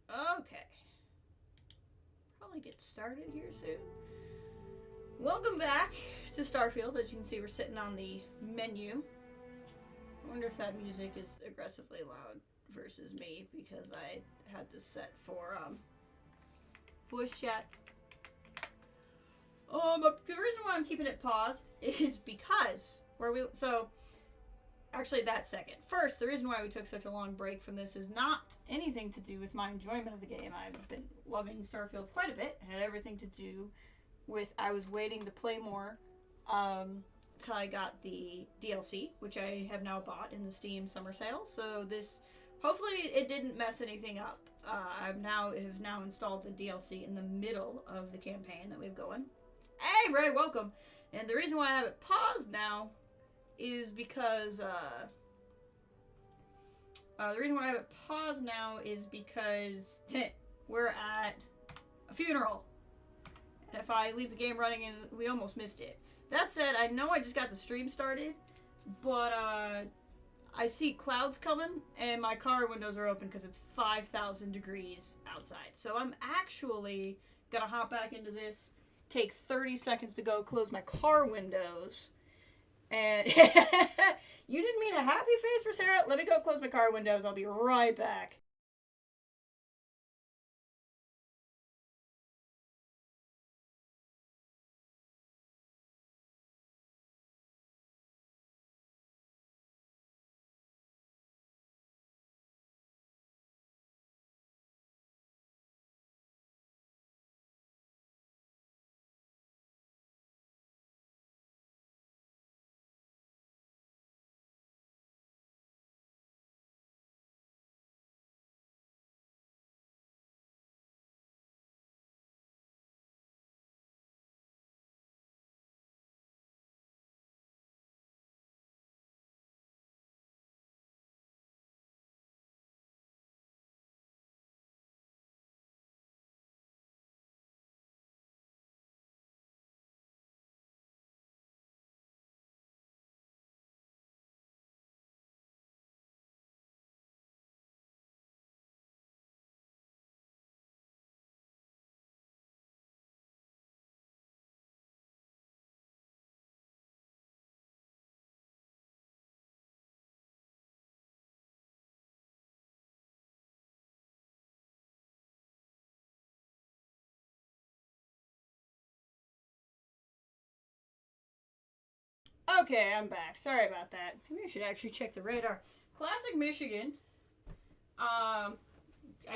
Okay. Probably get started here soon. Welcome back to Starfield. As you can see, we're sitting on the menu. I wonder if that music is aggressively loud versus me because I had this set for voice chat. The reason why I'm keeping it paused is because actually that second. First, the reason why we took such a long break from this is not anything to do with my enjoyment of the game. I've been loving Starfield quite a bit. It had everything to do with I was waiting to play more till I got the DLC, which I have now bought in the Steam summer sale. So this, hopefully it didn't mess anything up. I've now installed the DLC in the middle of the campaign that we've going. Hey, Ray, welcome. And the reason why I have it paused now is because we're at a funeral. And if I leave the game running, and we almost missed it. That said, I know I just got the stream started, but I see clouds coming, and my car windows are open because it's 5,000 degrees outside. So I'm actually gonna hop back into this, take 30 seconds to go close my car windows. And you didn't mean a happy face for Sarah? Let me go close my car windows. I'll be right back. Okay, I'm back. Sorry about that. Maybe I should actually check the radar. Classic Michigan. I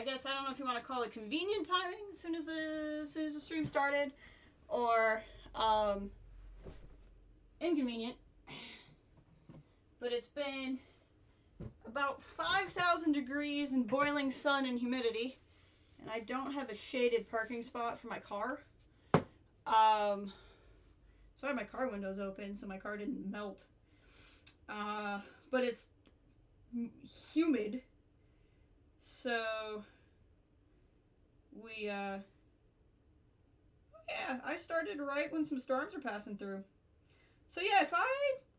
guess I don't know if you want to call it convenient timing as soon as the stream started, or inconvenient. But it's been about 5,000 degrees and boiling sun and humidity, and I don't have a shaded parking spot for my car. So I had my car windows open so my car didn't melt. But it's humid. So yeah, I started right when some storms are passing through. So yeah, if I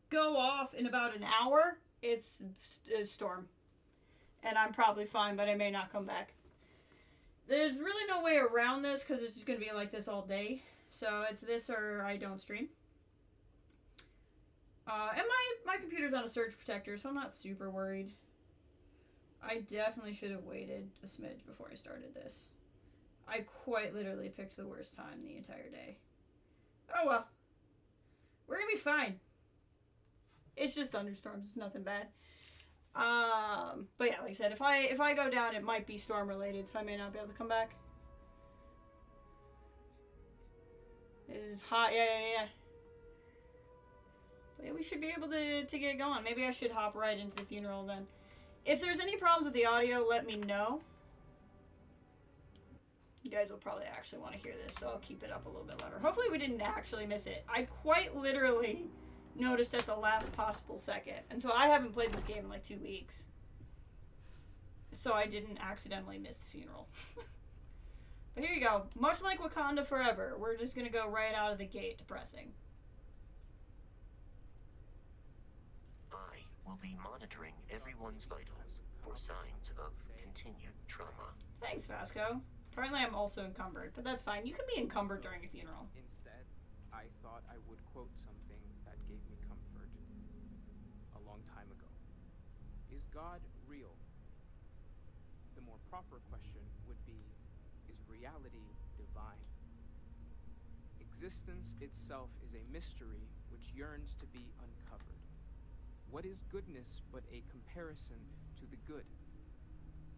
go off in about an hour, it's a storm. And I'm probably fine, but I may not come back. There's really no way around this because it's just going to be like this all day. So it's this or I don't stream. And my computer's on a surge protector, so I'm not super worried. I definitely should have waited a smidge before I started this. I quite literally picked the worst time the entire day. Oh well. We're gonna be fine. It's just thunderstorms, it's nothing bad. But yeah, like I said, if I go down, it might be storm related, so I may not be able to come back. It is hot, yeah. But yeah, we should be able to get going. Maybe I should hop right into the funeral then. If there's any problems with the audio, let me know. You guys will probably actually want to hear this, so I'll keep it up a little bit louder. Hopefully we didn't actually miss it. I quite literally noticed at the last possible second. And so I haven't played this game in like 2 weeks. So I didn't accidentally miss the funeral. But here you go. Much like Wakanda Forever, we're just going to go right out of the gate depressing. I will be monitoring everyone's vitals. for signs of continued trauma. Thanks, Vasco. Apparently I'm also encumbered, but that's fine. You can be encumbered during a funeral. Instead, I thought I would quote something that gave me comfort a long time ago. Is God real? The more proper question would be, is reality divine? Existence itself is a mystery which yearns to be uncovered. What is goodness but a comparison to the good?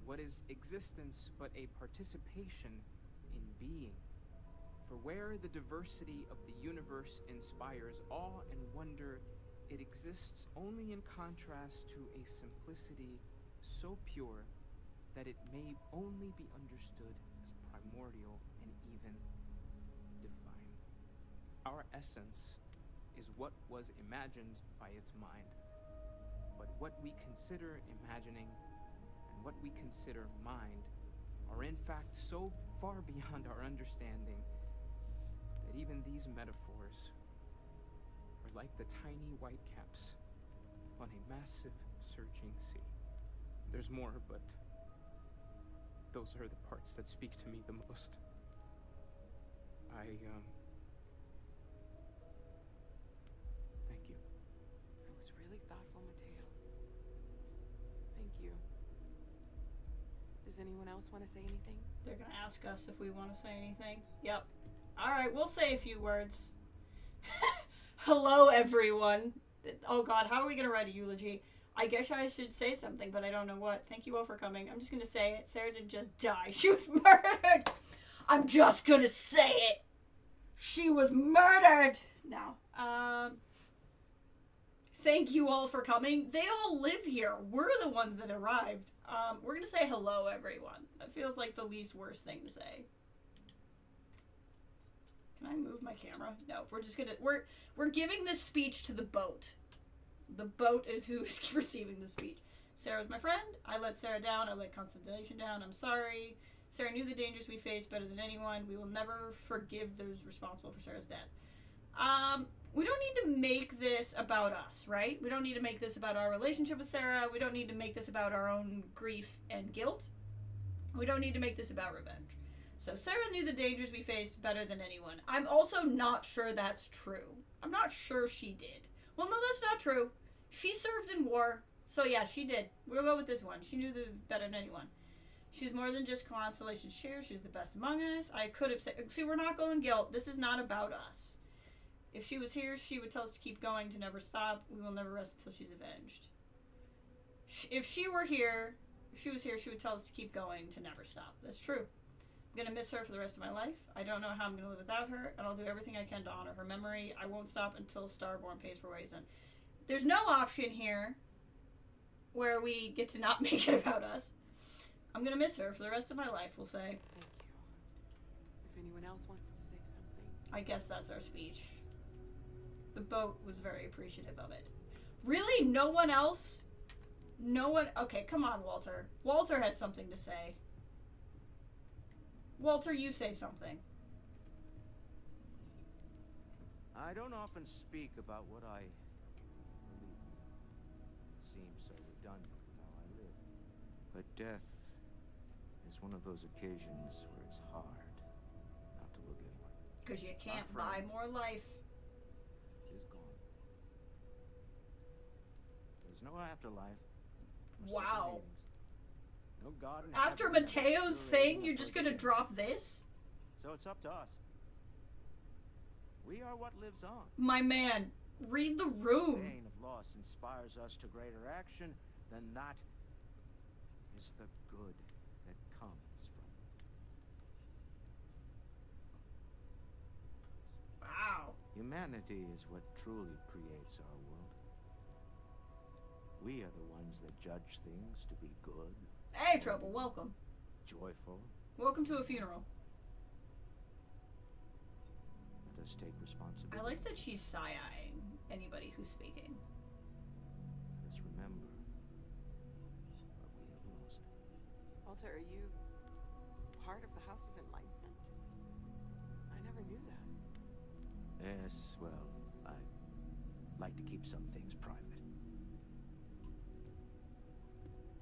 What is existence but a participation in being? For where the diversity of the universe inspires awe and wonder, it exists only in contrast to a simplicity so pure that it may only be understood as primordial and even divine. Our essence is what was imagined by its mind, but what we consider imagining and what we consider mind are in fact so far beyond our understanding that even these metaphors are like the tiny whitecaps on a massive surging sea. There's more, but those are the parts that speak to me the most. Thank you. That was really thoughtful, Mateo. Thank you. Does anyone else want to say anything? They're gonna ask us if we want to say anything. Yep. Alright, we'll say a few words. Hello, everyone. Oh god, how are we gonna write a eulogy? I guess I should say something, but I don't know what. Thank you all for coming. I'm just gonna say it. Sarah didn't just die. She was murdered! I'm just gonna say it! She was murdered! No. Thank you all for coming. They all live here. We're the ones that arrived. We're gonna say hello, everyone. That feels like the least worst thing to say. Can I move my camera? No, we're just gonna, we're giving this speech to the boat. The boat is who's receiving the speech. Sarah's my friend. I let Sarah down. I let Constellation down. I'm sorry. Sarah knew the dangers we faced better than anyone. We will never forgive those responsible for Sarah's death. We don't need to make this about us, right? We don't need to make this about our relationship with Sarah. We don't need to make this about our own grief and guilt. We don't need to make this about revenge. So Sarah knew the dangers we faced better than anyone. I'm also not sure that's true. I'm not sure she did. Well, no, that's not true. She served in war. So yeah, she did. We'll go with this one. She knew the better than anyone. She's more than just Constellation's share. She's the best among us. I could have said... See, we're not going guilt. This is not about us. If she was here, she would tell us to keep going, to never stop. We will never rest until she's avenged. If she was here, she would tell us to keep going, to never stop. That's true. I'm going to miss her for the rest of my life. I don't know how I'm going to live without her, and I'll do everything I can to honor her memory. I won't stop until Starborn pays for what he's done. There's no option here where we get to not make it about us. I'm going to miss her for the rest of my life, we'll say. Thank you. If anyone else wants to say something. I guess that's our speech. The boat was very appreciative of it. Really? No one else? No one? Okay, come on, Walter. Walter has something to say. Walter, you say something. I don't often speak about what I believe in. It seems so redundant with how I live. But death is one of those occasions where it's hard not to look inward. Because you can't buy more life. Is gone. There's no afterlife. No Wow. second meetings. No God in After heaven, Mateo's no thing, you're religion, just no gonna faith. drop this? So it's up to us. We are what lives on. My man, read the room. Pain of loss inspires us to greater action than that is the good that comes from it. Wow. Humanity is what truly creates our world. We are the ones that judge things to be good, Hey, Trouble, welcome. joyful. Welcome to a funeral. Let us take responsibility. I like that she's side-eyeing anybody who's speaking. Let us remember what we have lost. Walter, are you part of the House of Enlightenment? I never knew that. Yes, well, I like to keep some things private.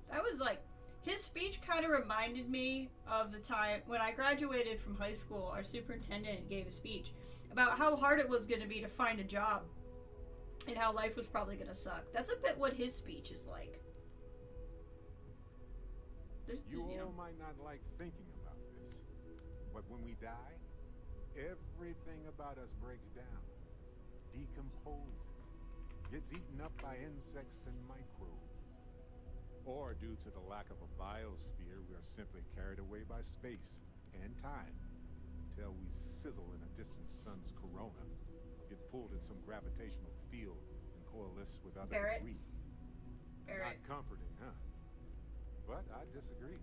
That was like speech kind of reminded me of the time when I graduated from high school. Our superintendent gave a speech about how hard it was going to be to find a job and how life was probably going to suck. That's a bit what his speech is like. You all might not like thinking about this, but when we die, everything about us breaks down, decomposes, gets eaten up by insects and microbes. Or due to the lack of a biosphere, we are simply carried away by space and time till we sizzle in a distant sun's corona, get pulled in some gravitational field and coalesce with other debris. Not comforting, huh? But I disagree.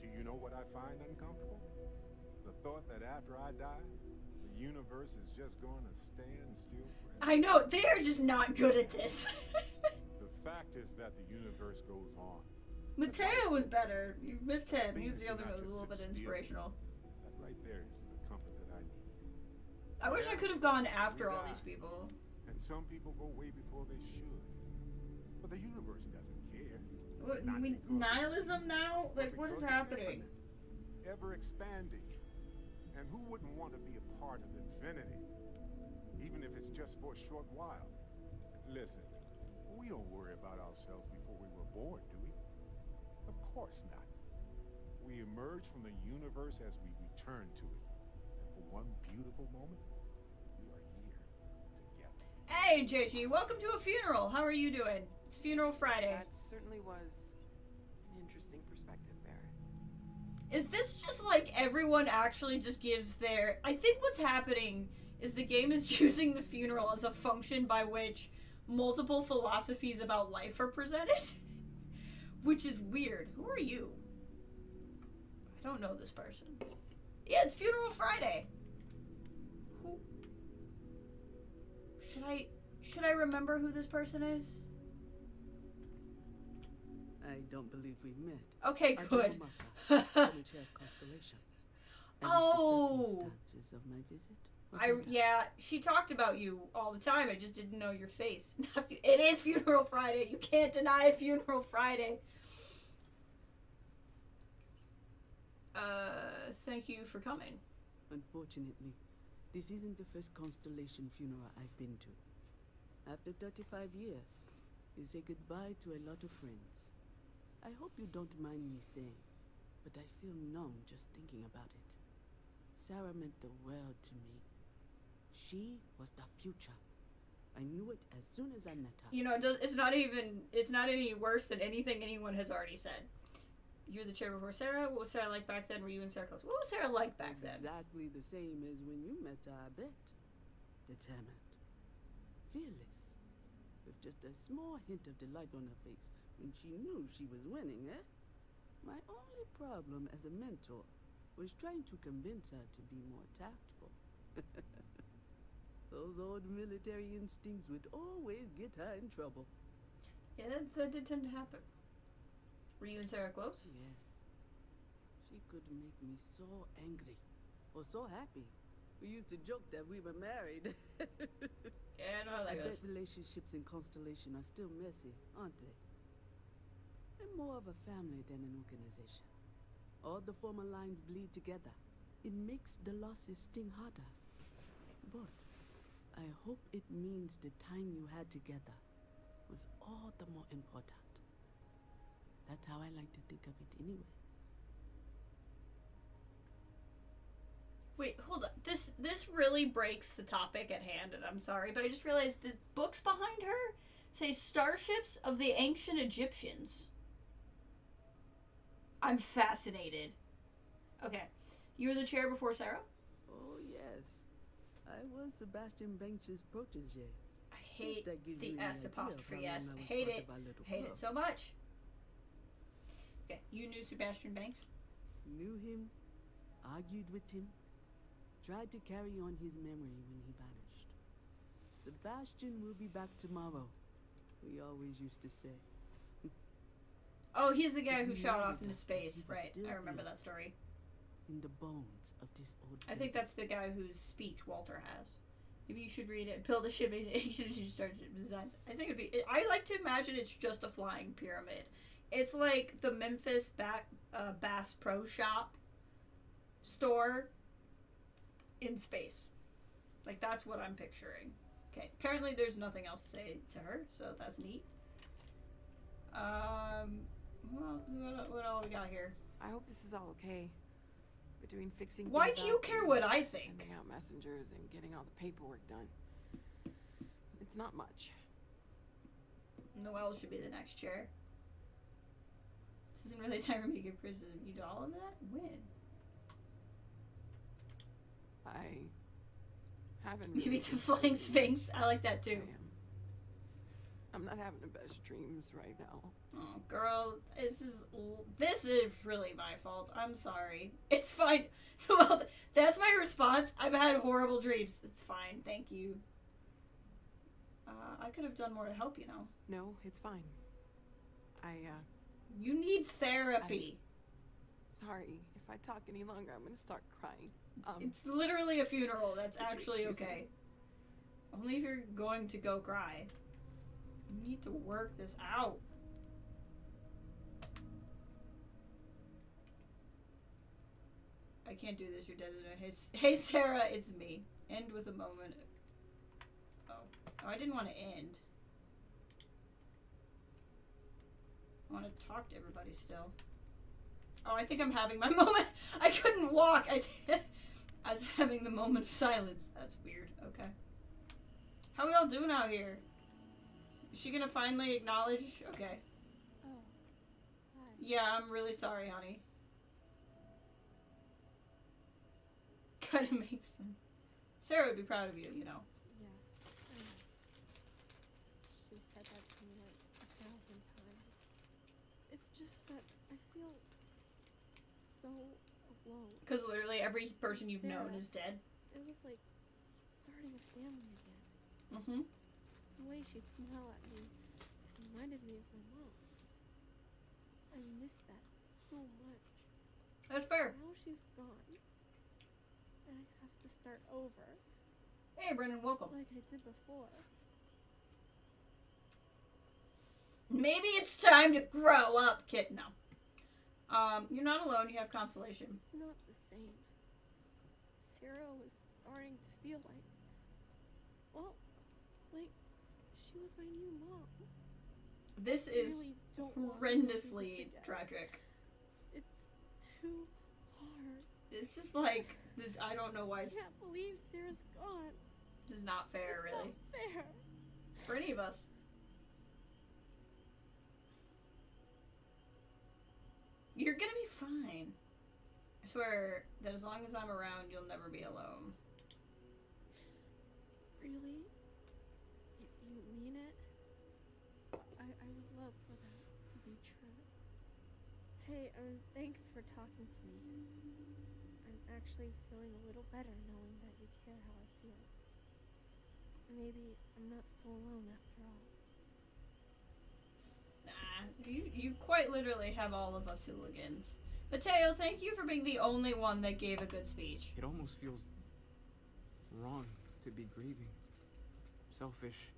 Do you know what I find uncomfortable? The thought that after I die, the universe is just going to stand still forever. I know, they are just not good at this. The fact is that the universe goes on. Mateo was better. You missed him. He was the other one who was a little bit inspirational. That right there is the comfort that I need. I wish I could have gone after all these people. And some people go way before they should. But the universe doesn't care. What, nihilism now? Like, what is happening? Ever expanding. And who wouldn't want to be a part of infinity? Even if it's just for a short while. Listen, we don't worry about ourselves before we were born, do we? Of course not. We emerge from the universe as we return to it. And for one beautiful moment, we are here together. Hey, JG, welcome to a funeral. How are you doing? It's Funeral Friday. That certainly was an interesting perspective, Barrett. Is this just like everyone actually just gives their... I think what's happening is the game is using the funeral as a function by which multiple philosophies about life are presented. Which is weird. Who are you? I don't know this person. Yeah, it's Funeral Friday. Who? Should I remember who this person is? I don't believe we met. Okay, good. Constellation. Oh. The circumstances of my visit. Yeah, she talked about you all the time. I just didn't know your face. It is Funeral Friday. You can't deny Funeral Friday. Thank you for coming. Unfortunately, this isn't the first Constellation funeral I've been to. After 35 years, you say goodbye to a lot of friends. I hope you don't mind me saying, but I feel numb just thinking about it. Sarah meant the world to me. She was the future. I knew it as soon as I met her. You know, it's not any worse than anything anyone has already said. You're the chair before Sarah. What was Sarah like back then? Were you and Sarah close? What was Sarah like back then? Exactly the same as when you met her, I bet. Determined. Fearless. With just a small hint of delight on her face when she knew she was winning, eh? My only problem as a mentor was trying to convince her to be more tactful. Those old military instincts would always get her in trouble. Yeah, that did tend to happen. Were you and Sarah close? Yes. She could make me so angry, or so happy. We used to joke that we were married. Yeah, I know how that goes. I bet relationships in Constellation are still messy, aren't they? They're more of a family than an organization. All the former lines bleed together. It makes the losses sting harder. But I hope it means the time you had together was all the more important. That's how I like to think of it anyway. Wait, hold on. This really breaks the topic at hand, and I'm sorry, but I just realized the books behind her say Starships of the Ancient Egyptians. I'm fascinated. Okay. You were the chair before Sarah? Oh, yes. I was Sebastian Banks' protege. I hate the S apostrophe S. I hate it. Hate it so much. Okay, you knew Sebastian Banks? Knew him, argued with him, tried to carry on his memory when he vanished. Sebastian will be back tomorrow, we always used to say. Oh, he's the guy who shot off into space, right? I remember that story. In the bones of this old I think that's the guy whose speech Walter has. Maybe you should read it. Build a ship in ancient Starship designs. I think it'd be... I like to imagine it's just a flying pyramid. It's like the Memphis Bass Pro Shop store in space. Like, that's what I'm picturing. Okay, apparently there's nothing else to say to her, so that's neat. Well, what all we got here? I hope this is all okay. Between fixing Why things do you up care and what I think? Sending out messengers and getting all the paperwork done. It's not much. Noelle should be the next chair. This isn't really time for me to give Chris you do all of that? When? I haven't. Maybe really it's a been flying sleeping. sphinx. I like that too. I'm not having the best dreams right now. Oh, girl, this is really my fault. I'm sorry. It's fine. Well, that's my response. I've had horrible dreams. It's fine. Thank you. I could have done more to help, you know. No, it's fine. You need therapy. Sorry. If I talk any longer, I'm gonna start crying. It's literally a funeral. That's would you actually excuse okay. me? Only if you're going to go cry. You need to work this out. I can't do this. You're dead. Hey, Sarah, it's me. End with a moment. Oh, I didn't want to end. I want to talk to everybody still. Oh, I think I'm having my moment. I couldn't walk. I was having the moment of silence. That's weird. Okay. How we all doing out here? Is she gonna finally acknowledge? Okay. Oh. Hi. Yeah, I'm really sorry, honey. Kinda makes sense. Sarah would be proud of you, you know. Yeah. She said that to me like 1,000 times. It's just that I feel so alone. Because literally every person you've known Sarah. is dead. It was like starting a family again. Mm-hmm. The way she'd smile at me reminded me of my mom. I miss that so much. That's fair. Now she's gone. And I have to start over. Hey, Brennan, welcome. Like I did before. Maybe it's time to grow up, kid. No. You're not alone. You have consolation. It's not the same. Sarah was starting to feel like, well, like she was my new mom. This I is really don't want to do this horrendously again. tragic. It's too hard. This is like this. I don't know why I it's, can't believe Sarah's gone. this is not fair, It's really, not fair. for any of us. You're gonna be fine. I swear that as long as I'm around, you'll never be alone. Really? You mean it? I would love for that to be true. Hey, thanks for talking to me. I'm actually feeling a little better knowing that you care how I feel. Maybe I'm not so alone after all. Nah, you quite literally have all of us hooligans. Mateo, thank you for being the only one that gave a good speech. It almost feels wrong to be grieving. Selfish.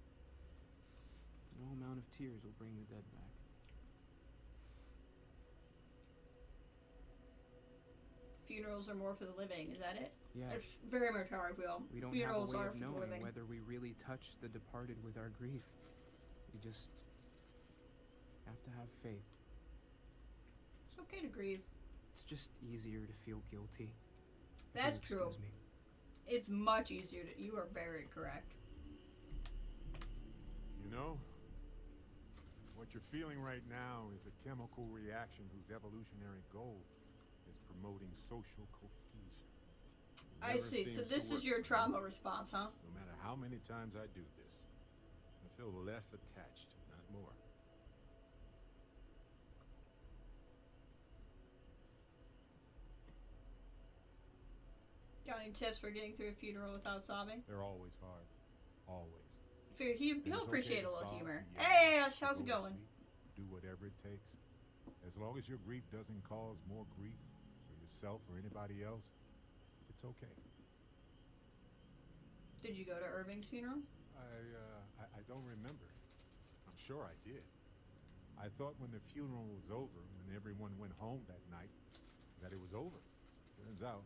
No amount of tears will bring the dead back. Funerals are more for the living, is that it? Yes. It's very much how I feel. We don't Funerals have a way are of for the knowing living. whether we really touch the departed with our grief. We just have to have faith. It's okay to grieve. It's just easier to feel guilty. If That's you'll true. excuse me. It's much easier to. You are very correct. You know, what you're feeling right now is a chemical reaction whose evolutionary goal is promoting social cohesion. It I never see. So seems to this is work your for me. trauma response, huh? No matter how many times I do this, I feel less attached, not more. Got any tips for getting through a funeral without sobbing? They're always hard. Always. Figure And he'll it's appreciate okay a to little sob, humor. to yell, Hey, Ash, to how's it go to going? sleep, do whatever it takes. As long as your grief doesn't cause more grief for yourself or anybody else, it's okay. Did you go to Irving's funeral? I don't remember. I'm sure I did. I thought when the funeral was over, when everyone went home that night, that it was over. Turns out,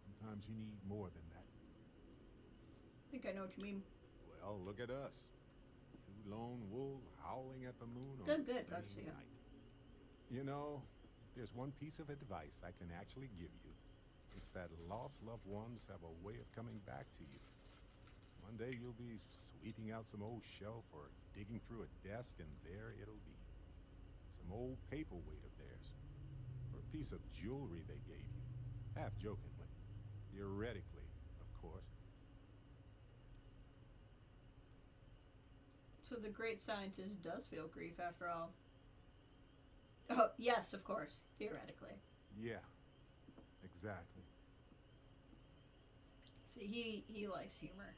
sometimes you need more than that. I think I know what you mean. Well, look at us. Two lone wolves howling at the moon on Good, the good. Glad to see same you. night. You know, there's one piece of advice I can actually give you. It's that lost loved ones have a way of coming back to you. One day you'll be sweeping out some old shelf or digging through a desk, and there it'll be. Some old paperweight of theirs. Or a piece of jewelry they gave you. Half jokingly. Theoretically, of course. So the great scientist does feel grief after all. Oh, yes, of course. Theoretically. Yeah, exactly. See, he likes humor.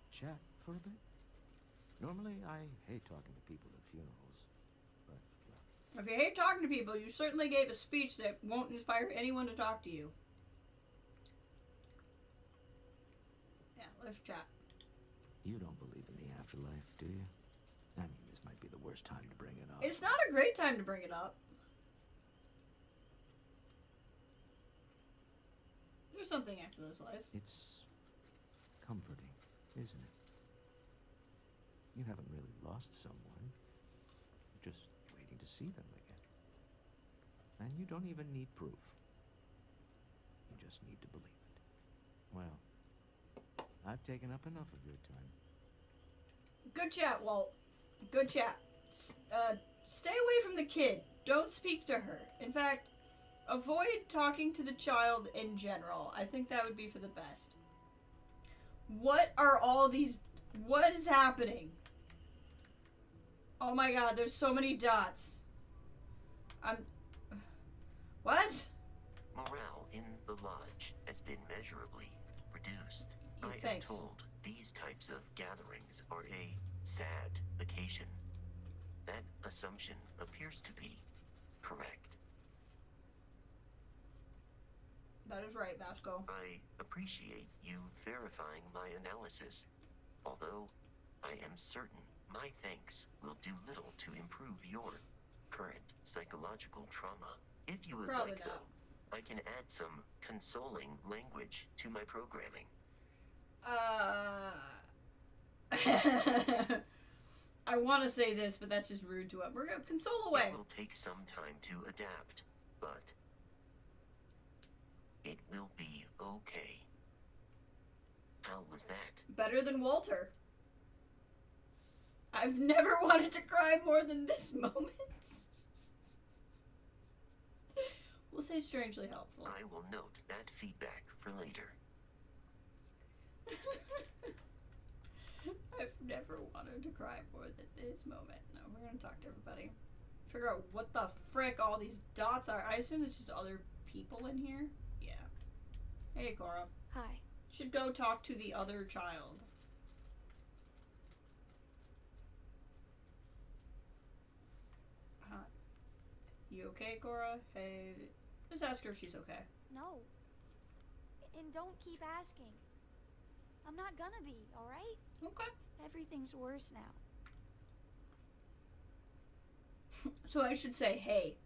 Chat for a bit? Normally, I hate talking to people at funerals, but If you hate talking to people, you certainly gave a speech that won't inspire anyone to talk to you. Yeah, let's chat. you don't believe in the afterlife, do you? I mean, this might be the worst time to bring it up. It's not a great time to bring it up. There's something after this life. It's comforting, isn't it? You haven't really lost someone. You're just waiting to see them again. And you don't even need proof. You just need to believe it. Well, I've taken up enough of your time. Good chat, Walt. Good chat. Stay away from the kid. Don't speak to her. In fact, avoid talking to the child in general. I think that would be for the best. What are all these... What is happening? Oh my god, there's so many dots. What? Morale in the lodge has been measurably reduced. I am Thanks. told these types of gatherings are a sad occasion. That assumption appears to be correct. That is right, Vasco. I appreciate you verifying my analysis, although I am certain my thanks will do little to improve your current psychological trauma. If you would Probably like, not. though, I can add some consoling language to my programming. I want to say this, but that's just rude to him. We're going to console away. It will take some time to adapt, but it will be okay. How was that? Better than Walter. I've never wanted to cry more than this moment. We'll say strangely helpful. I will note that feedback for later. I've never wanted to cry more than this moment. No, we're gonna talk to everybody. Figure out what the frick all these dots are. I assume it's just other people in here. Yeah. Hey, Cora. Hi. Should go talk to the other child. You okay, Cora? Hey, just ask her if she's okay. No. And don't keep asking. I'm not gonna be, alright? Okay. Everything's worse now. So I should say, hey.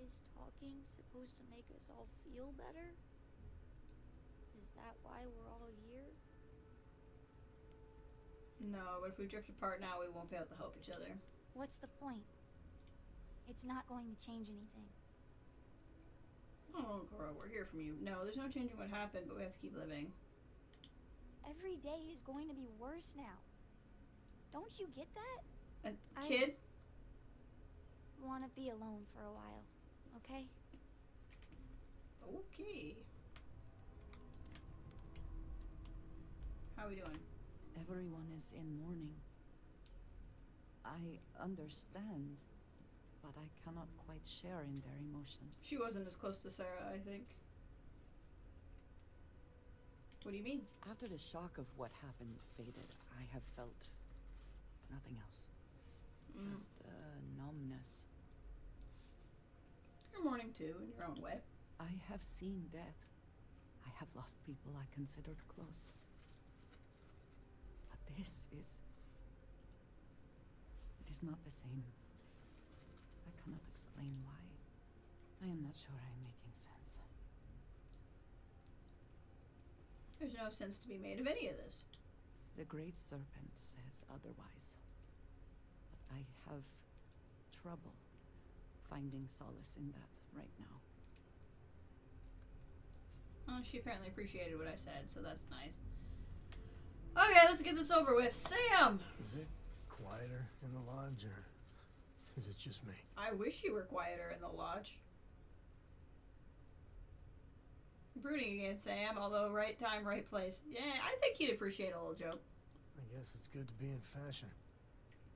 Is talking supposed to make us all feel better? Is that why we're all here? No, but if we drift apart now, we won't be able to help each other. What's the point? It's not going to change anything. Oh, Cora, we're here from you. No, there's no changing what happened, but we have to keep living. Every day is going to be worse now. Don't you get that? Kid? I want to be alone for a while, okay? Okay. How we doing? Everyone is in mourning. I understand, but I cannot quite share in their emotion. She wasn't as close to Sarah, I think. What do you mean? After the shock of what happened faded, I have felt nothing else. Just numbness. You're mourning too, in your own way. I have seen death. I have lost people I considered close. But This is... It is not the same. I cannot explain why. I am not sure I am making sense. There's no sense to be made of any of this. The Great Serpent says otherwise. But I have trouble finding solace in that right now. Well, she apparently appreciated what I said, so that's nice. Okay, let's get this over with. Sam! Is it quieter in the lodge, or is it just me? I wish you were quieter in the lodge. Brooding again, Sam, although right time, right place. Yeah, I think he'd appreciate a little joke. I guess it's good to be in fashion.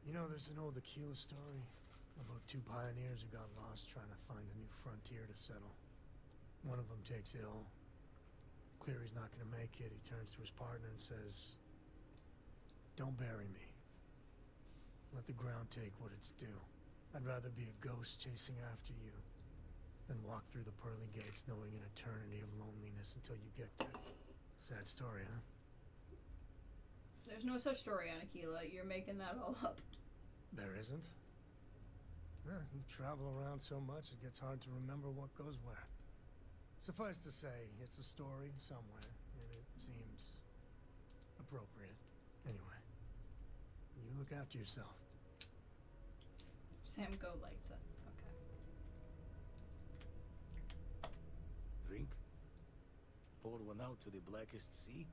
You know, there's an old Aquila story about two pioneers who got lost trying to find a new frontier to settle. One of them takes ill. Clear he's not going to make it. He turns to his partner and says, "Don't bury me. Let the ground take what it's due. I'd rather be a ghost chasing after you than walk through the pearly gates knowing an eternity of loneliness until you get there." Sad story, huh? There's no such story on Aquila. You're making that all up. There isn't? You travel around so much, it gets hard to remember what goes where. Suffice to say, it's a story somewhere, and it seems appropriate. Anyway, you look after yourself. Sam, go like that. Okay. Drink? Pour one out to the blackest sea?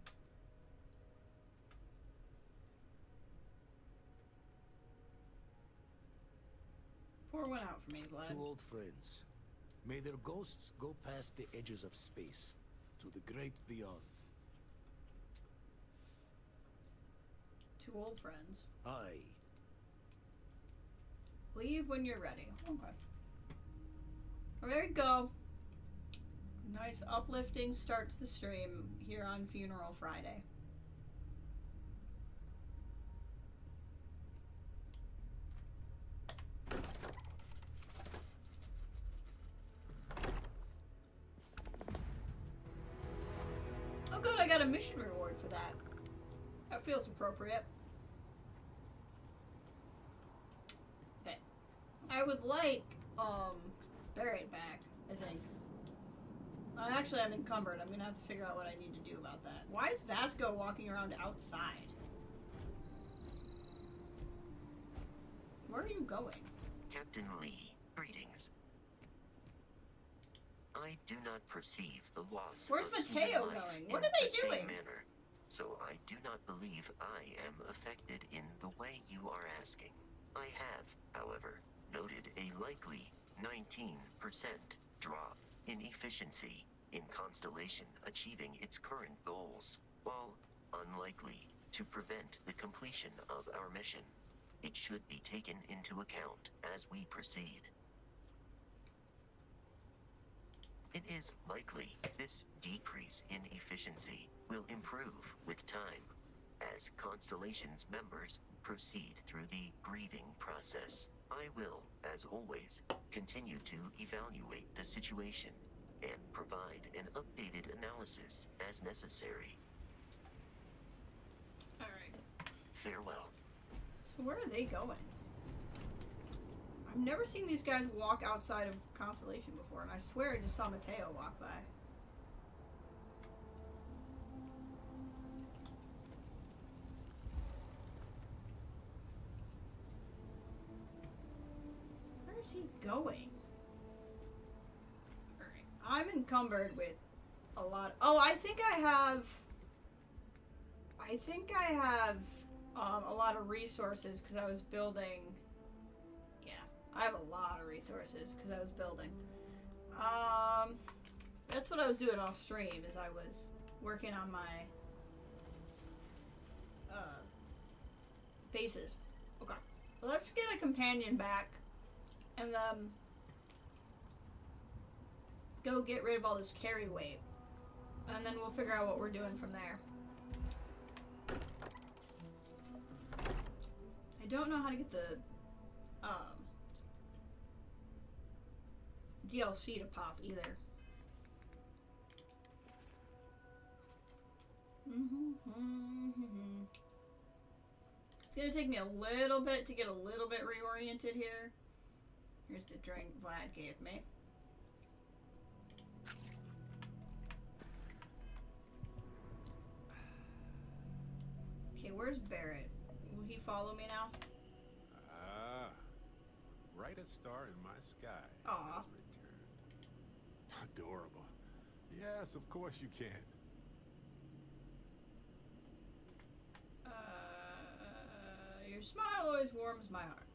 Pour one out for me, Vlad. Two old friends. May their ghosts go past the edges of space, to the great beyond. Two old friends. Aye. Leave when you're ready. Okay. Well, there you go. Nice uplifting start to the stream here on Funeral Friday. Oh good, I got a mission reward for that. That feels appropriate. Okay. I would like, Barrett back, I think. Actually, I'm encumbered. I'm gonna have to figure out what I need to do about that. Why is Vasco walking around outside? Where are you going? Captain Lee, greetings. I do not perceive the loss. Where's of Mateo human life going? in What are they the same doing? manner, so I do not believe I am affected in the way you are asking. I have, however, noted a likely 19% drop in efficiency in Constellation achieving its current goals. While unlikely to prevent the completion of our mission, it should be taken into account as we proceed. It is likely this decrease in efficiency will improve with time as Constellation's members proceed through the grieving process. I will, as always, continue to evaluate the situation and provide an updated analysis as necessary. Alright. Farewell. So where are they going? I've never seen these guys walk outside of Constellation before, and I swear I just saw Mateo walk by. Where is he going? Alright. I'm encumbered with a lot. Oh, I think I have a lot of resources because I was building. Yeah, I have a lot of resources because I was building. That's what I was doing off stream, is I was working on my bases. Okay, well, let's get a companion back and go get rid of all this carry weight, and then we'll figure out what we're doing from there. I don't know how to get the DLC to pop either. It's gonna take me a little bit to get a little bit reoriented here. Here's the drink Vlad gave me. Okay, where's Barrett? Will he follow me now? Ah, brightest star in my sky Aw. has returned. Adorable. Yes, of course you can. Your smile always warms my heart.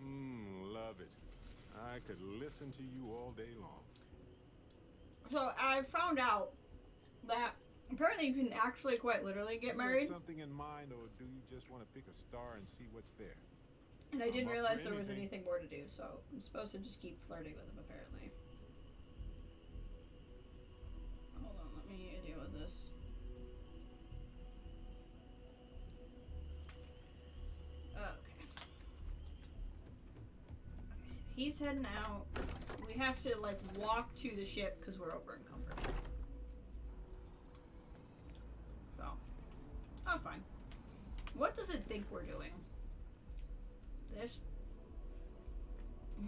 Love it. I could listen to you all day long. So I found out that apparently you can actually quite literally get You married. have something in mind, or do you just want to pick a star and see what's there? And I didn't I'm up realize for there was anything. anything more to do, so I'm supposed to just keep flirting with him apparently. Hold on, let me deal with this. Okay. He's heading out. We have to like walk to the ship because we're over encumbered. So, oh fine. What does it think we're doing? This?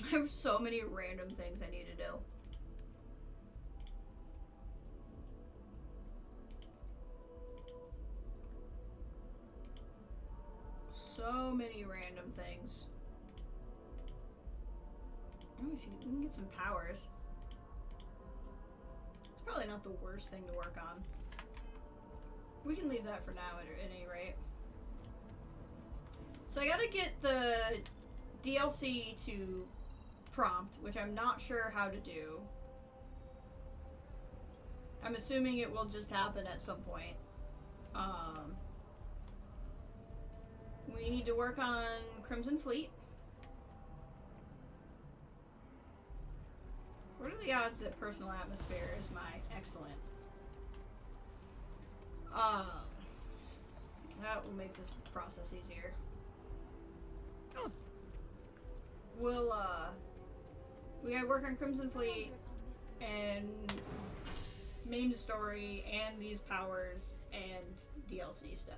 I have so many random things I need to do. So many random things. Oh, we can get some powers. It's probably not the worst thing to work on. We can leave that for now at any rate. So I gotta get the DLC to prompt, which I'm not sure how to do. I'm assuming it will just happen at some point. We need to work on Crimson Fleet. What are the odds that personal atmosphere is my excellent? That will make this process easier. We'll, we gotta work on Crimson Fleet and main story and these powers and DLC stuff.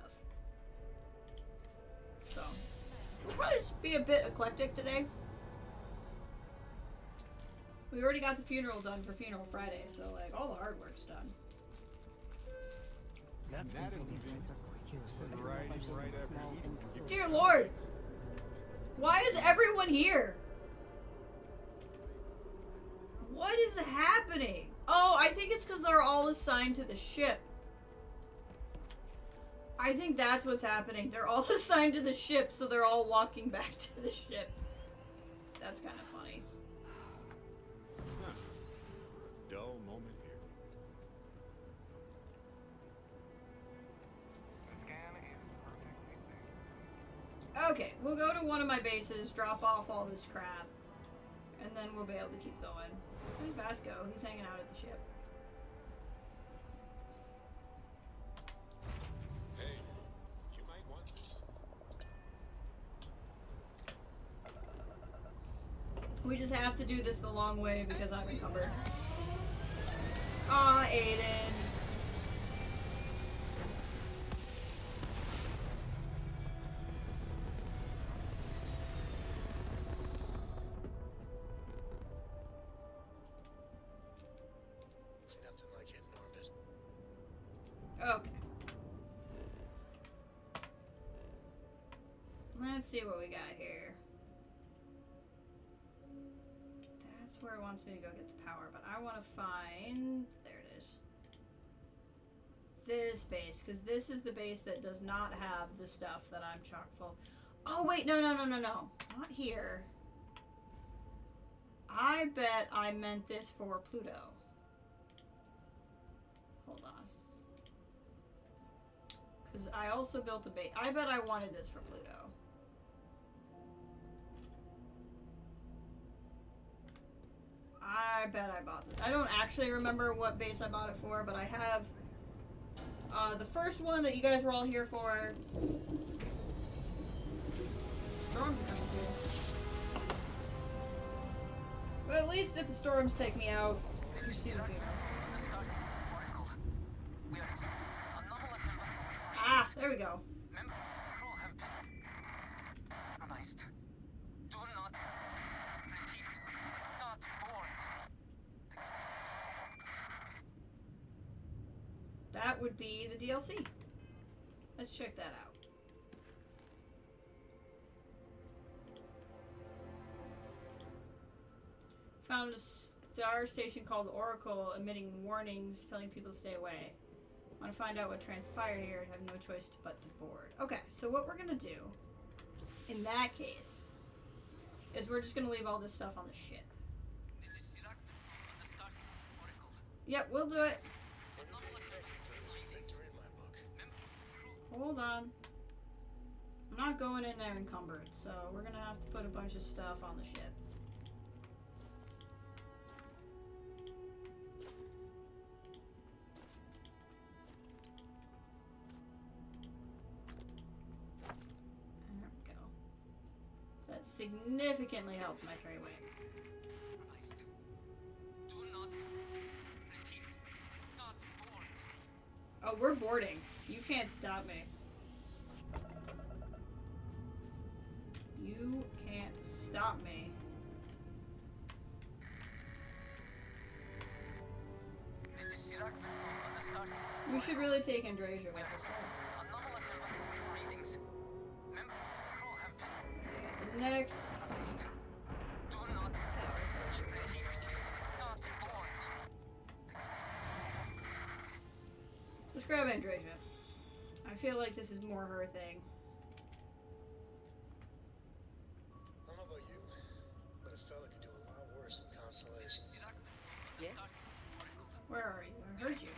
So, we'll probably just be a bit eclectic today. We already got the funeral done for Funeral Friday, so like all the hard work's done. That's That is right after you. Dear Lord! Why is everyone here? What is happening? Oh, I think it's because they're all assigned to the ship. I think that's what's happening. They're all assigned to the ship, so they're all walking back to the ship. That's kind of funny. Huh. Dull moment here. Okay, we'll go to one of my bases, drop off all this crap, and then we'll be able to keep going. Where's Vasco? He's hanging out at the ship. Hey, you might want this. We just have to do this the long way because I'm encumbered. Aw, Aiden. Nothing like hitting orbit. Okay. Let's see what we got here. That's where it wants me to go get the power, but I want to find... There it is. This base, because this is the base that does not have the stuff that I'm chock full. Oh, wait, no. Not here. I bet I meant this for Pluto. Hold on. Because I also built a base. I bet I wanted this for Pluto. I bet I bought this. I don't actually remember what base I bought it for, but I have the first one that you guys were all here for. Storms are coming through. But at least if the storms take me out, you see the funeral. Ah, there we go. that would be the DLC. Let's check that out. Found a star station called Oracle emitting warnings telling people to stay away. Want to find out what transpired here and have no choice but to board. Okay, so what we're going to do in that case is we're just going to leave all this stuff on the ship. This is Sirac on the Starfield Oracle. Yep, we'll do it. Hold on. I'm not going in there encumbered, so we're going to have to put a bunch of stuff on the ship. Significantly helped my carry weight. Do not repeat, not board. Oh, we're boarding. You can't stop me. You can't stop me. This is Sirac on the Starfield. We should really take Andrasia with us. Next. Let's grab Andrasia. I feel like this is more her thing. I don't know about you, but a fella could do a lot worse than Constellation. Yes? Where are you? I heard you.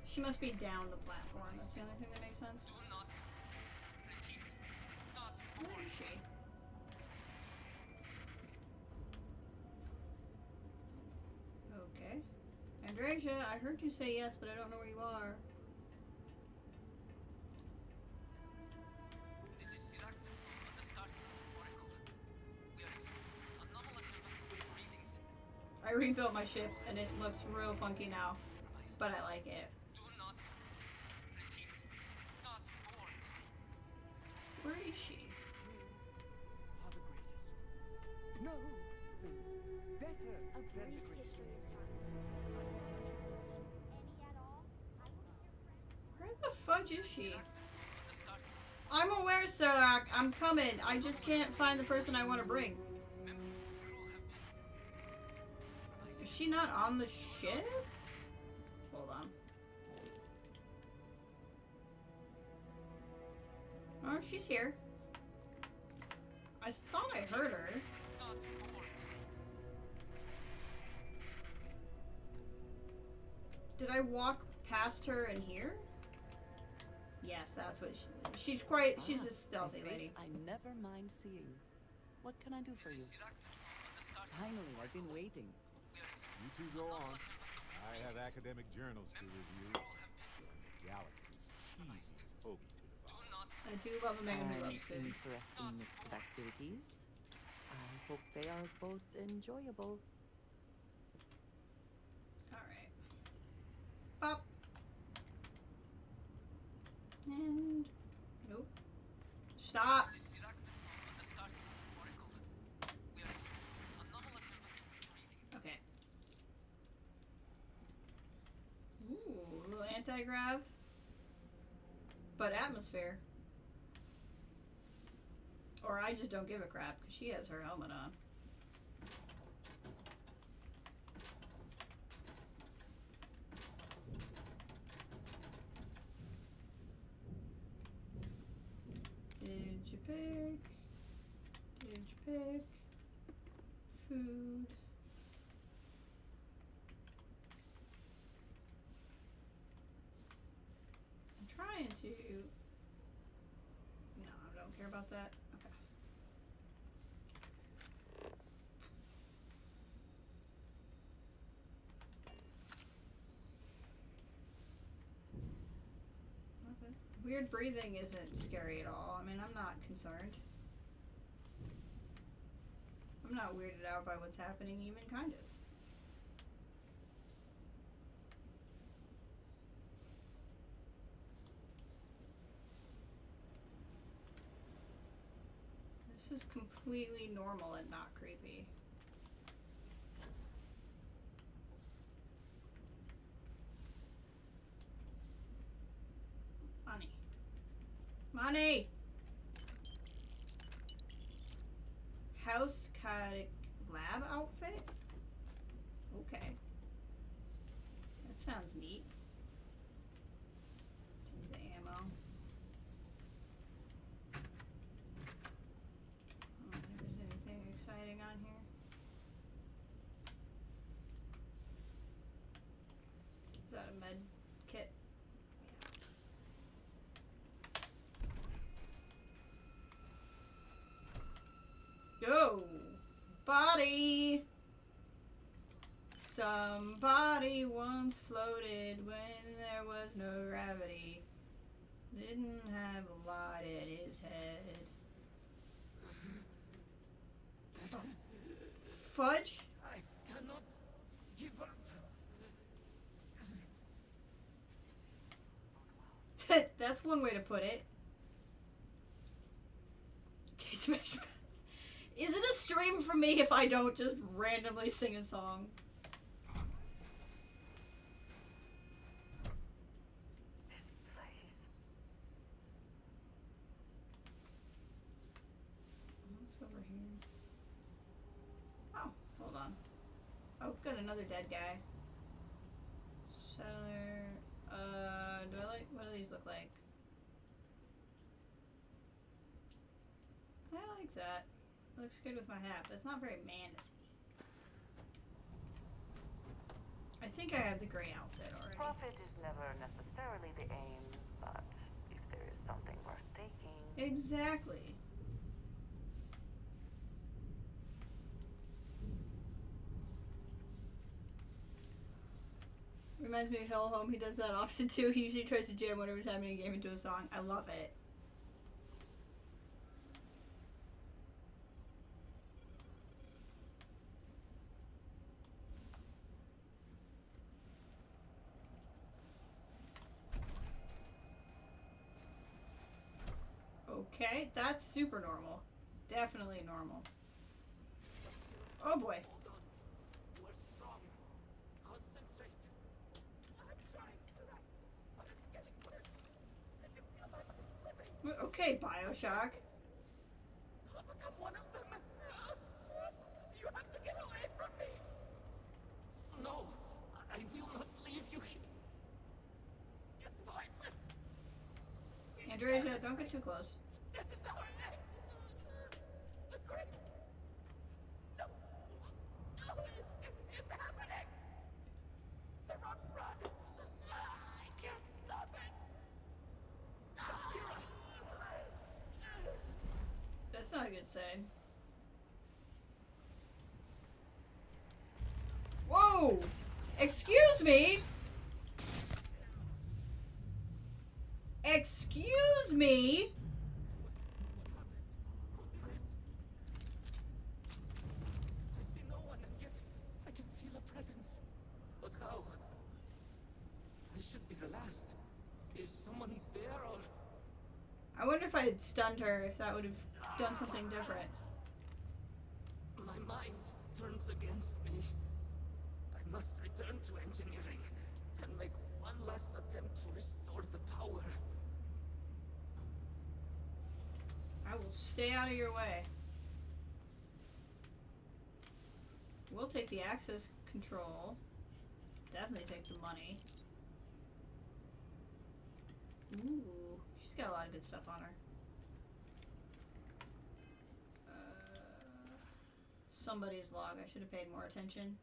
She must be down the platform. That's the only thing that makes sense. Where is she? Okay. Andrasia, I heard you say yes, but I don't know where you are. This is Sirac on the Starfield Oracle. We are anomalous readings. I rebuilt my ship and it looks real funky now, but I like it. Do not repeat, not board. Where is she? No, better A than brief the history of time. Any at all? I will be your friend. Where the fudge is she? I'm aware, Serac. I'm coming. I just can't find the person I want to bring. Is she not on the ship? Hold on. Oh, she's here. I thought I heard her. Did I walk past her in here? Yes, that's what she's quite. She's a stealthy lady. I never mind seeing. What can I do for you? Finally, I've been waiting. You two go on. I have academic journals to review. The galaxy's cheese is foggy to the bottom. I do love a man who loves food. Interesting mix of activities. I hope they are both enjoyable. Alright. Pop. And nope. Stop. Okay. Ooh, a little anti-grav. But atmosphere. Or I just don't give a crap because she has her helmet on. Did you pick? Did you pick? Food. I'm trying to. No, I don't care about that. Okay. Nothing. Weird breathing isn't scary at all. I mean, I'm not concerned. I'm not weirded out by what's happening, even kind of. This is completely normal and not creepy. Honey! House Chaotic Lab outfit? Okay. That sounds neat. The ammo. I don't think there's anything exciting on here. Is that a med kit? Yo! Body! Somebody once floated when there was no gravity. Didn't have a light at his head. Oh. Fudge? I cannot give up. That's one way to put it. Okay, Smash Mouth. Is it a stream for me if I don't just randomly sing a song? What's over here? Oh, hold on. Oh, got another dead guy. Settler. Do I like? What do these look like? I like that. Looks good with my hat, but it's not very manasy. I think I have the gray outfit already. Profit is never necessarily the aim, but if there is something worth taking... Exactly. Reminds me of Hello Home. He does that often too. He usually tries to jam whatever's happening in a game into a song. I love it. Okay, that's super normal. Definitely normal. Oh boy. We're strong. Concentrate. I'm trying to, but it's getting worse. Okay, BioShock. I'll become one of them. You have to get away from me. No, I will not leave you here. It's fine. Andrea, don't get too close. This is our end. The great. No. No, it's happening. Run. I can't stop it. That's not a good sign. Whoa! Excuse me? Excuse me? I see no one, and yet I can feel a presence. But how? I should be the last. Is someone there, or... I wonder if I had stunned her, if that would have done something different. My mind turns against me. I must return to engineering and make one last attempt to restore the power. I will stay out of your way. We'll take the access control. Definitely take the money. Ooh, she's got a lot of good stuff on her. Somebody's log. I should have paid more attention.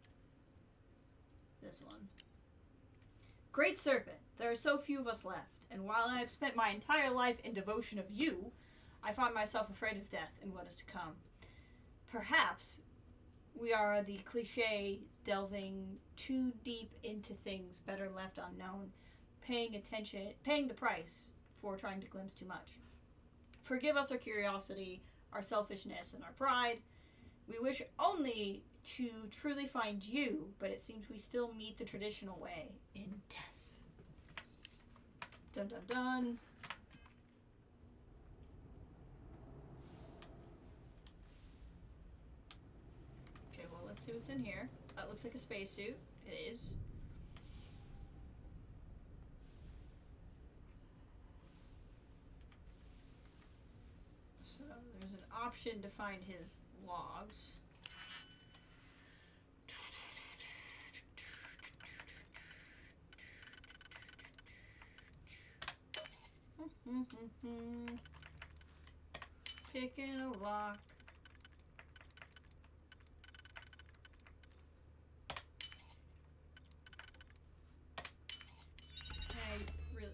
This one. Great Serpent, there are so few of us left, and while I have spent my entire life in devotion of you, I find myself afraid of death and what is to come. Perhaps we are the cliche delving too deep into things better left unknown, paying the price for trying to glimpse too much. Forgive us our curiosity, our selfishness, and our pride. We wish only to truly find you, but it seems we still meet the traditional way in death. Dun dun dun. Okay, well, let's see what's in here. That looks like a spacesuit. It is. option to find his logs. Picking a lock. Really.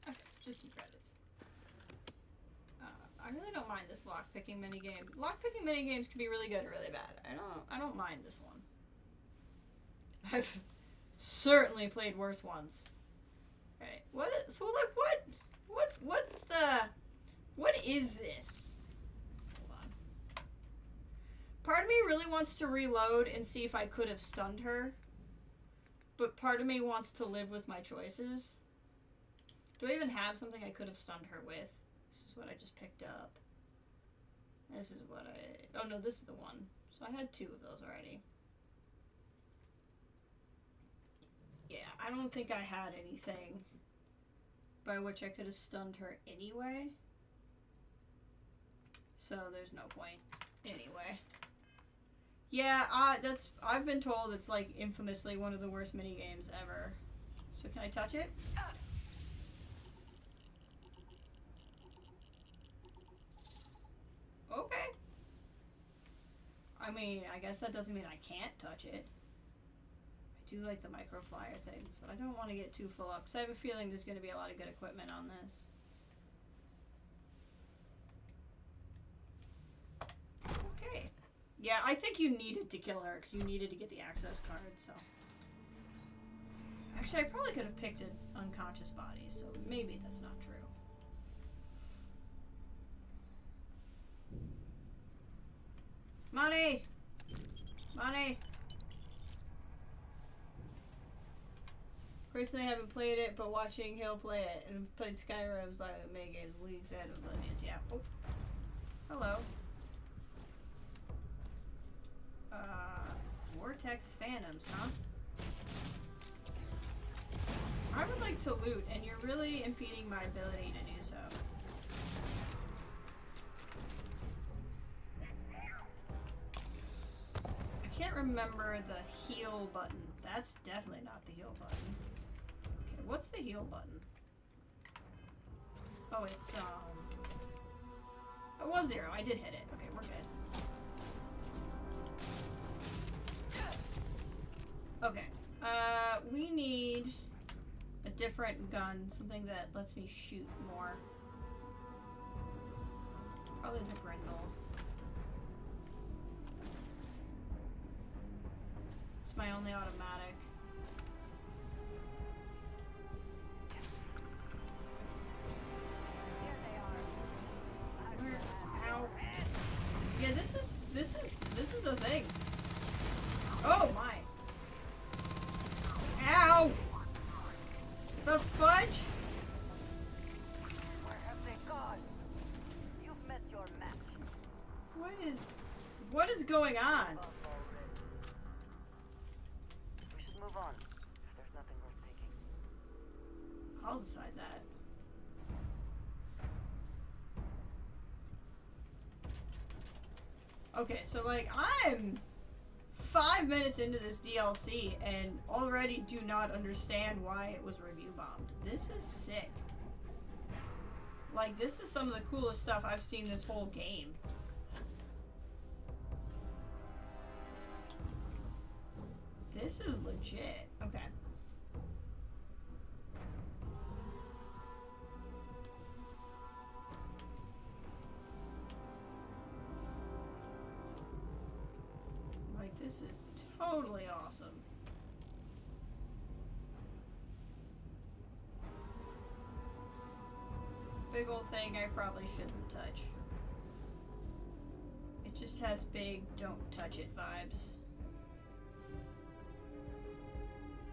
Okay, just some credits. I really don't mind this lockpicking minigame. Lockpicking minigames can be really good or really bad. I don't mind this one. I've certainly played worse ones. Right. What is this? Hold on. Part of me really wants to reload and see if I could have stunned her. But part of me wants to live with my choices. Do I even have something I could have stunned her with? This is what I just picked up. This is what I... Oh no, this is the one. So I had 2 of those already. Yeah, I don't think I had anything by which I could have stunned her anyway. So there's no point. Anyway. Yeah, I've been told it's like infamously one of the worst minigames ever. So can I touch it? Okay. I mean, I guess that doesn't mean I can't touch it. I do like the micro flyer things, but I don't want to get too full up because I have a feeling there's going to be a lot of good equipment on this. Okay. Yeah, I think you needed to kill her because you needed to get the access card, so. Actually, I probably could have picked an unconscious body, so maybe that's not true. Money! Money! Personally, I haven't played it, but watching Hill play it and have played Skyrim's like minigames, leagues, and Oblivions. Yeah. Oh. Hello. Vortex Phantoms, huh? I would like to loot, and you're really impeding my ability to do so. I can't remember the heal button. That's definitely not the heal button. Okay, what's the heal button? Oh, it's, it was 0. I did hit it. Okay, we're good. Okay, we need a different gun, something that lets me shoot more. Probably the Grendel. It's my only automatic. Where? Ow. Yeah, this is a thing. Oh my. Ow! The fudge? Where have they gone? You've met your match. What is going on? We should move on. If there's nothing worth taking. I'll decide that. Okay, so like I'm 5 minutes into this DLC and already do not understand why it was review bombed. This is sick. Like, this is some of the coolest stuff I've seen this whole game. This is legit. Okay. This is totally awesome. Big old thing I probably shouldn't touch. It just has big don't touch it vibes.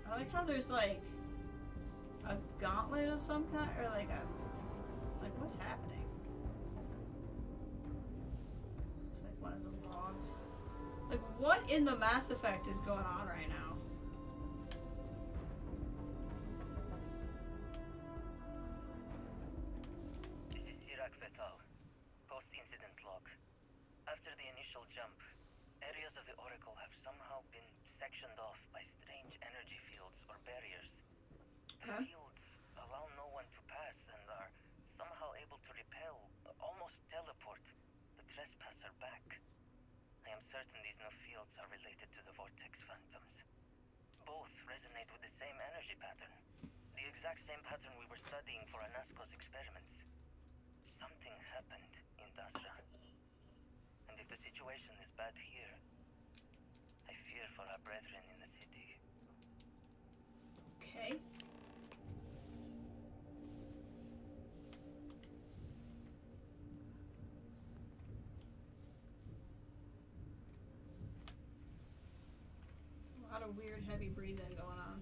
I like how there's like a gauntlet of some kind, or like what's happening? It's like one of the logs. Like, what in the Mass Effect is going on right now? This is Okay. fields allow no one to pass and are somehow able to repel, almost teleport, the trespasser back. I am certain these new fields are related to the vortex phantoms. Both resonate with the same energy pattern. The exact same pattern we were studying for Anasco's experiments. Something happened in Dasra. And if the situation is bad here, I fear for our brethren in the city. Okay. A lot of weird heavy breathing going on.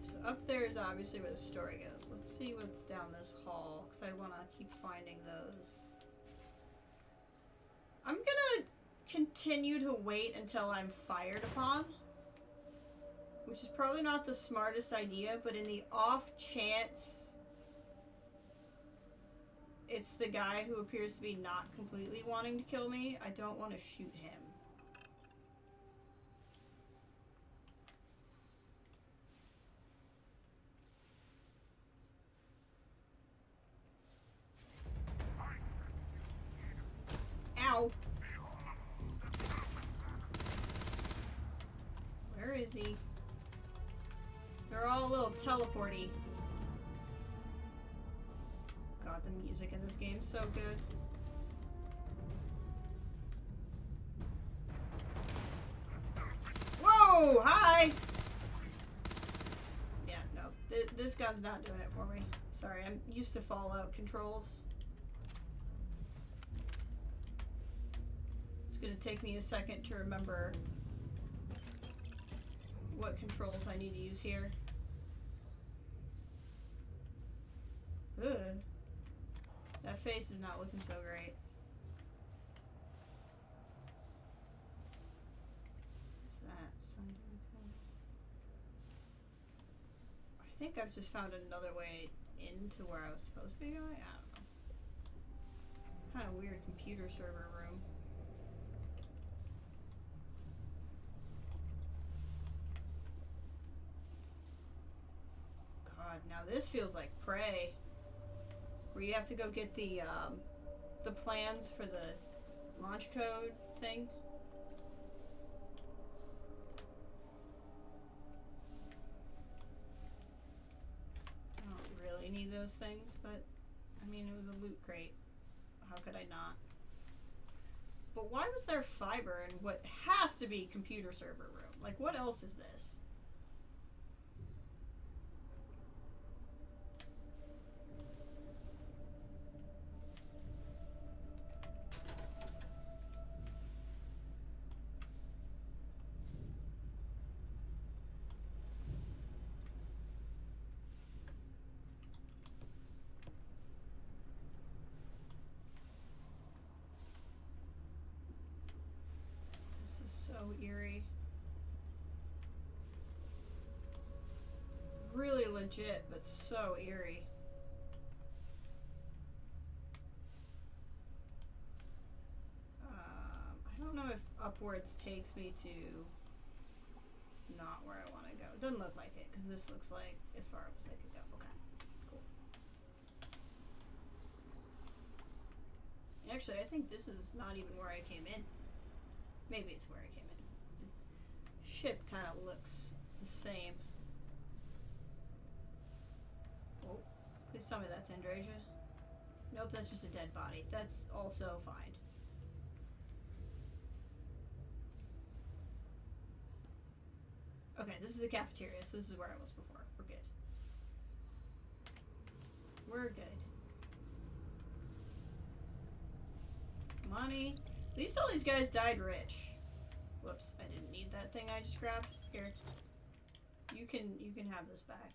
So up there is obviously where the story goes. Let's see what's down this hall, because I want to keep finding those. I'm gonna continue to wait until I'm fired upon, which is probably not the smartest idea, but in the off chance it's the guy who appears to be not completely wanting to kill me, I don't want to shoot him. Ow! Where is he? They're all a little teleporty. God, the music in this game is so good. Whoa! Hi! Yeah, no. This gun's not doing it for me. Sorry, I'm used to Fallout controls. It's gonna take me a second to remember what controls I need to use here. Ugh. That face is not looking so great. What's that? I think I've just found another way into where I was supposed to be going. I don't know. Kind of weird computer server room. God, now this feels like Prey, where you have to go get the plans for the launch code thing. I don't really need those things, but I mean, it was a loot crate. How could I not? But why was there fiber in what has to be computer server room? Like, what else is this? So eerie. Really legit, but so eerie. I don't know if upwards takes me to not where I want to go. It doesn't look like it, because this looks like as far up as I could go. Okay, cool. Actually, I think this is not even where I came in. Maybe it's where I came in. The ship kind of looks the same. Oh, please tell me that's Andrasia. Nope, that's just a dead body. That's also fine. Okay, this is the cafeteria, so this is where I was before. We're good. We're good. Money. At least all these guys died rich. Whoops, I didn't need that thing I just grabbed. Here. You can have this back.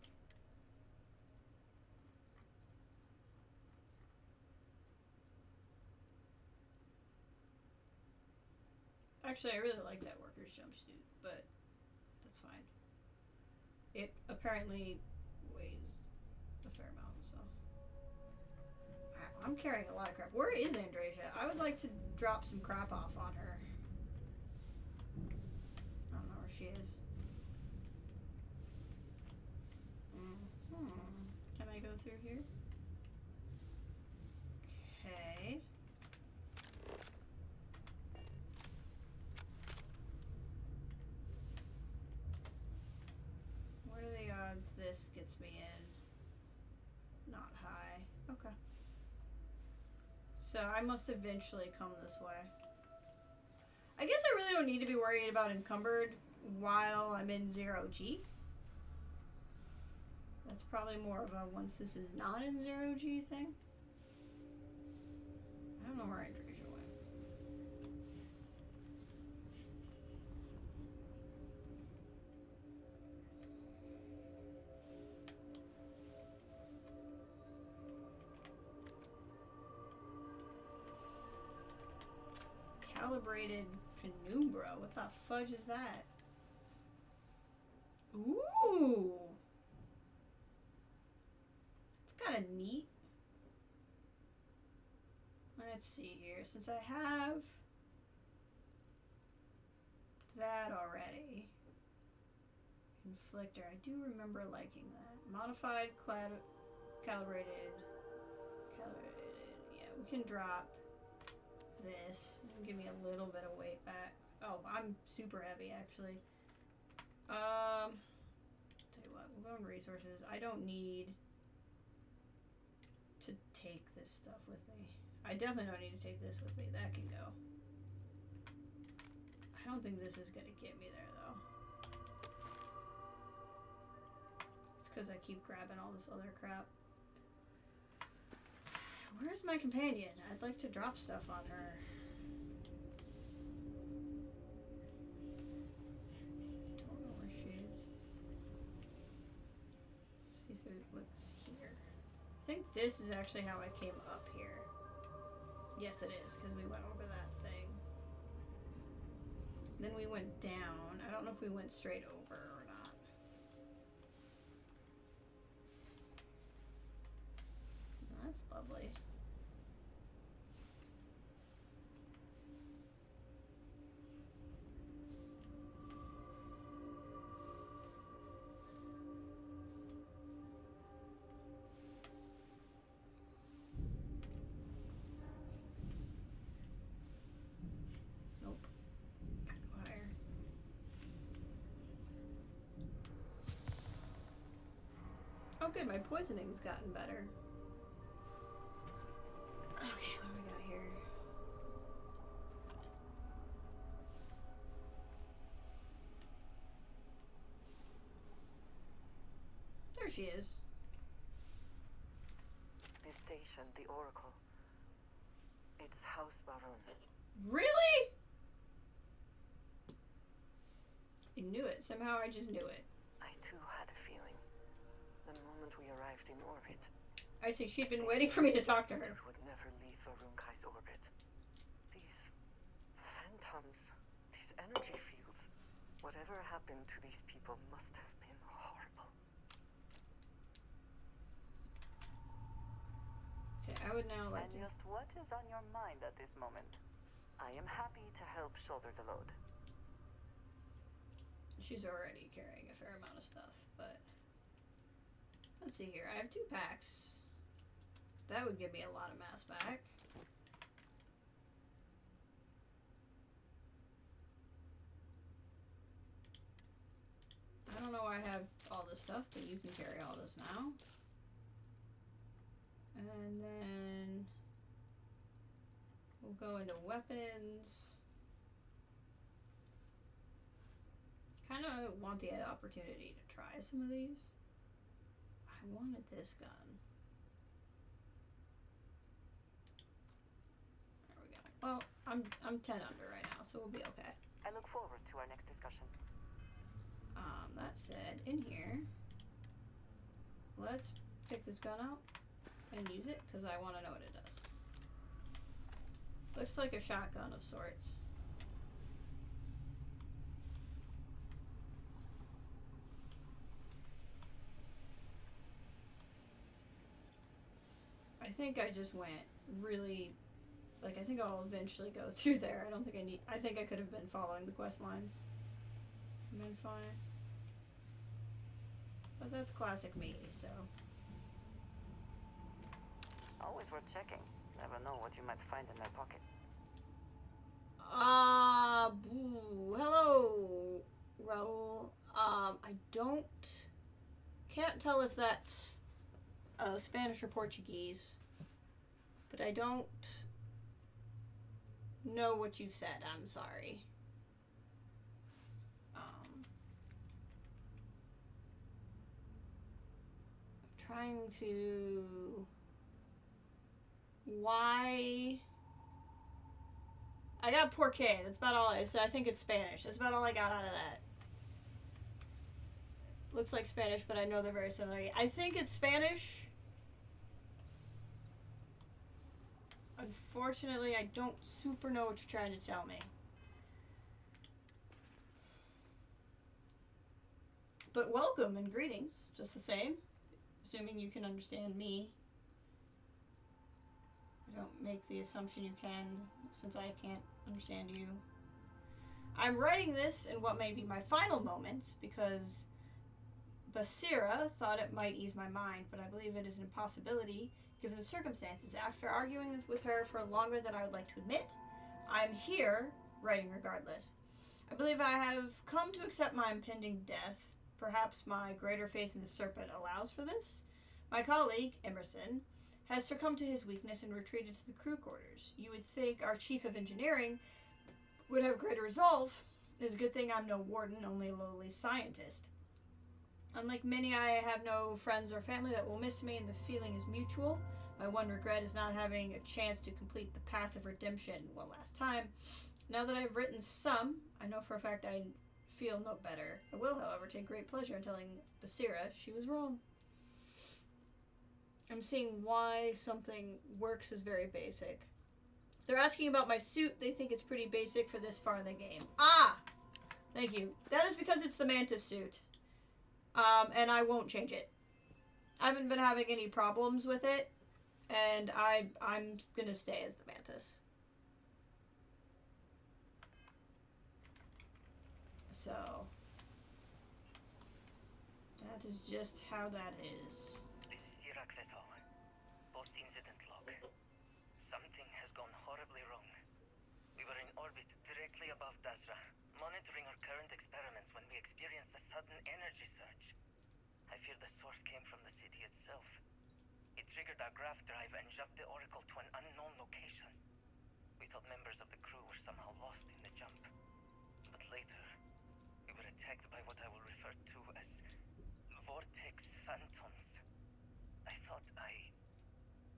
Actually, I really like that worker's jumpsuit, but that's fine. It apparently weighs a fair amount, so. I'm carrying a lot of crap. Where is Andrasia? I would like to drop some crap off on her. I don't know where she is. through here. Okay. What are the odds this gets me in? Not high. Okay. So I must eventually come this way. I guess I really don't need to be worried about encumbered while I'm in 0G. That's probably more of a once this is not in 0G thing. I don't know where Andresia went. Calibrated penumbra. What the fudge is that? Ooh. It's kind of neat. Let's see here. Since I have that already. Inflictor. I do remember liking that. Modified, calibrated. Yeah, we can drop this. Give me a little bit of weight back. Oh, I'm super heavy actually. Tell you what, we'll go on resources. I don't need to take this stuff with me. I definitely don't need to take this with me. That can go. I don't think this is gonna get me there though. It's because I keep grabbing all this other crap. Where's my companion? I'd like to drop stuff on her. Don't know where she is. Let's see if there's what's here. I think this is actually how I came up here. Yes, it is, because we went over that thing. Then we went down. I don't know if we went straight over or not. That's lovely. Oh good, my poisoning's gotten better. Okay, what do we got here? There she is. This station, the Oracle. It's House Baron. Really? I knew it. Somehow I just knew it. I too had a feeling. The moment we arrived in orbit. I see. She'd been waiting for me to talk to her. It would never leave Varunkai's orbit. These phantoms, these energy fields, whatever happened to these people must have been horrible. Okay, I would now like And just what is on your mind at this moment? I am happy to help shoulder the load. She's already carrying a fair amount of stuff, but let's see here. I have 2 packs. That would give me a lot of mass back. I don't know why I have all this stuff, but you can carry all this now. And then we'll go into weapons. Kind of want the opportunity to try some of these. I wanted this gun. There we go. Well, I'm 10 under right now, so we'll be okay. I look forward to our next discussion. That said, in here, let's pick this gun out and use it because I want to know what it does. Looks like a shotgun of sorts. I think I just went really, like, I think I'll eventually go through there. I don't think I think I could have been following the quest lines. Been fine. But that's classic me, so. Always worth checking. Never know what you might find in their pocket. Hello, Raul. Can't tell if that's Spanish or Portuguese, but I don't know what you've said. I'm sorry. I'm trying to... Why... I got porque. That's about all. I think it's Spanish. That's about all I got out of that. Looks like Spanish, but I know they're very similar. I think it's Spanish. Unfortunately, I don't super know what you're trying to tell me. But welcome and greetings, just the same. Assuming you can understand me. I don't make the assumption you can, since I can't understand you. I'm writing this in what may be my final moments, because Basira thought it might ease my mind, but I believe it is an impossibility given the circumstances. After arguing with her for longer than I would like to admit, I'm here, writing regardless. I believe I have come to accept my impending death. Perhaps my greater faith in the serpent allows for this. My colleague, Emerson, has succumbed to his weakness and retreated to the crew quarters. You would think our chief of engineering would have greater resolve. It's a good thing I'm no warden, only a lowly scientist. Unlike many, I have no friends or family that will miss me, and the feeling is mutual. My one regret is not having a chance to complete the path of redemption one last time. Now that I've written some, I know for a fact I feel no better. I will, however, take great pleasure in telling Basira she was wrong. I'm seeing why something works as very basic. They're asking about my suit. They think it's pretty basic for this far in the game. Ah! Thank you. That is because it's the Mantis suit. And I won't change it. I haven't been having any problems with it, and I'm gonna stay as the Mantis. So, that is just how that is. This is Irakveto. Post-incident log. Something has gone horribly wrong. We were in orbit directly above Dazra, monitoring our current experiments when we experienced a sudden energy surge. I fear the source came from the city itself. It triggered our graph drive and shoved the Oracle to an unknown location. We thought members of the crew were somehow lost in the jump. But later, we were attacked by what I will refer to as vortex phantoms. I thought I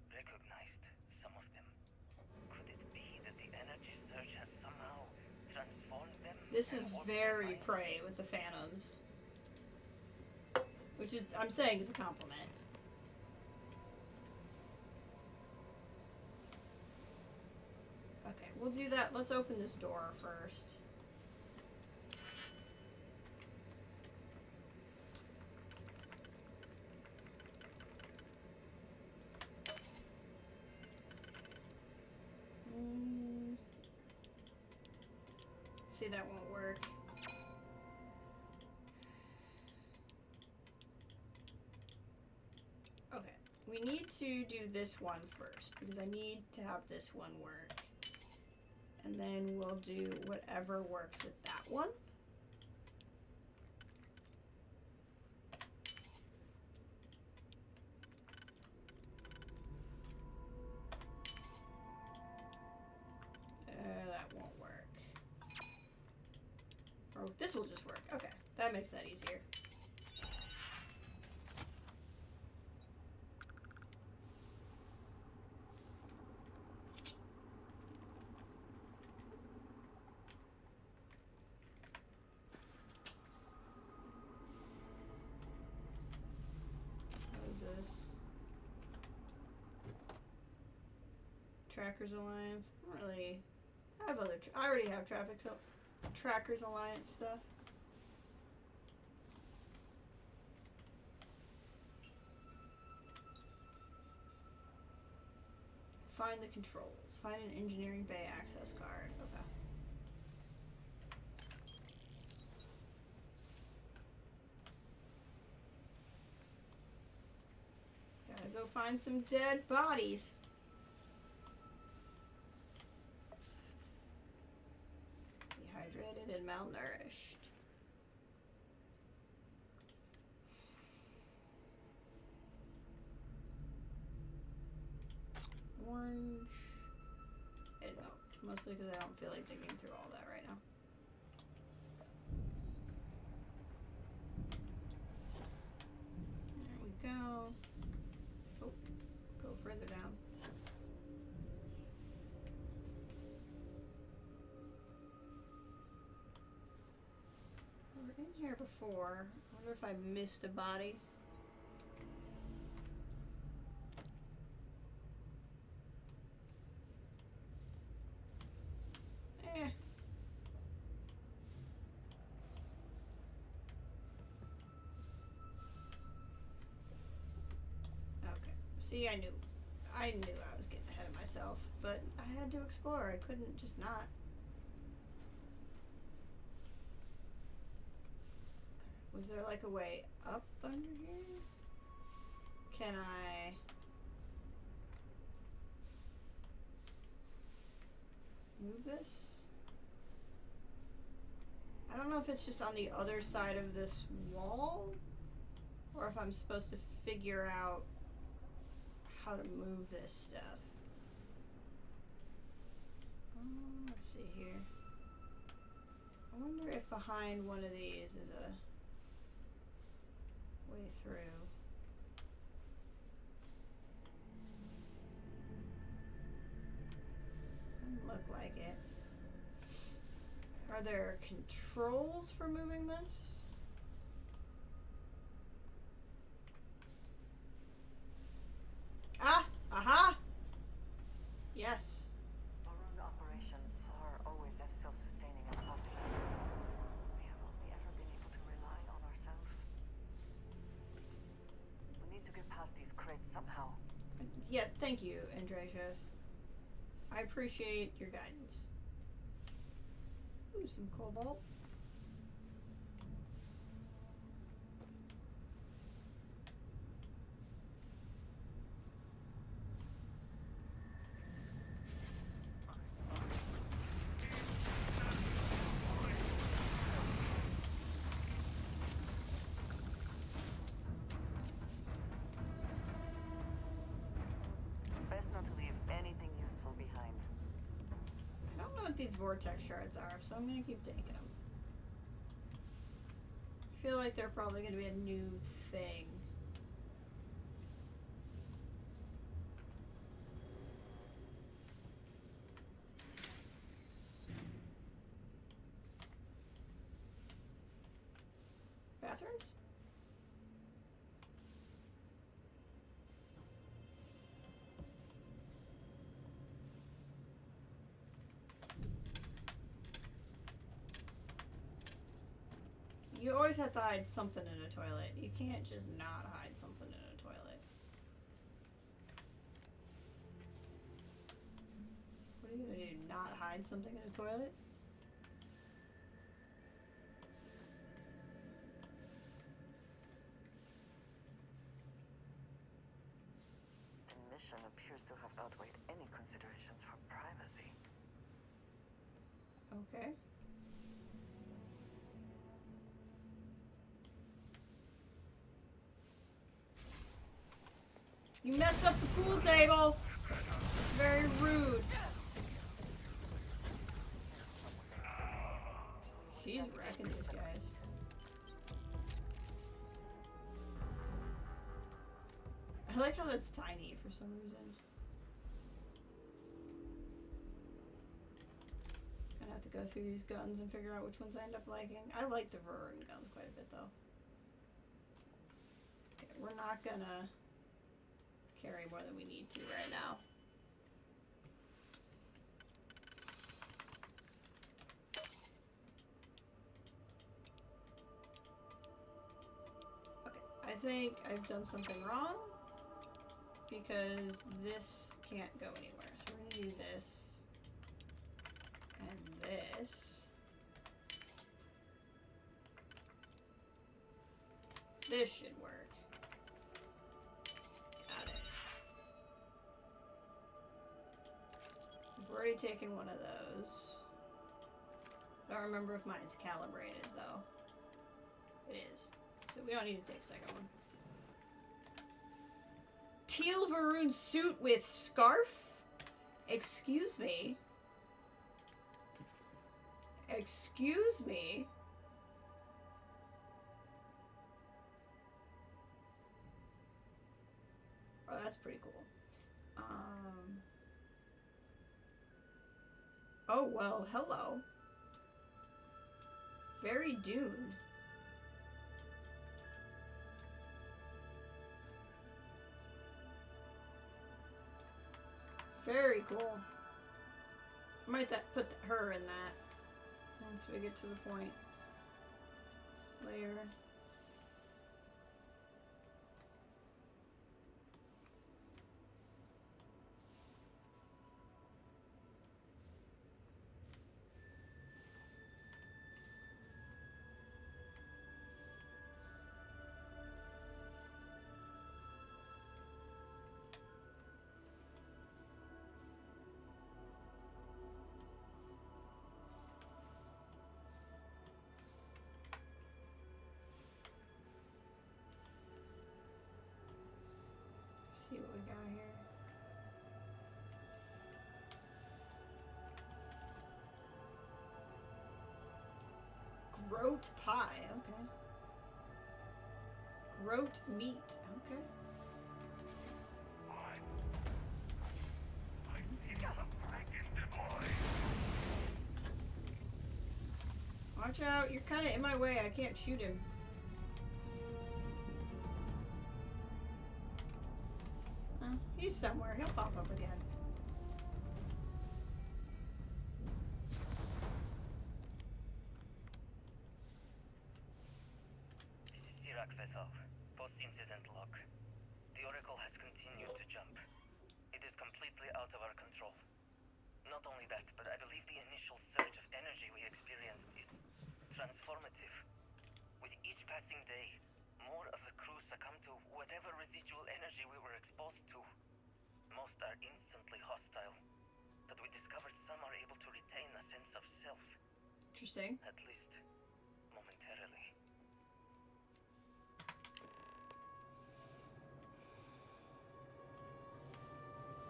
recognized some of them. Could it be that the energy surge has somehow transformed them? This is very Prey with the Phantoms. Which is, I'm saying, is a compliment. Okay, we'll do that. Let's open this door first. See, that won't work. Okay, we need to do this one first, because I need to have this one work. And then we'll do whatever works with that one. That won't work. Or this will just work. Okay, that makes that easier. What is this? Trackers Alliance. I don't really have other. I already have Trackers Alliance stuff. Find the controls. Find an engineering bay access card. Okay. Gotta go find some dead bodies. Dehydrated and malnourished. Orange. I don't. Mostly because I don't feel like digging through all that right now. There we go. Oh, go further down. We were in here before. I wonder if I missed a body. See, I knew I was getting ahead of myself, but I had to explore. I couldn't just not. Was there like a way up under here? Can I move this? I don't know if it's just on the other side of this wall, or if I'm supposed to figure out how to move this stuff. Let's see here. I wonder if behind one of these is a way through. Doesn't look like it. Are there controls for moving this? Ah! Aha! Yes. Our own operations are always as self-sustaining as possible. We have only ever been able to rely on ourselves. We need to get past these crates somehow. Yes, thank you, Andreja. I appreciate your guidance. Ooh, some cobalt. These vortex shards are, so I'm gonna keep taking them. I feel like they're probably gonna be a new thing. Bathrooms? You always have to hide something in a toilet. You can't just not hide something in a toilet. What are you gonna do? Not hide something in a toilet? The mission appears to have outweighed any considerations for privacy. Okay. You messed up the pool table. It's very rude. She's wrecking these guys. I like how that's tiny for some reason. Gonna have to go through these guns and figure out which ones I end up liking. I like the Verun guns quite a bit though. Okay, we're not gonna carry more than we need to right now. Okay, I think I've done something wrong because this can't go anywhere. So we're gonna do this and this. This should work. Got it. I've already taken one of those. I don't remember if mine's calibrated though. It is. So we don't need to take a second one. Teal Varoon suit with scarf? Excuse me. Excuse me. Oh, that's pretty cool. Oh, well, hello. Very Dune. Very cool. I might put her in that once we get to the point. Layer. See what we got here. Groat pie, okay. Groat meat, okay. Watch out, you're kind of in my way. I can't shoot him. He's somewhere. He'll pop up again. Iraq vessel. Post-incident log. The Oracle has continued to jump. It is completely out of our control. Not only that, but I believe the initial surge of energy we experienced is transformative. With each passing day, more of the crew succumb to whatever residual energy we were exposed to. Most are instantly hostile, but we discovered some are able to retain a sense of self. Interesting. At least, momentarily.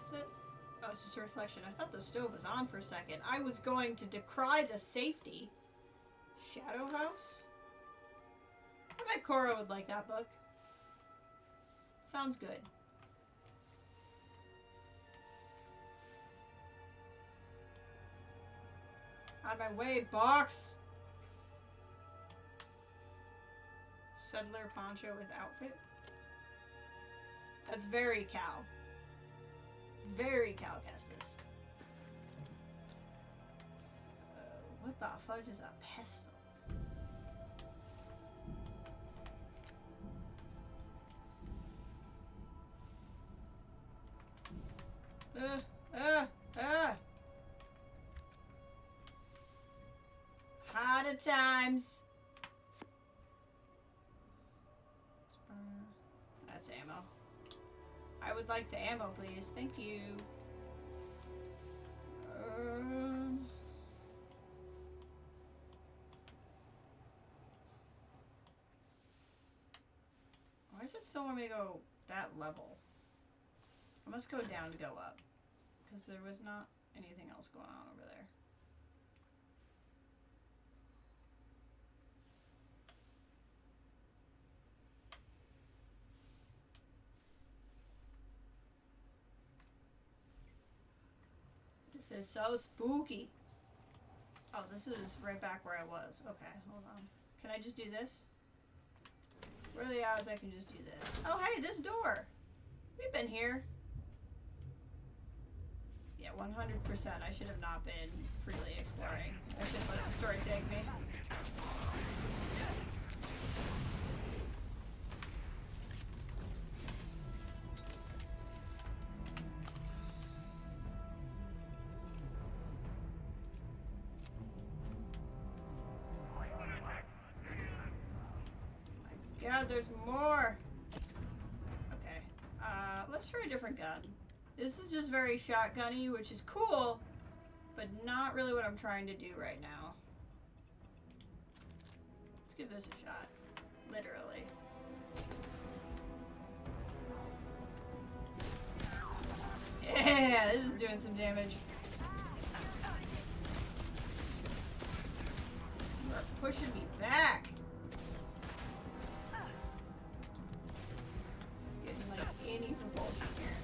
Is it? Oh, it's just a reflection. I thought the stove was on for a second. I was going to decry the safety. Shadow House? I bet Cora would like that book. Sounds good. Out of my way, box! Settler poncho with outfit. That's very Cal. Very Cal Kestis. What the fudge is a pestle? Hard at times. That's ammo. I would like the ammo, please. Thank you. Why does it still want me to go that level? I must go down to go up. Because there was not anything else going on over there. This is so spooky. Oh, this is right back where I was. Okay, hold on. Can I just do this? What are the odds I can just do this? Oh, hey, this door. We've been here. Yeah, 100%. I should have not been freely exploring. I should have let the story take me. God, there's more. Okay. Let's try a different gun. This is just very shotgunny, which is cool, but not really what I'm trying to do right now. Let's give this a shot. Literally. Yeah, this is doing some damage. You are pushing me back. Getting like any propulsion here.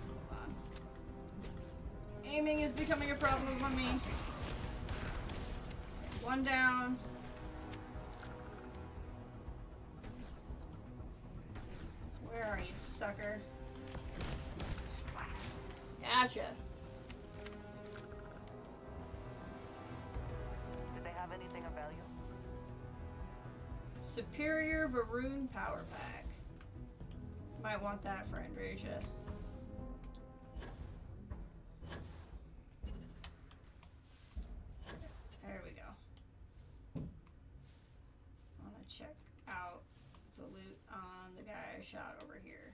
Hold on. Aiming is becoming a problem for me. One down. Where are you, sucker? Gotcha. Did they have anything of value? Superior Varun Power Pack. Might want that for Andrasia. There we go. I want to check out the loot on the guy I shot over here.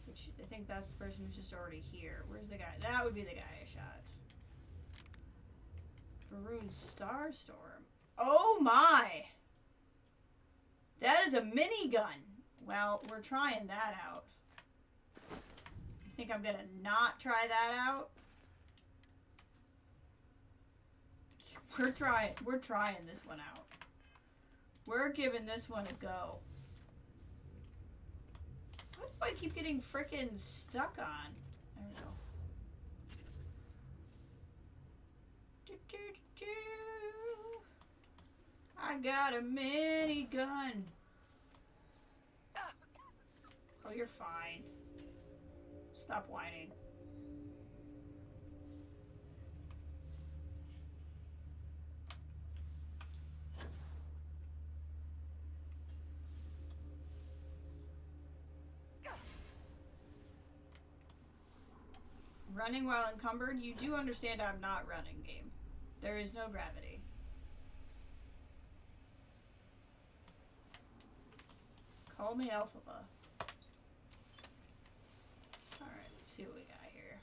Which, I think that's the person who's just already here. Where's the guy? That would be the guy I shot. Varun Starstorm. Oh my! That is a minigun! Well, we're trying that out. You think I'm gonna not try that out? We're trying this one out. We're giving this one a go. What do I keep getting frickin' stuck on? There we go. I got a minigun. Oh, you're fine. Stop whining. Running while encumbered? You do understand I'm not running, game. There is no gravity. Call me Alphaba. Alright, let's see what we got here.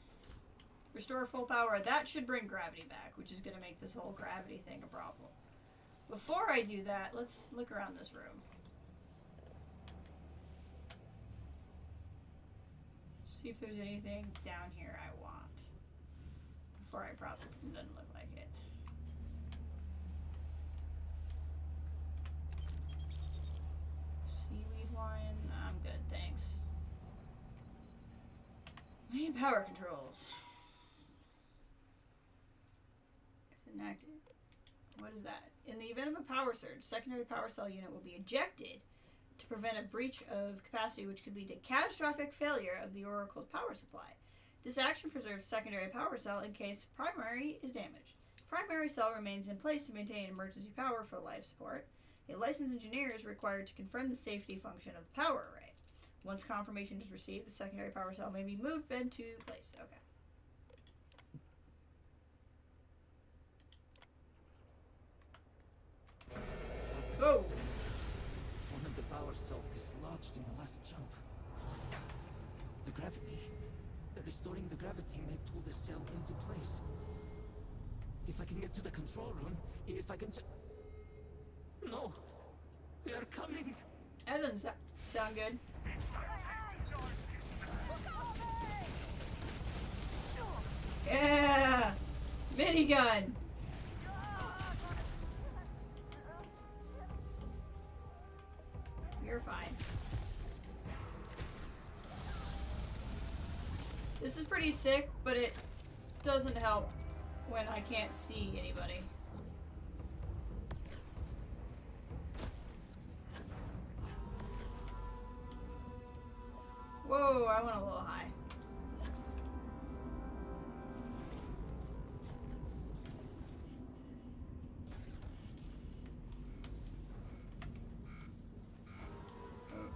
Restore full power. That should bring gravity back, which is going to make this whole gravity thing a problem. Before I do that, let's look around this room. See if there's anything down here I want. Before I probably doesn't look like it. Seaweed wine? I'm good, thanks. Main power controls. It's enacted. What is that? In the event of a power surge, secondary power cell unit will be ejected to prevent a breach of capacity which could lead to catastrophic failure of the Oracle's power supply. This action preserves secondary power cell in case primary is damaged. Primary cell remains in place to maintain emergency power for life support. A licensed engineer is required to confirm the safety function of the power array. Once confirmation is received, the secondary power cell may be moved into place. Okay. Go! One of the power cells dislodged in the last jump. The gravity. Restoring the gravity may pull the cell into place. If I can get to the control room, if I can No! They are coming! That doesn't sound good. Yeah! Minigun! You're fine. This is pretty sick, but it doesn't help when I can't see anybody. Whoa, I went a little high.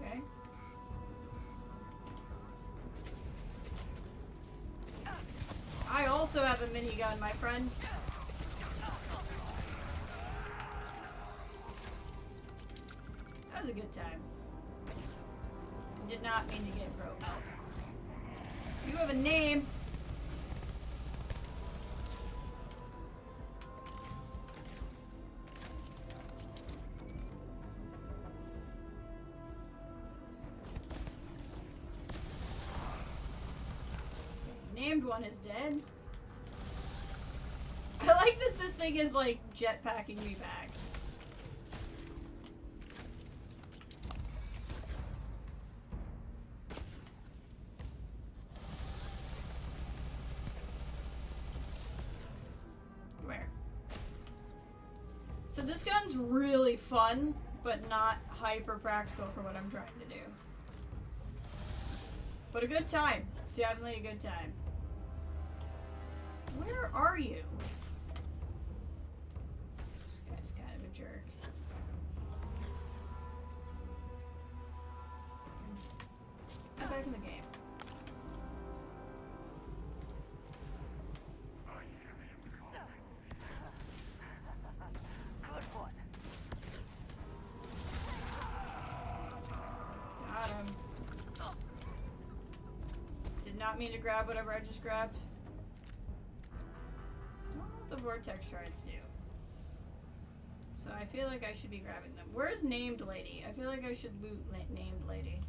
Okay. I also have a minigun, my friend. That was a good time. Did not mean to get broke. You have a name. Named one is dead. I like that this thing is like jetpacking me back. Come here. So this gun's really fun, but not hyper practical for what I'm trying to do. But a good time. Definitely a good time. Where are you? This guy's kind of a jerk. I'm back in the game. Good one. Got him. Did not mean to grab whatever I just grabbed. The vortex shards do. So I feel like I should be grabbing them. Where's named lady? I feel like I should loot named lady.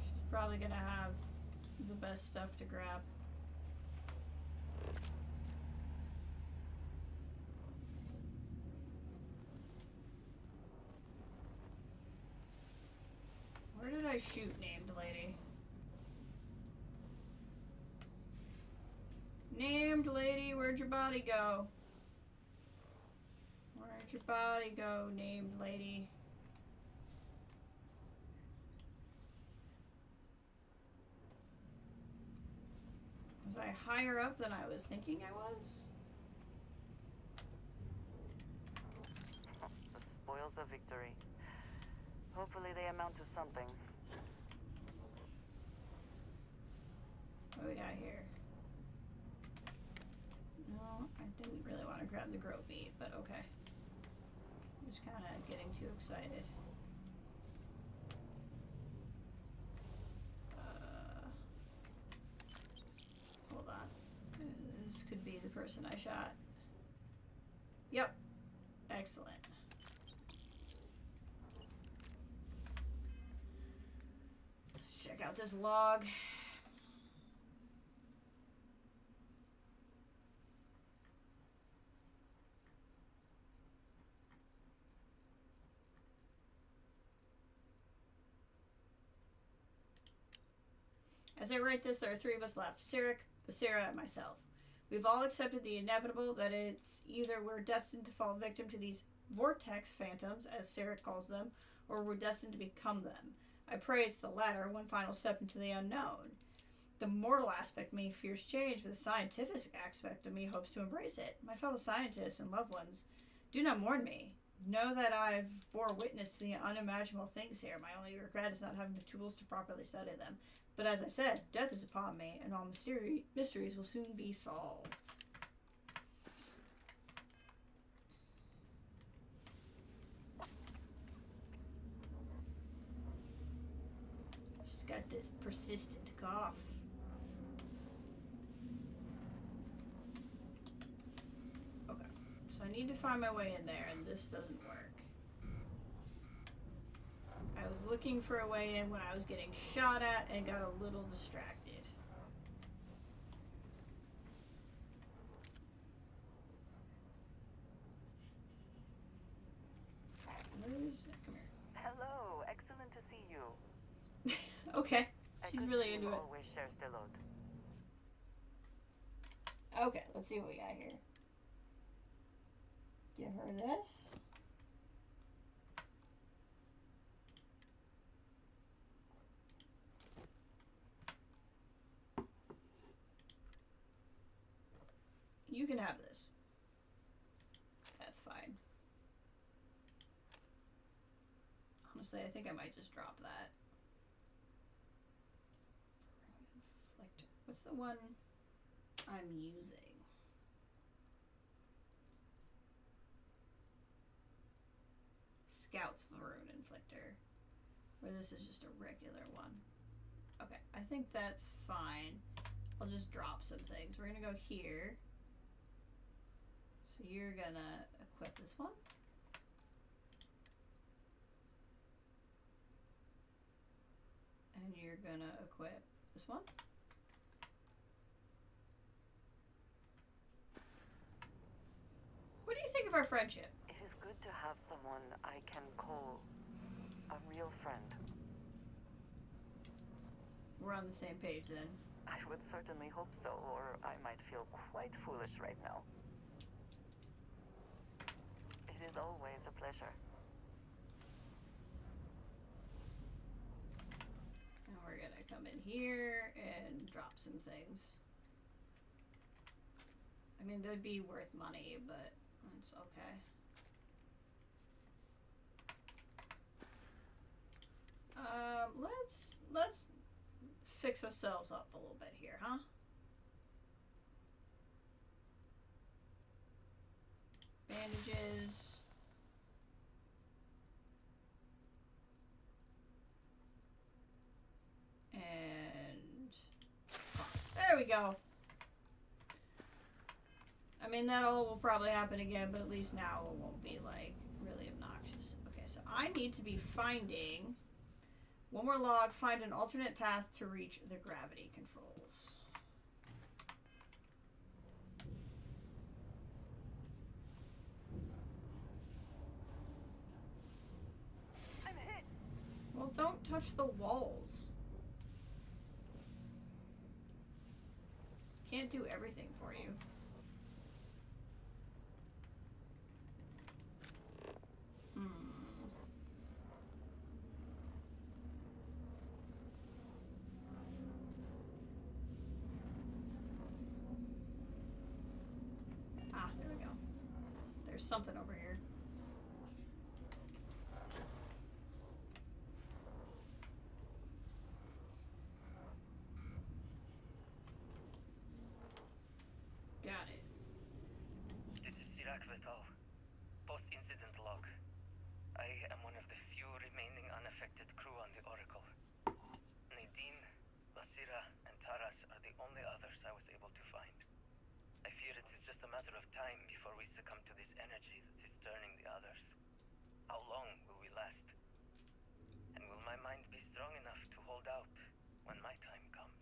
She's probably gonna have the best stuff to grab. Where did I shoot named lady? Named lady, where'd your body go? Where'd your body go, named lady? Was I higher up than I was thinking I was? The spoils of victory. Hopefully they amount to something. What do we got here? No, I didn't really want to grab the goat meat, but okay. Just kind of getting too excited. Hold on. This could be the person I shot. Yep. Excellent. Let's check out this log. As I write this, there are 3 of us left. Sarek, Sarah, and myself. We've all accepted the inevitable that it's either we're destined to fall victim to these vortex phantoms, as Sarek calls them, or we're destined to become them. I pray it's the latter, one final step into the unknown. The mortal aspect of me fears change, but the scientific aspect of me hopes to embrace it. My fellow scientists and loved ones, do not mourn me. Know that I've bore witness to the unimaginable things here. My only regret is not having the tools to properly study them. But as I said, death is upon me, and all mysteries will soon be solved. She's got this persistent cough. Okay, so I need to find my way in there, and this doesn't work. I was looking for a way in when I was getting shot at and got a little distracted. Come here. Hello, excellent to see you. Okay, A she's good really team into it. always shares the load. Okay, let's see what we got here. Give her this. You can have this. That's fine. Honestly, I think I might just drop that. Inflictor. What's the one I'm using? Scout's Varun Inflictor. Or this is just a regular one. Okay, I think that's fine. I'll just drop some things. We're gonna go here. So you're gonna equip this one. And you're gonna equip this one. What do you think of our friendship? It is good to have someone I can call a real friend. We're on the same page then. I would certainly hope so, or I might feel quite foolish right now. It is always a pleasure. And we're gonna come in here and drop some things. I mean, they'd be worth money, but it's okay. Let's fix ourselves up a little bit here, huh? Bandages. And there we go. I mean, that all will probably happen again, but at least now it won't be like really obnoxious. Okay, so I need to be finding one more log, find an alternate path to reach the gravity controls. I'm hit. Well, don't touch the walls. Can't do everything for you. Ah, there we go. There's something over here. Got it. This is Sirac Vital. Post-incident log. I am one of the few remaining unaffected crew on the Oracle. Nadine, Basira, and Taras are the only others I was able to find. I fear it is just a matter of time before we succumb to this energy that is turning the others. How long will we last? And will my mind be strong enough to hold out when my time comes?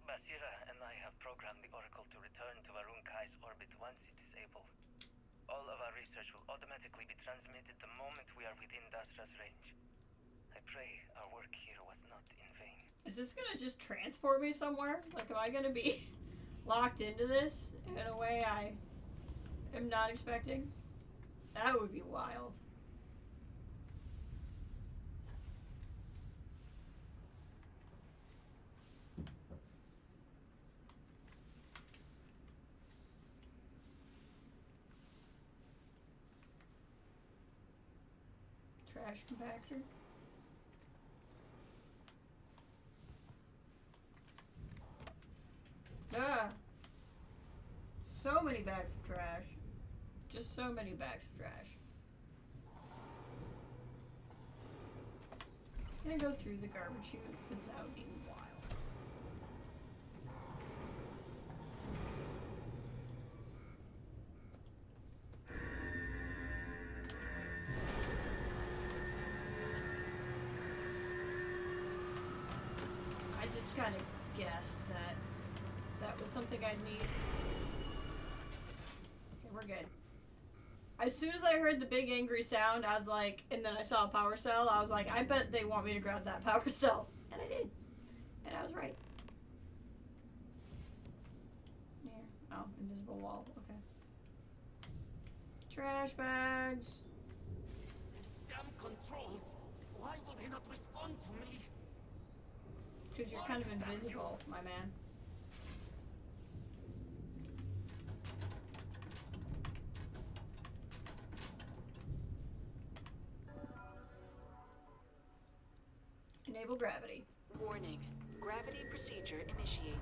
Basira and I have programmed the Oracle to return to Varun Kai's orbit once it is able. All of our research will automatically be transmitted the moment we are within Dasra's range. I pray our work here was not in vain. Is this gonna just transport me somewhere? Like, am I gonna be locked into this in a way I am not expecting? That would be wild. Trash compactor. Ah! So many bags of trash. Just so many bags of trash. Can I go through the garbage chute? Because that would be wild. I just kind of guessed that that was something I'd need. Okay, we're good. As soon as I heard the big angry sound, I was like, and then I saw a power cell, I was like, I bet they want me to grab that power cell. And I did. And I was right. It's near. Oh, invisible wall. Okay. Trash bags. Damn controls! Why will they not respond to me? Because you're kind of invisible, my man. Enable gravity. Warning. Gravity procedure initiated.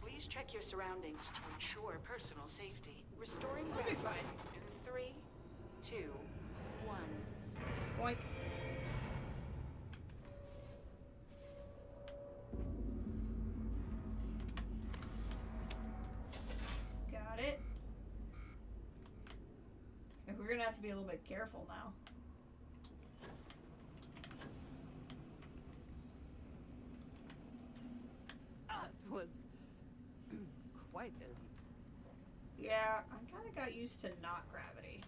Please check your surroundings to ensure personal safety. Restoring gravity in 3, 2, 1. Boink. have to be a little bit careful now. That was quite a leap. Yeah, I kind of got used to not gravity.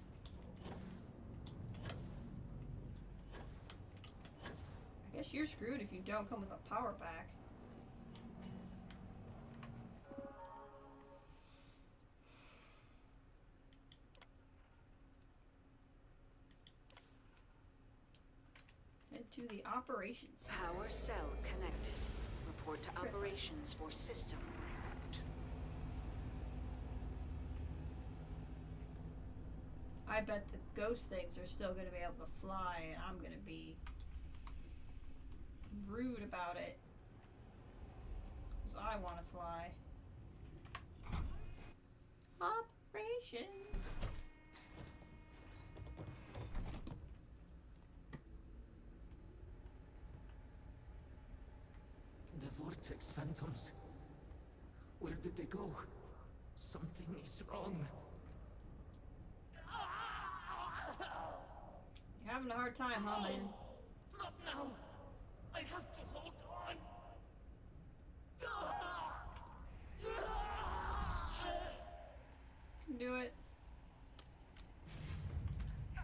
I guess you're screwed if you don't come with a power pack. Head to the operations center. Power cell connected. Report to operations for system reboot. I bet the ghost things are still going to be able to fly, and I'm going to be rude about it. Because I want to fly. Operations. The vortex phantoms. Where did they go? Something is wrong. You're having a hard time, huh, man? Not now. I have to hold on. Can do it.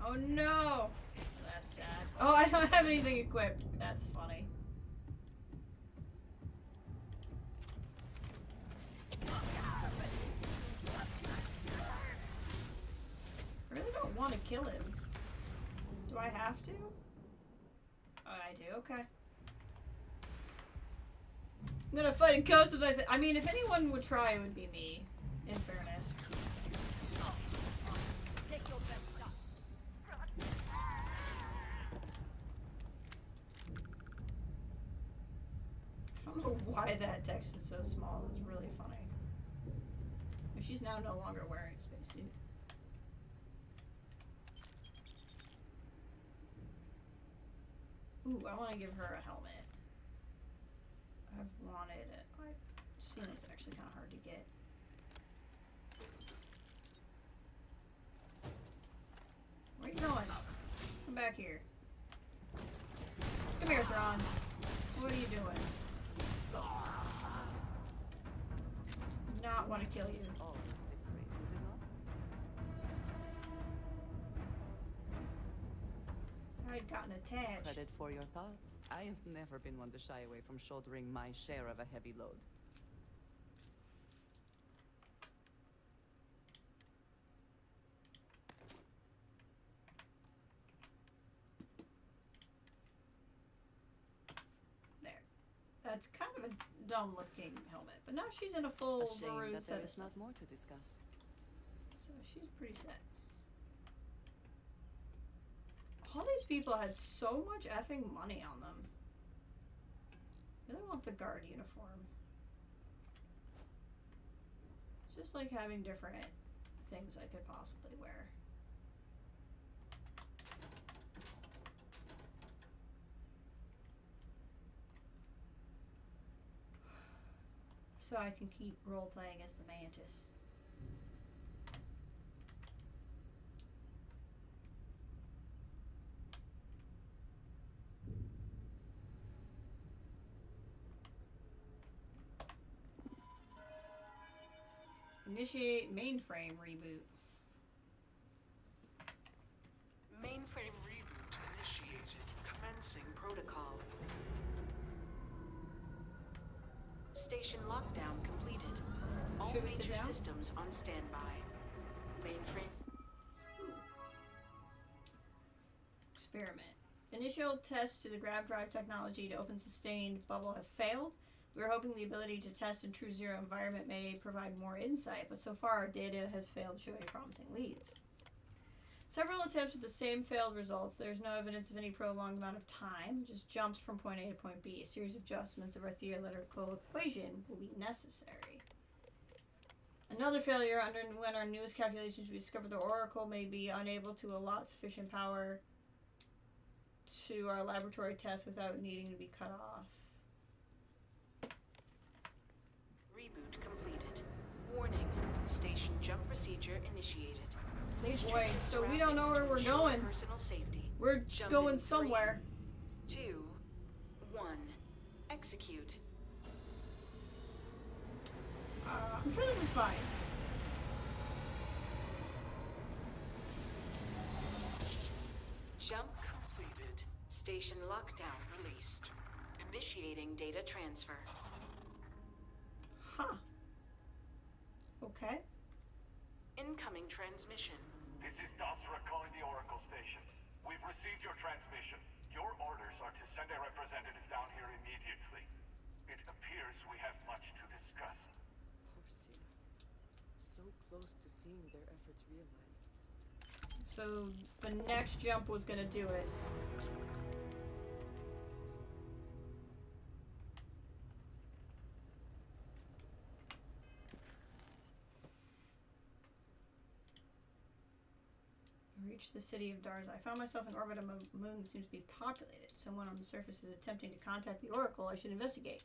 Oh no! That's sad. Oh, I don't have anything equipped. That's funny. I really don't want to kill him. Do I have to? Oh, I do. Okay. I'm gonna fight in coast with my. I mean, if anyone would try, it would be me. In fairness. Take your best shot. I don't know why that text is so small. It's really funny. But she's now no longer wearing a spacesuit. Ooh, I want to give her a helmet. I've wanted it. I've seen it's actually kind of hard to get. Where are you going? Come back here. Come here, Thrawn. What are you doing? Not want to kill you. It's always the phrase, is it not? I'd gotten attached. Credit for your thoughts. I have never been one to shy away from shouldering my share of a heavy load. There. That's kind of a dumb looking helmet. But now she's in a full A shame Baru that set there of is stuff. not more to discuss. So she's pretty set. All these people had so much effing money on them. I really want the guard uniform. It's just like having different things I could possibly wear. So I can keep role-playing as the Mantis. Initiate mainframe reboot. Mainframe reboot initiated. Commencing protocol. Station lockdown completed. All Should we sit major down? systems on standby. Mainframe. Experiment. Initial tests to the grav drive technology to open sustained bubble have failed. We were hoping the ability to test in true zero environment may provide more insight, but so far our data has failed to show any promising leads. Several attempts with the same failed results. There's no evidence of any prolonged amount of time, just jumps from point A to point B. A series of adjustments of our theoretical equation will be necessary. Another failure when our newest calculations we discovered the Oracle may be unable to allot sufficient power to our laboratory tests without needing to be cut off. Reboot completed. Warning. Station jump procedure initiated. Please check Boy, your so we don't know where surroundings to we're ensure going. personal safety. We're just Jump going in somewhere. 3, 2, 1. Execute. I'm sure this is fine. Jump completed. Station lockdown released. Initiating data transfer. Huh. Okay. Incoming transmission. This is Dasra calling the Oracle Station. We've received your transmission. Your orders are to send a representative down here immediately. It appears we have much to discuss. Poor Sina. So close to seeing their efforts realized. So the next jump was gonna do it. Reached the city of Darza. I found myself in orbit of a moon that seems to be populated. Someone on the surface is attempting to contact the Oracle. I should investigate.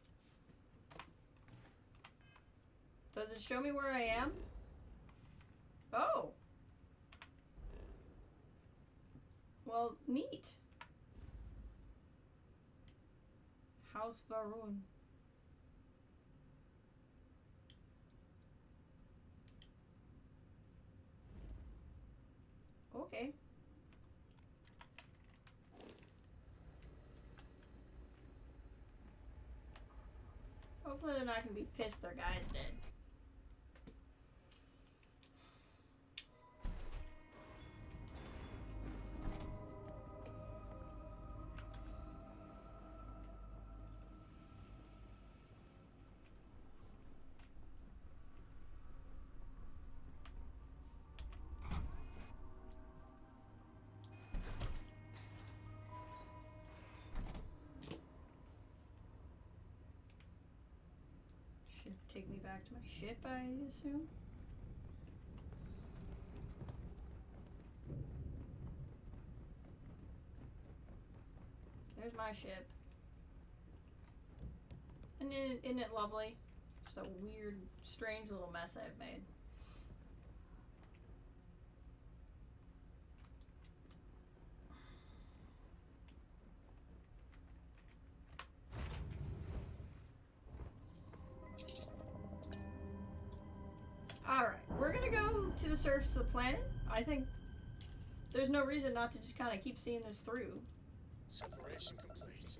Does it show me where I am? Oh. Well, neat. House Varun. Okay. Hopefully they're not gonna be pissed their guy's dead. Should take me back to my ship, I assume. There's my ship. And isn't it lovely? Just a weird, strange little mess I've made. Alright, we're gonna go to the surface of the planet. I think there's no reason not to just kind of keep seeing this through. Separation complete.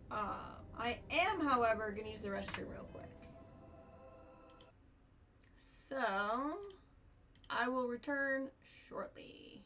I am, however, gonna use the restroom real quick. So, I will return shortly.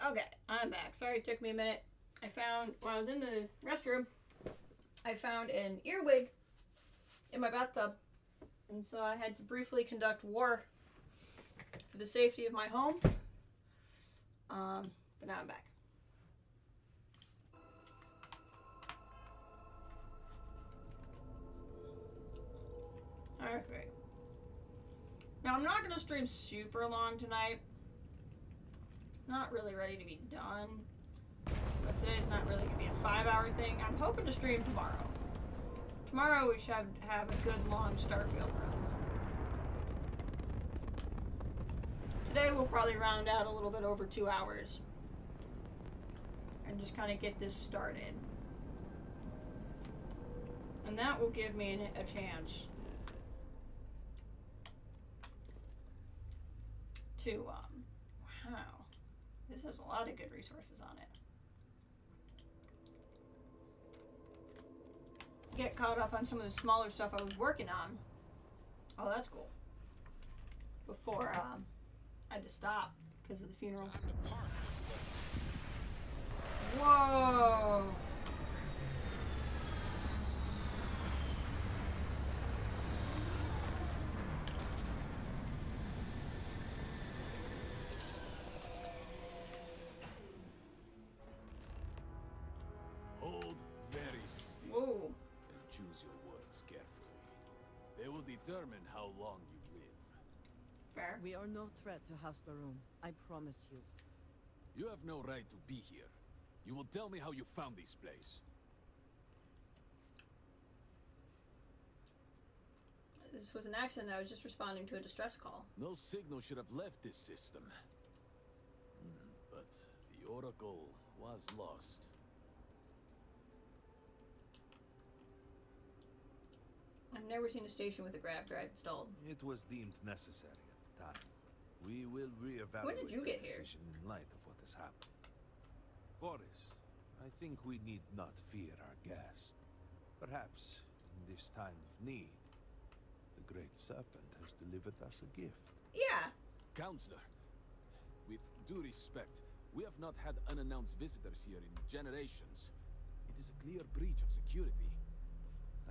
Okay, I'm back. Sorry it took me a minute. I found, when I was in the restroom, I found an earwig in my bathtub. And so I had to briefly conduct war for the safety of my home. But now I'm back. Alright. Now I'm not going to stream super long tonight. Not really ready to be done. But today's not really going to be a 5-hour thing. I'm hoping to stream tomorrow. Tomorrow we should have a good long Starfield run. Today we'll probably round out a little bit over 2 hours. And just kind of get this started. And that will give me a chance to, wow. This has a lot of good resources on it. Get caught up on some of the smaller stuff I was working on. Oh, that's cool. Before I had to stop because of the funeral. Whoa! Hold very still. Whoa. And choose your words carefully. They will determine how long you live. Fair. We are no threat to House Baroon. I promise you. You have no right to be here. You will tell me how you found this place. This was an accident. I was just responding to a distress call. No signal should have left this system. But the Oracle was lost. I've never seen a station with a grav drive installed. It was deemed necessary at the time. We will reevaluate When did you get the here? decision in light of what has happened. Boris, I think we need not fear our guest. Perhaps, in this time of need, the Great Serpent has delivered us a gift. Yeah. Counselor, with due respect, we have not had unannounced visitors here in generations. It is a clear breach of security.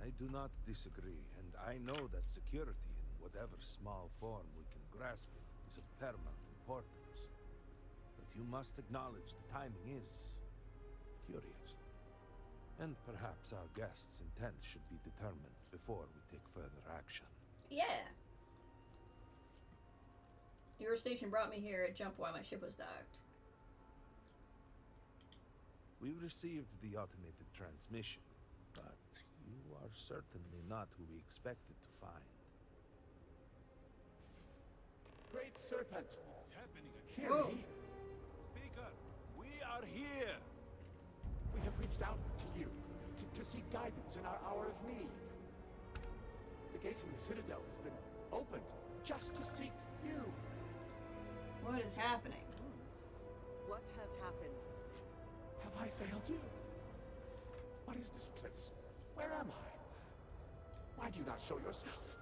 I do not disagree, and I know that security, in whatever small form we can grasp it, is of paramount importance. But you must acknowledge the timing is curious. And perhaps our guest's intent should be determined before we take further action. Yeah. Your station brought me here at jump while my ship was docked. We received the automated transmission, but you are certainly not who we expected to find. Great Serpent! What's happening again? Hear Whoa. me? Speaker, we are here! We have reached out to you to seek guidance in our hour of need. The gate in the Citadel has been opened just to seek you. What is happening? What has happened? Have I failed you? What is this place? Where am I? Why do you not show yourself?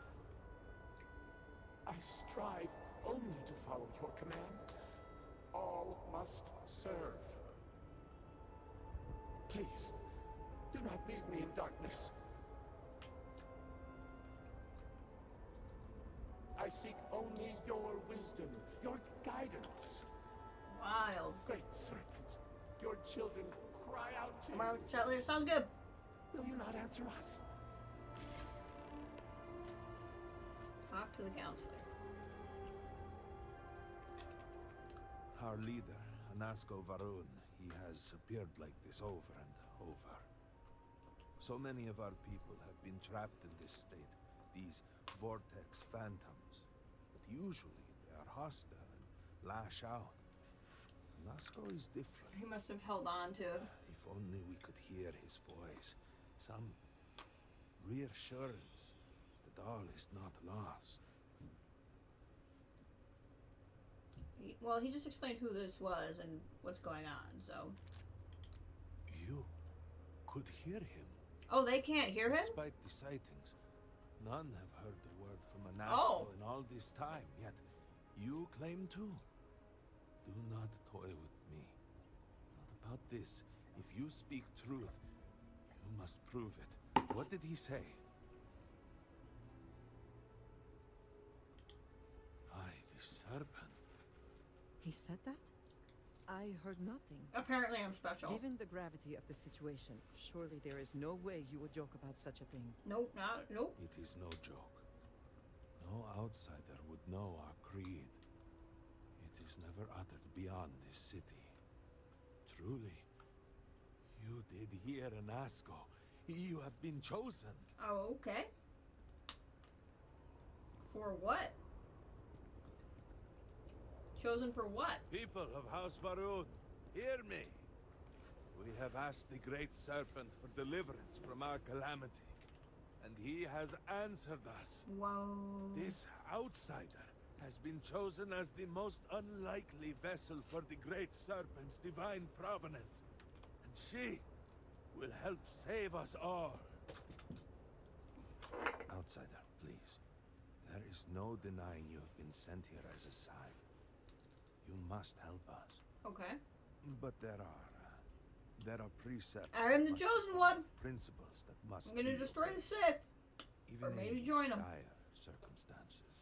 I strive only to follow your command. All must serve. Please, do not leave me in darkness. I seek only your wisdom, your guidance. Wild. Great Serpent, your children cry out to you. Tomorrow, chat later. Sounds good. Will you not answer us? Talk to the counselor. Our leader, Anasko Varun, he has appeared like this over and over. So many of our people have been trapped in this state, these vortex phantoms. But usually they are hostile and lash out. Anasko is different. He must have held on to. If only we could hear his voice. Some reassurance that all is not lost. Well, he just explained who this was and what's going on, so. You could hear him. Oh, they can't hear him? Despite the sightings, none have heard the word from Anasko in all this time, yet you claim to. Do not toy with me. About this, if you speak truth, you must prove it. What did he say? The serpent. He said that? I heard nothing. Apparently I'm special. Given the gravity of the situation, surely there is no way you would joke about such a thing. Nope, nope. It is no joke. No outsider would know our creed. It is never uttered beyond this city. Truly, you did hear an Asco. You have been chosen. Oh, okay. For what? Chosen for what? People of House Varun, hear me. We have asked the Great Serpent for deliverance from our calamity, and he has answered us. Whoa. This outsider has been chosen as the most unlikely vessel for the Great Serpent's divine provenance, and she will help save us all. Outsider, please. There is no denying you have been sent here as a sign. You must help us. Okay. But there are precepts. I am the chosen one. Principles that must. I'm gonna destroy the Sith. Even or maybe in join these them. dire circumstances,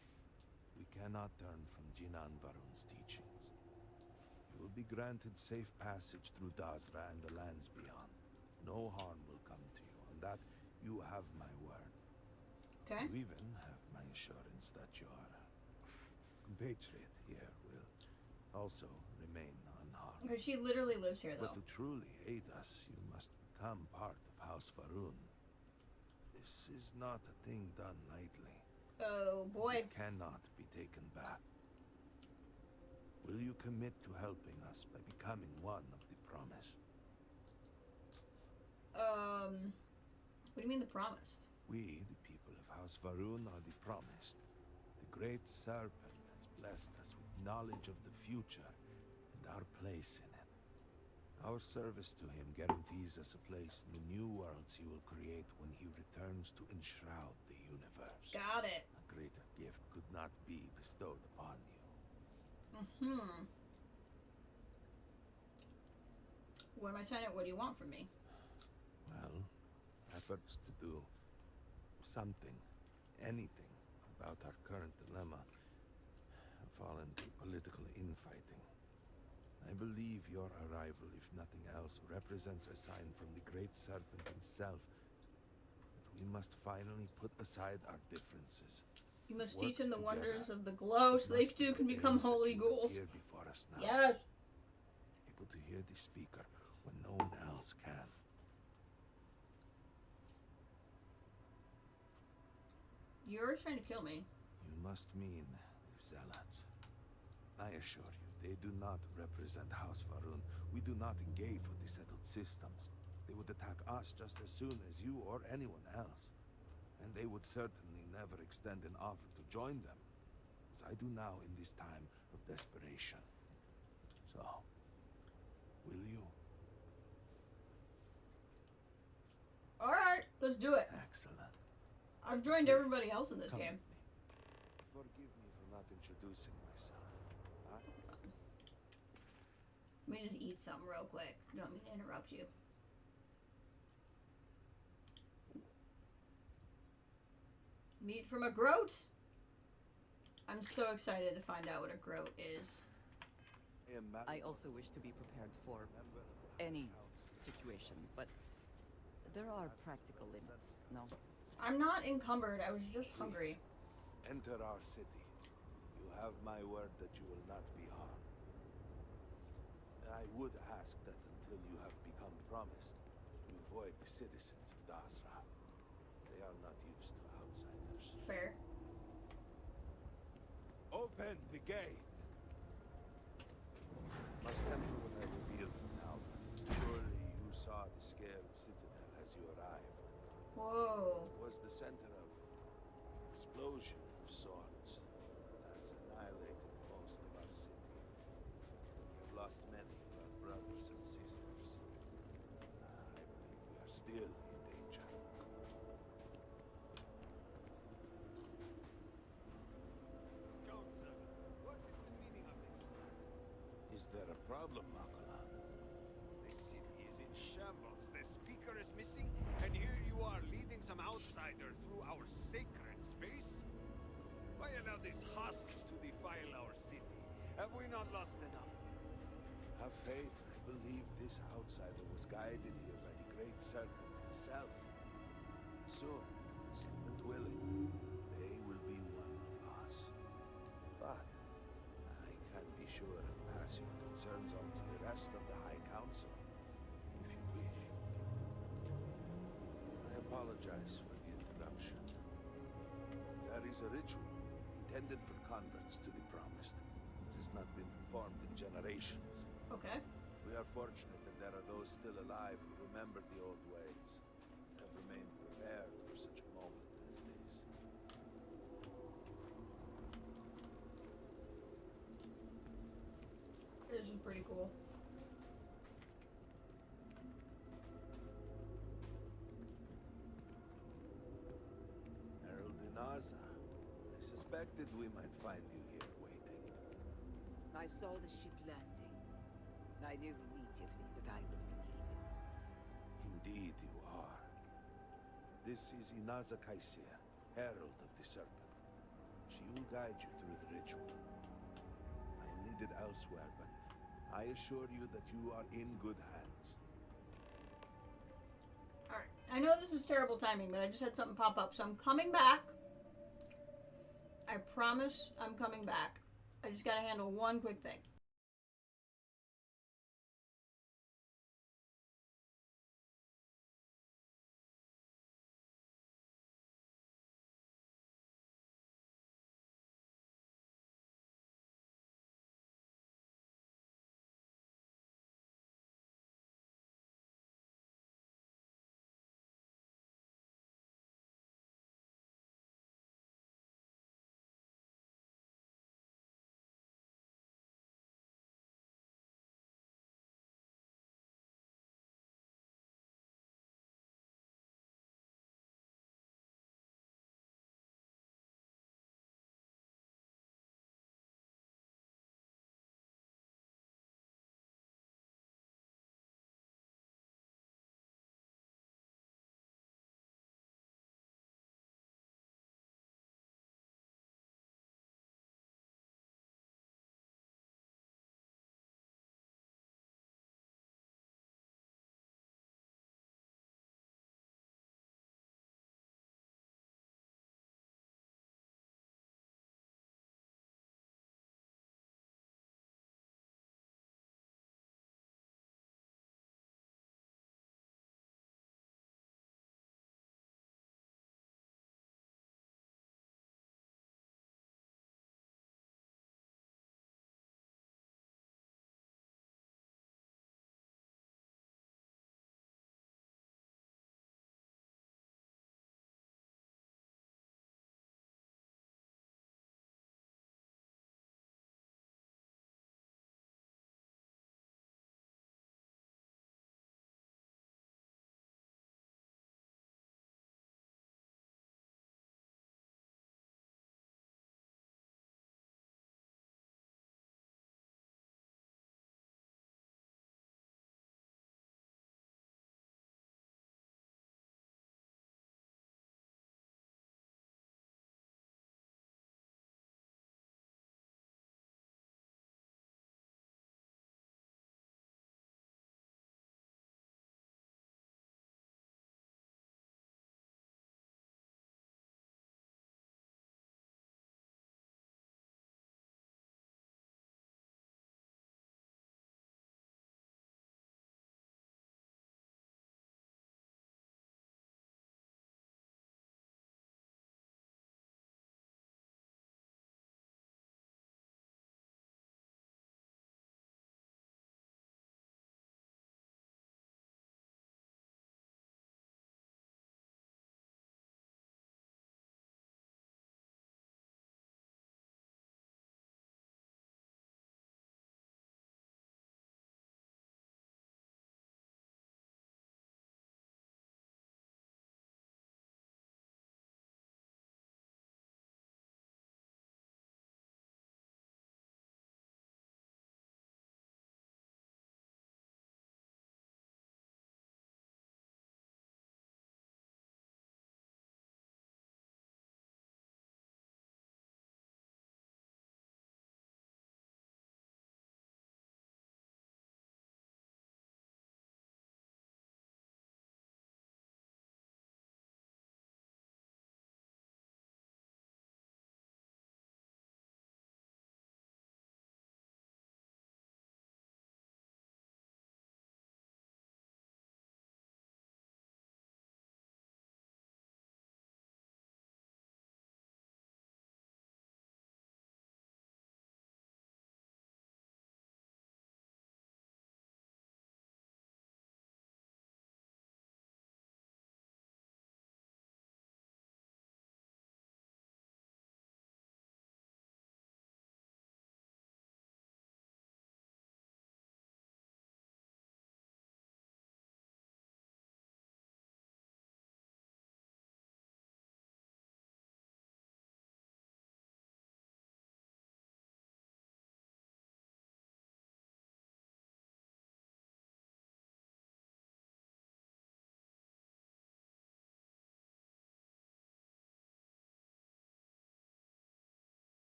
we cannot turn from Jinan Varun's teachings. You will be granted safe passage through Dazra and the lands beyond. No harm will come to you. On that, you have my word. Okay. You even have my assurance that your compatriot here will also remain unharmed. Because she literally lives here, though. But to truly aid us, you must become part of House Varun. This is not a thing done lightly. Oh, boy. It cannot be taken back. Will you commit to helping us by becoming one of the promised? What do you mean the promised? We, the people of House Varun, are the promised. The Great Serpent has blessed us with knowledge of the future and our place in it. Our service to him guarantees us a place in the new worlds he will create when he returns to enshroud the universe. Got it. A greater gift could not be bestowed upon you. What am I signing? What do you want from me? Well, efforts to do something, anything about our current dilemma have fallen to political infighting. I believe your arrival, if nothing else, represents a sign from the Great Serpent himself that we must finally put aside our differences. You must Work teach them the together. wonders of the glow so they too can become holy ghouls. Here before us now. Yes. Able to hear the speaker when no one else can. You're trying to kill me. You must mean the Zealots. I assure you, they do not represent House Varun. We do not engage with the settled systems. They would attack us just as soon as you or anyone else. And they would certainly never extend an offer to join them, as I do now in this time of desperation. So, will you? Alright, let's do it. Excellent. I've joined everybody else in this Come game. with me. Forgive me for not introducing myself. Let me just eat something real quick. Don't mean to interrupt you. Meat from a groat? I'm so excited to find out what a groat is. I also wish to be prepared for any situation, but there are practical limits, no? I'm not encumbered, I was just hungry. Enter our city. You have my word that you will not be harmed. I would ask that until you have become promised, you avoid the citizens of Dasra. They are not used to outsiders. Fair. Open the gate! Must tell you what I revealed from now, but surely you saw the scared citadel as you arrived. Whoa. It was the center of an explosion of sorts that has annihilated most of our city. We have lost many of our brothers and sisters. I believe we are still in danger. Count 7. What is the meaning of this? Is there a problem, Makala? The shambles. The speaker is missing, and here you are leading some outsider through our sacred space? Why allow this husk to defile our city? Have we not lost enough? Have faith. I believe this outsider was guided here by the great serpent himself. Soon, serpent willing, they will be one of us. But I can be sure and pass your concerns on to the rest of the High Council, if you wish. I apologize for the interruption. There is a ritual intended for converts to the promised. It has not been performed in generations. Okay. We are fortunate that there are those still alive who remember the old ways and have remained prepared for such a moment as this. This is pretty cool. Herald Inaza, I suspected we might find you here waiting. I saw the ship landing. I knew immediately that I would be needed. Indeed you are. This is Inaza Kaisir, Herald of the Serpent. She will guide you through the ritual. I am needed elsewhere, but I assure you that you are in good hands. Alright. I know this is terrible timing, but I just had something pop up, so I'm coming back. I promise I'm coming back. I just gotta handle one quick thing.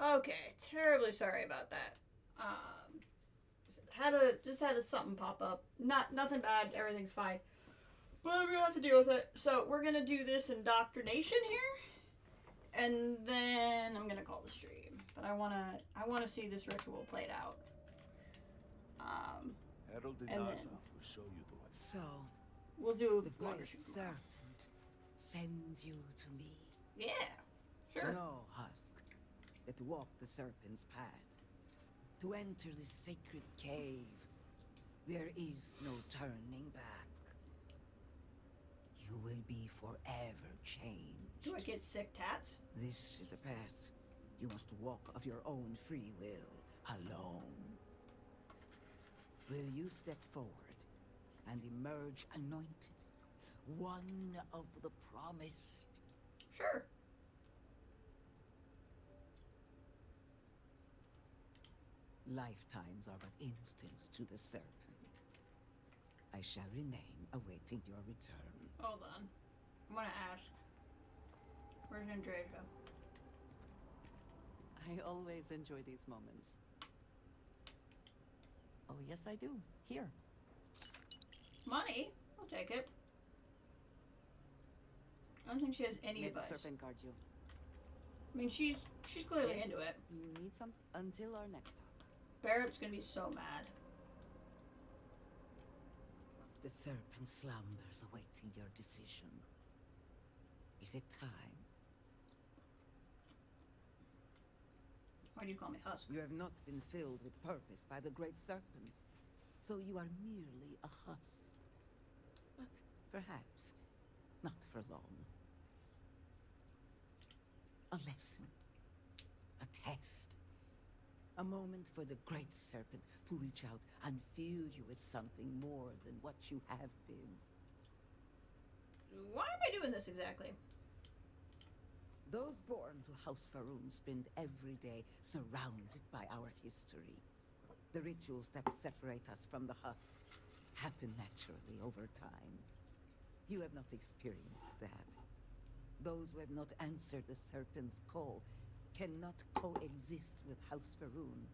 Okay, terribly sorry about that. Just had a something pop up. Nothing bad. Everything's fine. But I'm gonna have to deal with it. So we're gonna do this indoctrination here, and then I'm gonna call the stream. But I wanna see this ritual played out. Herald and Inasa then will show you the way. So, we'll do the longer great stream. serpent sends you to me. Yeah, sure. No husk that walk the serpent's path. To enter the sacred cave, there is no turning back. You will be forever changed. Do I get sick tats? This is a path you must walk of your own free will, alone. Will you step forward and emerge anointed, one of the promised? Sure. Lifetimes are but instants to the serpent. I shall remain awaiting your return. Hold on. I want to ask. Where's Andreja? I always enjoy these moments. Oh, yes, I do. Here. Money? I'll take it. I don't think she has any May advice. the serpent guard you. I mean, she's clearly Yes, into it. You need some until our next talk. Barrett's gonna be so mad. The serpent slumbers awaiting your decision. Is it time? Why do you call me Husk? You have not been filled with purpose by the great serpent, so you are merely a husk. But perhaps not for long. A lesson, a test, a moment for the great serpent to reach out and fill you with something more than what you have been. Why am I doing this exactly? Those born to House Faroon spend every day surrounded by our history. The rituals that separate us from the husks happen naturally over time. You have not experienced that. Those who have not answered the serpent's call cannot coexist with House Faroon.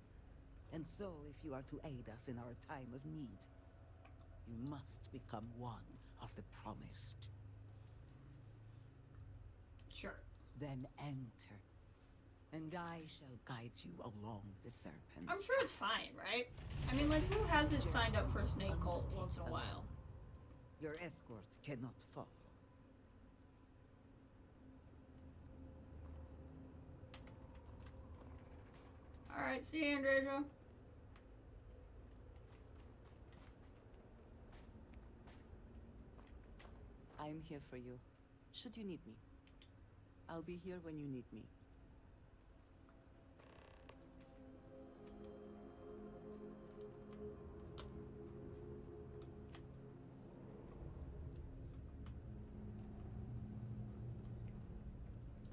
And so, if you are to aid us in our time of need, you must become one of the promised. Sure. Then enter, and I shall guide you along the serpent's I'm sure it's fine, right? I mean, like, who hasn't signed up for a snake cult once in a while? Your escort cannot follow. Alright, see you, Andreja. I'm here for you, should you need me. I'll be here when you need me.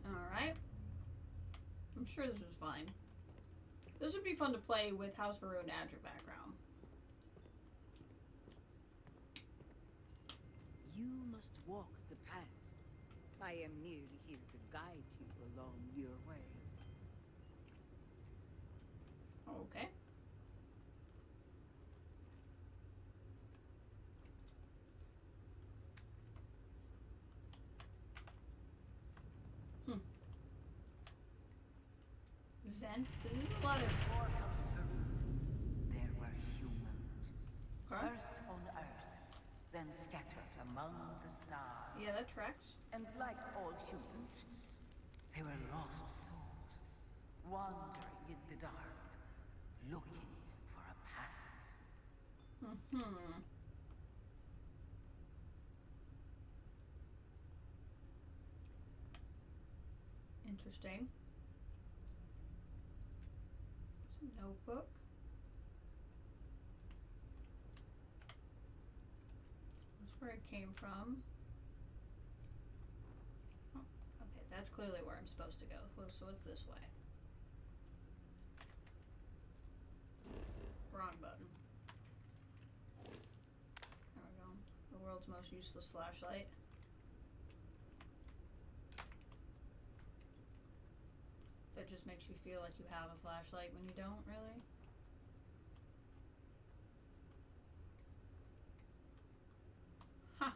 Alright. I'm sure this is fine. This would be fun to play with House Faroon as your background. You must walk the path. I am merely here to guide you along your way. Okay. Vent? This is a lot of... Before House Faroon, there were humans. Huh? First on Earth, then scattered among the stars. Yeah, that tracks. And like all humans, they were lost souls, wandering in the dark, looking for a path. Mm-hmm. Interesting. There's a notebook. That's where it came from. Oh, okay, that's clearly where I'm supposed to go. So it's this way. Wrong button. There we go. The world's most useless flashlight. that just makes you feel like you have a flashlight when you don't, really. Huh.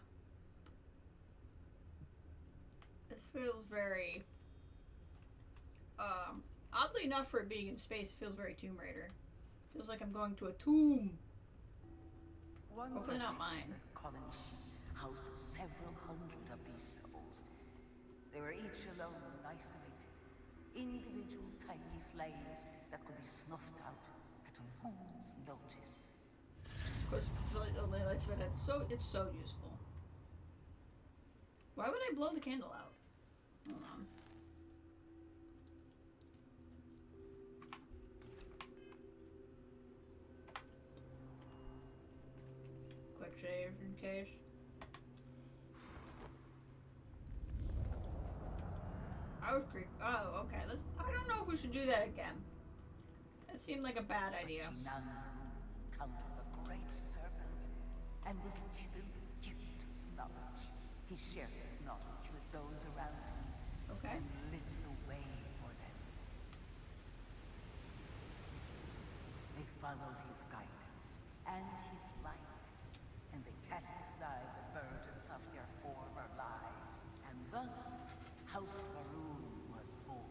This feels very, oddly enough for it being in space, it feels very Tomb Raider. Feels like I'm going to a tomb. Hopefully not mine. Colin housed several hundred of these souls. They were each alone and isolated, individual tiny flames that could be snuffed out at a moment's notice. Of course, it's only lights my head. So it's so useful. Why would I blow the candle out? Hold on. Quick save in case. I was creepy. Oh, okay. I don't know if we should do that again. That seemed like a bad idea. Encountered the great serpent and was given the gift of knowledge. He shared his knowledge with those around him and lit the way for them. They followed his guidance and his light, and they cast aside the burdens of their former lives, and thus House Faroon was born.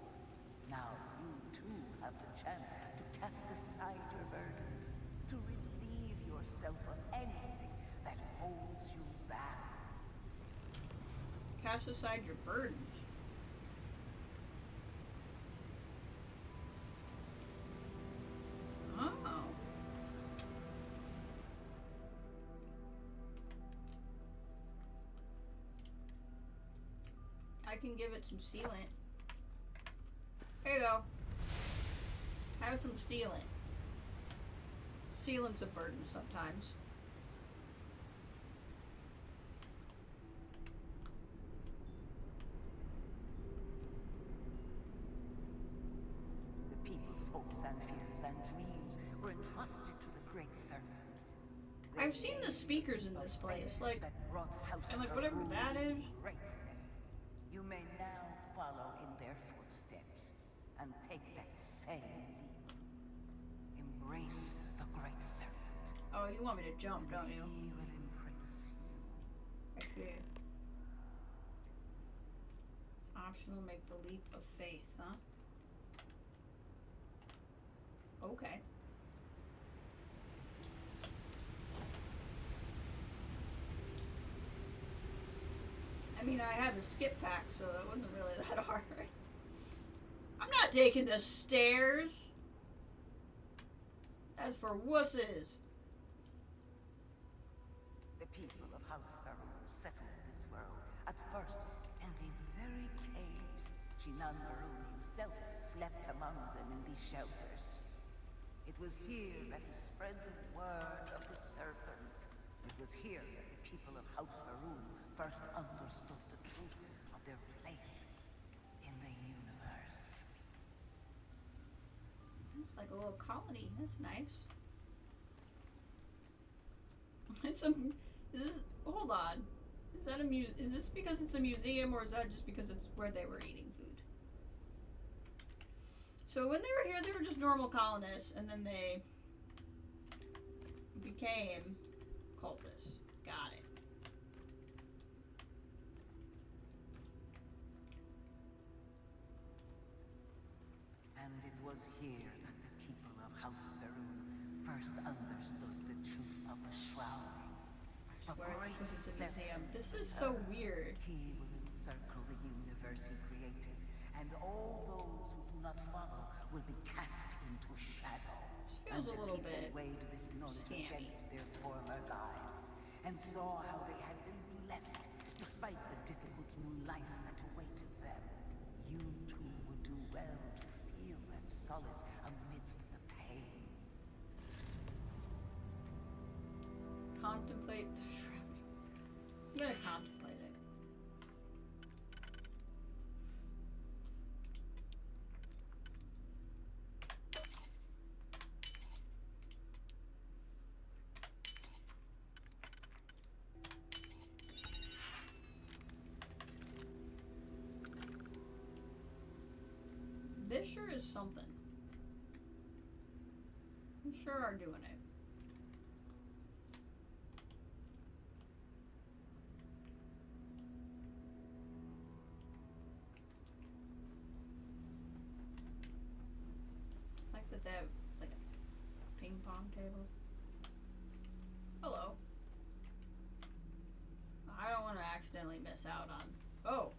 Now you too have the chance to cast aside your burdens, to relieve yourself of anything that holds you back. Cast aside your burdens. Oh. I can give it some sealant. There you go. Have some sealant. Sealant's a burden sometimes. The people's hopes and fears and dreams were entrusted to the great serpent. I've seen the speakers in this place, like, and like whatever that is. Greatness. You may now follow in their footsteps and take that same leap. Embrace the great serpent. Oh, you want me to jump, don't you? He will embrace you. I see. Optional, make the leap of faith, huh? Okay. I mean, I have a skip pack, so it wasn't really that hard. I'm not taking the stairs. As for wusses. The people of House Faroon settled this world, at first in these very caves. Shinan Faroon himself slept among them in these shelters. It was here that he spread the word of the serpent. It was here that the people of House Faroon first understood the truth of their place in the universe. It's like a little colony. That's nice. It's a. Is this? Hold on. Is that a Is this because it's a museum, or is that just because it's where they were eating food? So when they were here, they were just normal colonists, and then they became cultists. Got it. And it was here that the people of House Faroon first understood the truth of the shrouding. The great serpent. This is so weird. He will encircle the universe he created, and all those who do not follow will be cast into shadow. This feels a little bit weighed this knowledge against their former lives, and saw how they had been blessed despite the difficult new life that awaited them. You too would do well to feel that solace amidst the pain. Contemplate the shrouding. I'm gonna contemplate it. This They sure is something. They sure are doing it. I like that they have like a ping pong table. Hello. I don't want to accidentally miss out on. Oh,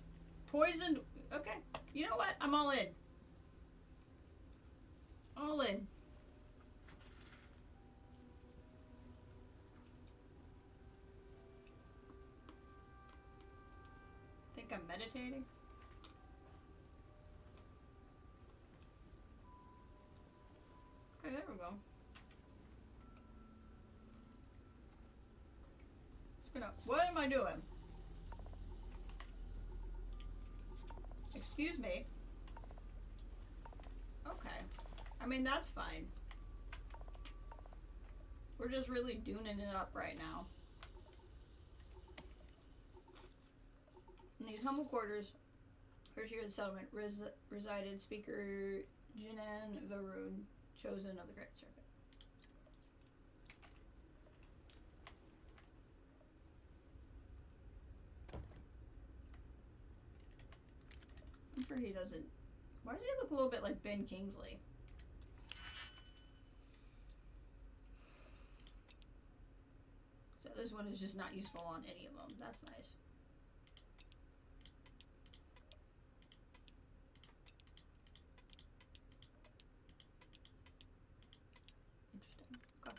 poisoned. Okay, you know what? I'm all in. All in. Think I'm meditating? Okay, there we go. Just gonna. What am I doing? Excuse me. Okay. I mean, that's fine. We're just really dooning it up right now. In these humble quarters, first year of the settlement, resided Speaker Jinan Varun, chosen of the Great Serpent. I'm sure he doesn't. Why does he look a little bit like Ben Kingsley? So this one is just not useful on any of them. That's nice. Interesting. Okay.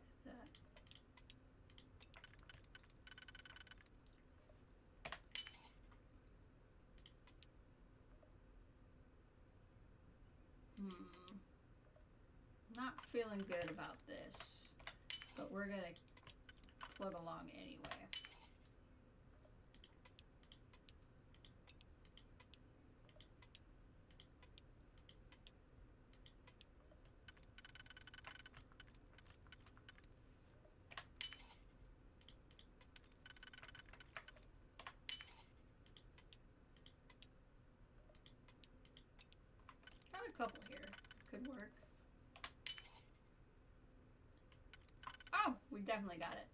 Try that. Not feeling good about this, but we're gonna plug along anyway. Got a couple here. Could work. Oh, we definitely got it.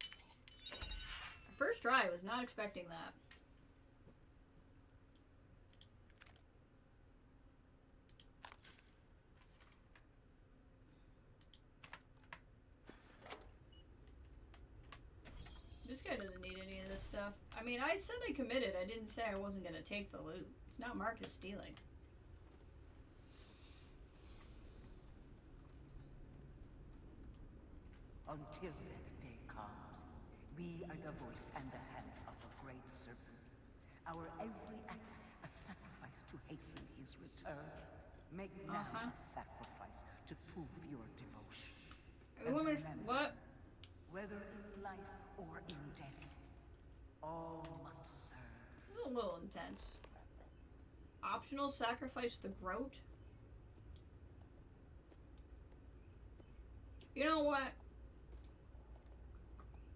First try, was not expecting that. This guy doesn't need any of this stuff. I mean, I said I committed. I didn't say I wasn't going to take the loot. It's not marked as stealing. Until that day comes, we are the voice and the hands of the Great Serpent. Our every act a sacrifice to hasten his return. Make now a sacrifice to prove your devotion. And remember, what? Whether in life or in death, all must serve. This is a little intense. Optional sacrifice the Groat? You know what?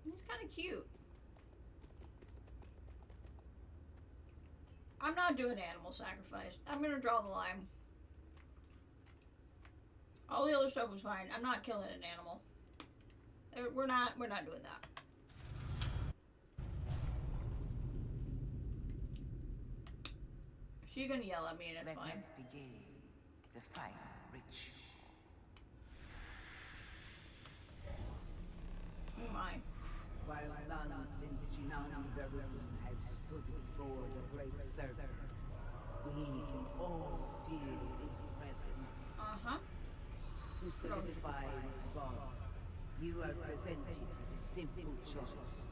He's kind of cute. I'm not doing animal sacrifice. I'm gonna draw the line. All the other stuff was fine. I'm not killing an animal. We're not doing that. She's gonna yell at me and it's fine. Let us begin the final ritual. Oh my. While none since Jinan Varun have stood before the Great Serpent, we can all feel his presence. To solidify his bond, you are presented with a simple choice.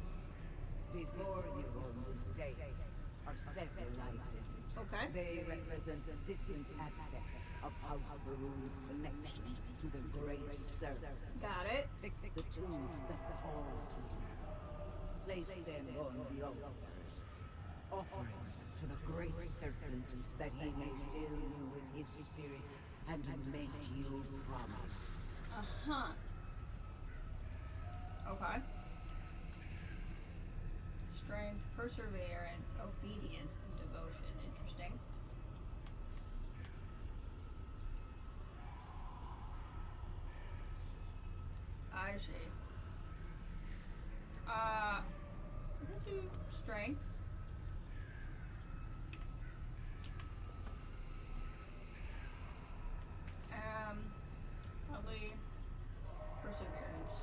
Before you on this dais are several items. Okay. They represent different aspects of House Varun's connection to the Great Serpent. Got it. Pick the two that call to you. Place them on the altars. offerings to the great serpent that he may fill you with his spirit and make you promise. Uh-huh. Okay. Strength, perseverance, obedience, and devotion. Interesting. I see. I'm gonna do strength. Probably perseverance.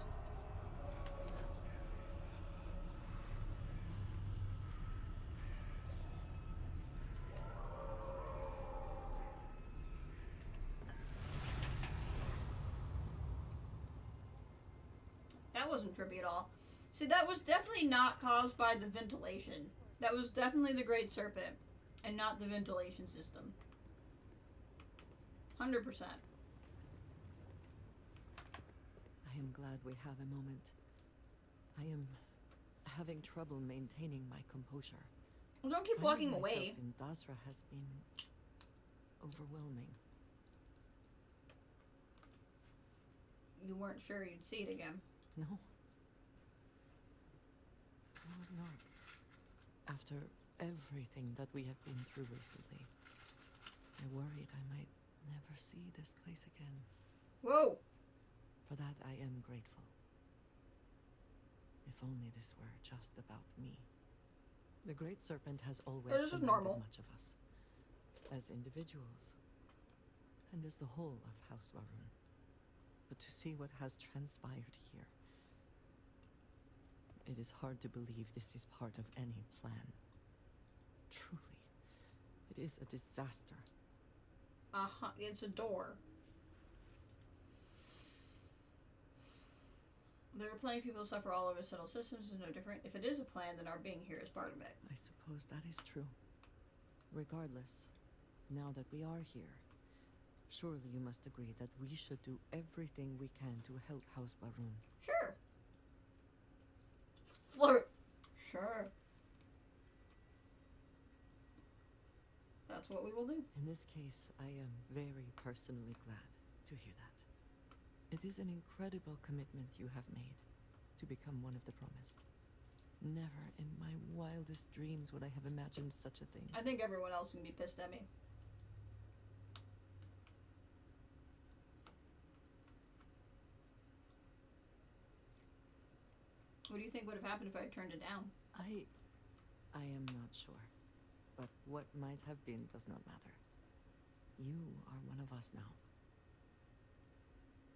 That wasn't trippy at all. See, that was definitely not caused by the ventilation. That was definitely the Great Serpent, and not the ventilation system. 100%. I am glad we have a moment. I am having trouble maintaining my composure. Well, don't keep Finding walking away. myself in Dasra has been overwhelming. You weren't sure you'd see it again. No. I was not. After everything that we have been through recently, I worried I might never see this place again. Whoa! For that, I am grateful. If only this were just about me. The Great Serpent has always This is normal. much of us. As individuals. And as the whole of House Varun. But to see what has transpired here, it is hard to believe this is part of any plan. Truly, it is a disaster. Uh-huh, it's a door. There are plenty of people who suffer all over settled systems, is no different. If it is a plan, then our being here is part of it. I suppose that is true. Regardless, now that we are here, surely you must agree that we should do everything we can to help House Varun. Sure. Flirt. Sure. That's what we will do. In this case, I am very personally glad to hear that. It is an incredible commitment you have made to become one of the promised. Never in my wildest dreams would I have imagined such a thing. I think everyone else can be pissed at me. What do you think would have happened if I had turned it down? I am not sure. But what might have been does not matter. You are one of us now.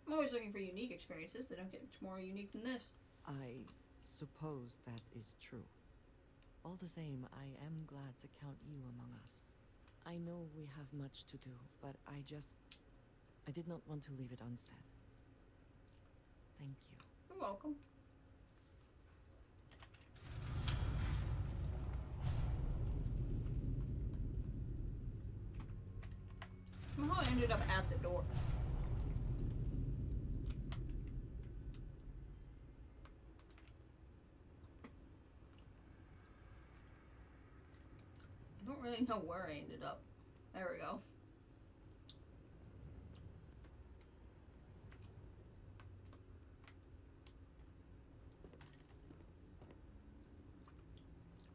I'm always looking for unique experiences. They don't get much more unique than this. I suppose that is true. All the same, I am glad to count you among us. I know we have much to do, but I did not want to leave it unsaid. Thank you. You're welcome. Somehow I ended up at the door. I don't really know where I ended up. There we go.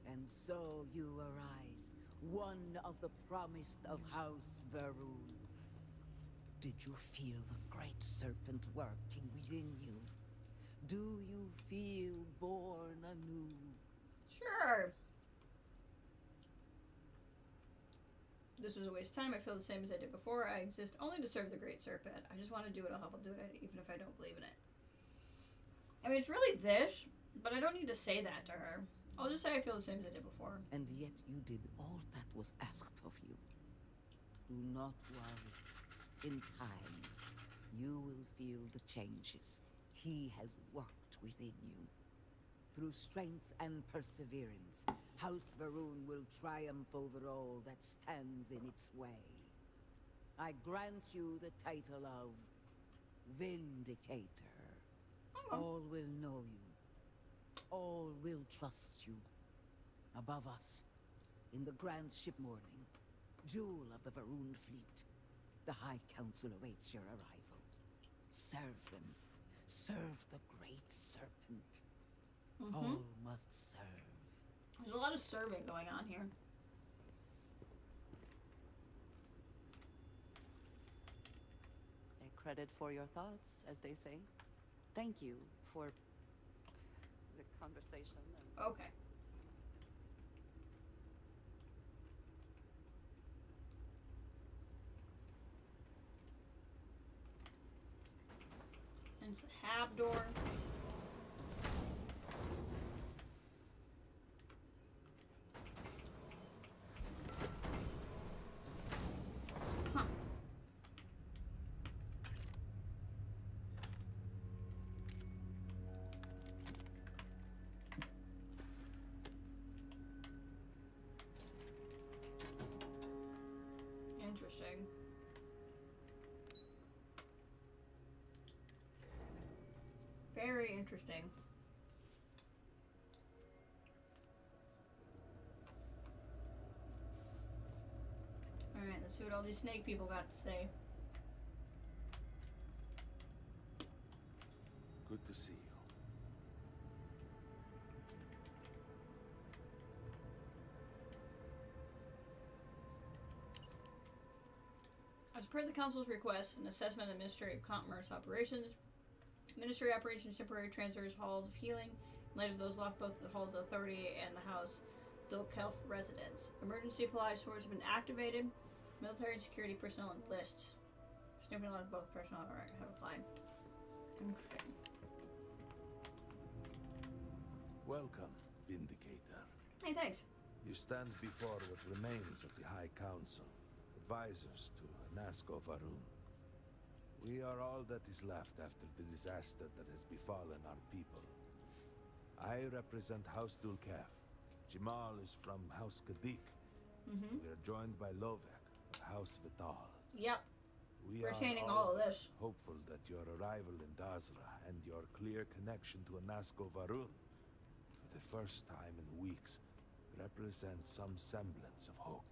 And so you arise, one of the promised of House Varun. Did you feel the great serpent working within you? Do you feel born anew? Sure. This was a waste of time. I feel the same as I did before. I exist only to serve the Great Serpent. I just want to do what I'll help do it, even if I don't believe in it. I mean, it's really this, but I don't need to say that to her. I'll just say I feel the same as I did before. And yet you did all that was asked of you. Do not worry. In time, you will feel the changes he has worked within you. Through strength and perseverance, House Varun will triumph over all that stands in its way. I grant you the title of Vindicator. All will know you. All will trust you. Above us, in the grand ship morning, jewel of the Varun fleet. The High Council awaits your arrival. Serve them. Serve the Great Serpent. All must serve. There's a lot of serving going on here. A credit for your thoughts, as they say. Thank you for the conversation. Okay. And it's a hab door. Huh. Interesting. Very interesting. Alright, let's see what all these snake people got to say. Good to see you. As per the Council's request, an assessment of Ministry of Commerce Operations, Ministry Operations temporary transfers halls of healing in light of those locked both the halls of authority and the House Dulkelf residence. Emergency supply stores have been activated. Military and security personnel enlist. Significant lot of both personnel have applied. Okay. Welcome, Vindicator. Hey, thanks. You stand before what remains of the High Council, advisors to Nasco Varun. We are all that is left after the disaster that has befallen our people. I represent House Dulkef. Jamal is from House Kadik. We are joined by Lovek of House Vital. Yep. We retaining are all of this. hopeful that your arrival in Dazra and your clear connection to Nasco Varun, for the first time in weeks, represents some semblance of hope.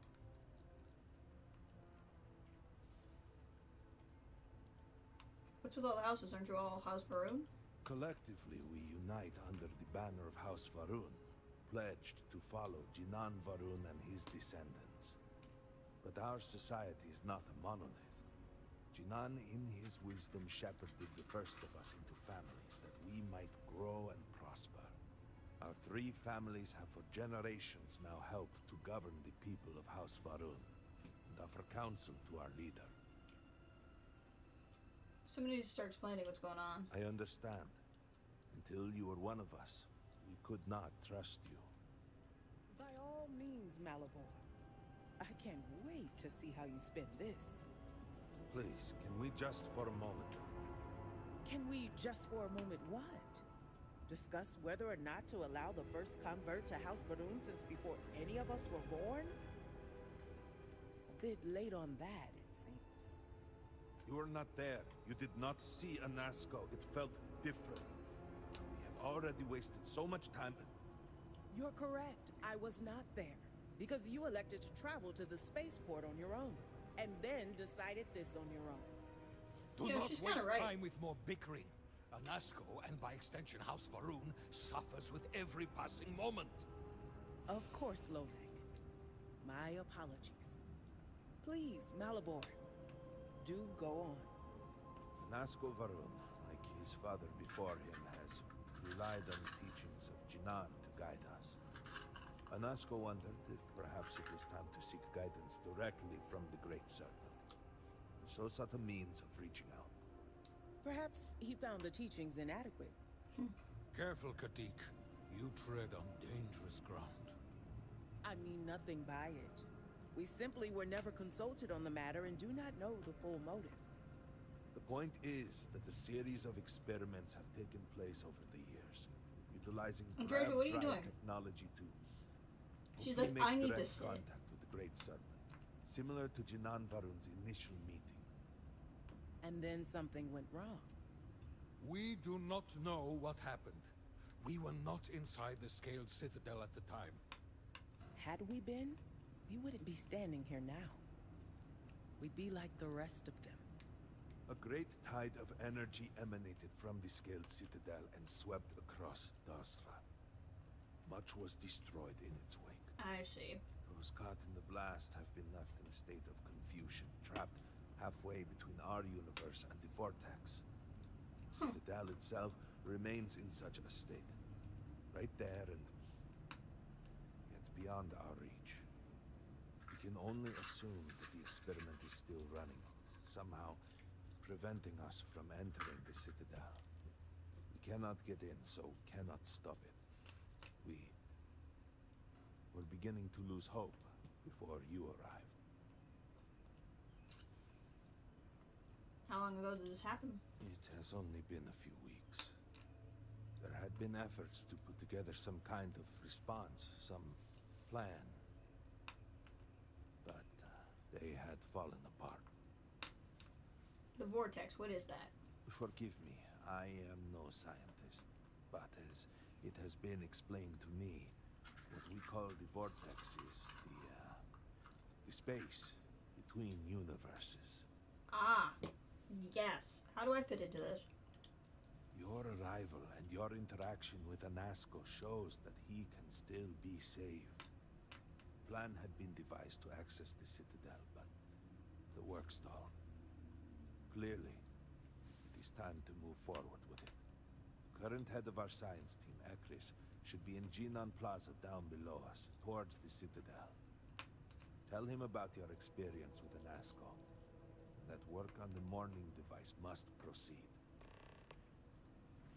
What's with all the houses? Aren't you all House Varun? Collectively, we unite under the banner of House Varun, pledged to follow Jinan Varun and his descendants. But our society is not a monolith. Jinan, in his wisdom, shepherded the first of us into families that we might grow and prosper. Our three families have for generations now helped to govern the people of House Varun, and offer counsel to our leader. Somebody needs to start explaining what's going on. I understand. Until you were one of us, we could not trust you. By all means, Malibor. I can't wait to see how you spend this. Please, can we just for a moment? Can we just for a moment what? Discuss whether or not to allow the first convert to House Varun since before any of us were born? A bit late on that, it seems. You were not there. You did not see Anasco. It felt different. We have already wasted so much time. You're correct. I was not there. Because you elected to travel to the spaceport on your own. And then decided this on your own. Do not waste time with more bickering. Anasco, and by extension House Varun, suffers with every passing moment. Of course, Lovek. My apologies. Please, Malibor. Do go on. Anasco Varun, like his father before him, has relied on the teachings of Jinan to guide us. Anasco wondered if perhaps it was time to seek guidance directly from the Great Serpent, and so sought a means of reaching out. Perhaps he found the teachings inadequate. Careful, Kadik. You tread on dangerous ground. I mean nothing by it. We simply were never consulted on the matter and do not know the full motive. The point is that a series of experiments have taken place over the years, utilizing Andrea, what are you doing? technology to She's like, make I need direct to sit. contact with the Great Serpent, similar to Jinan Varun's initial meeting. And then something went wrong. We do not know what happened. We were not inside the Scaled Citadel at the time. Had we been, we wouldn't be standing here now. We'd be like the rest of them. A great tide of energy emanated from the scaled citadel and swept across Dasra. Much was destroyed in its wake. I see. Those caught in the blast have been left in a state of confusion, trapped halfway between our universe and the vortex. The citadel itself remains in such a state. Right there and yet beyond our reach. We can only assume that the experiment is still running, somehow preventing us from entering the citadel. We cannot get in, so cannot stop it. We're beginning to lose hope before you arrived. How long ago did this happen? It has only been a few weeks. There had been efforts to put together some kind of response, some plan. But they had fallen apart. The vortex, what is that? Forgive me, I am no scientist. But as it has been explained to me, what we call the vortex is the space between universes. Ah, yes. How do I fit into this? Your arrival and your interaction with Anasco shows that he can still be saved. A plan had been devised to access the Citadel, but the work stalled. Clearly, it is time to move forward with it. Current head of our science team, Ekris, should be in Jinan Plaza down below us, towards the Citadel. Tell him about your experience with Anasco, and that work on the morning device must proceed.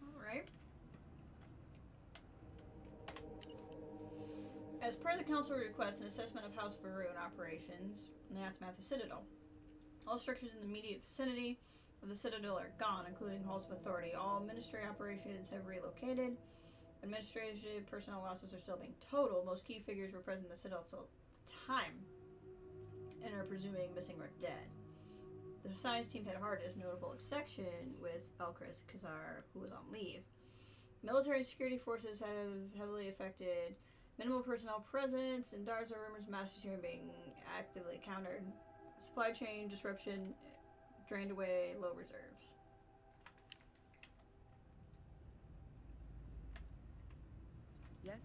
Alright. As per the Council request, an assessment of House Varun operations in the aftermath of Citadel. All structures in the immediate vicinity of the Citadel are gone, including halls of authority. All ministry operations have relocated. Administrative personnel losses are still being totaled. Most key figures were present in the Citadel at the time and are presuming missing or dead. The science team hit hardest, notable exception with Elchris Kazar, who was on leave. Military and security forces have heavily affected. Minimal personnel presence, and Darza rumors mass deterrent being actively countered. Supply chain disruption drained away low reserves. Yes?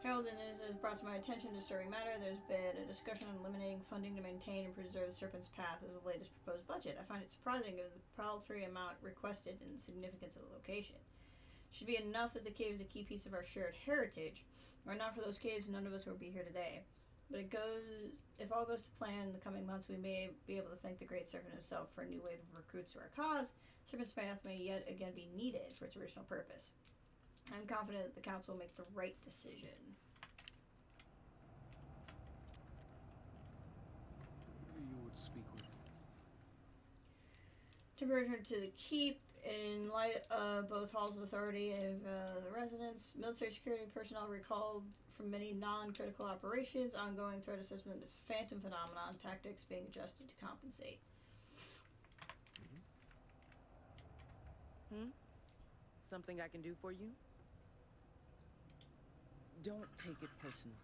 Herald has brought to my attention a disturbing matter. There's been a discussion on eliminating funding to maintain and preserve the Serpent's Path as the latest proposed budget. I find it surprising given the paltry amount requested and the significance of the location. It should be enough that the cave is a key piece of our shared heritage. Were it not for those caves, none of us would be here today. But if all goes to plan in the coming months, we may be able to thank the Great Serpent himself for a new wave of recruits to our cause. Serpent's Path may yet again be needed for its original purpose. I'm confident that the Council will make the right decision. You would speak with. Temperature to the keep in light of both halls of authority of the residents. Military security personnel recalled from many non-critical operations. Ongoing threat assessment of phantom phenomenon. Tactics being adjusted to compensate. Something I can do for you? Don't take it personal.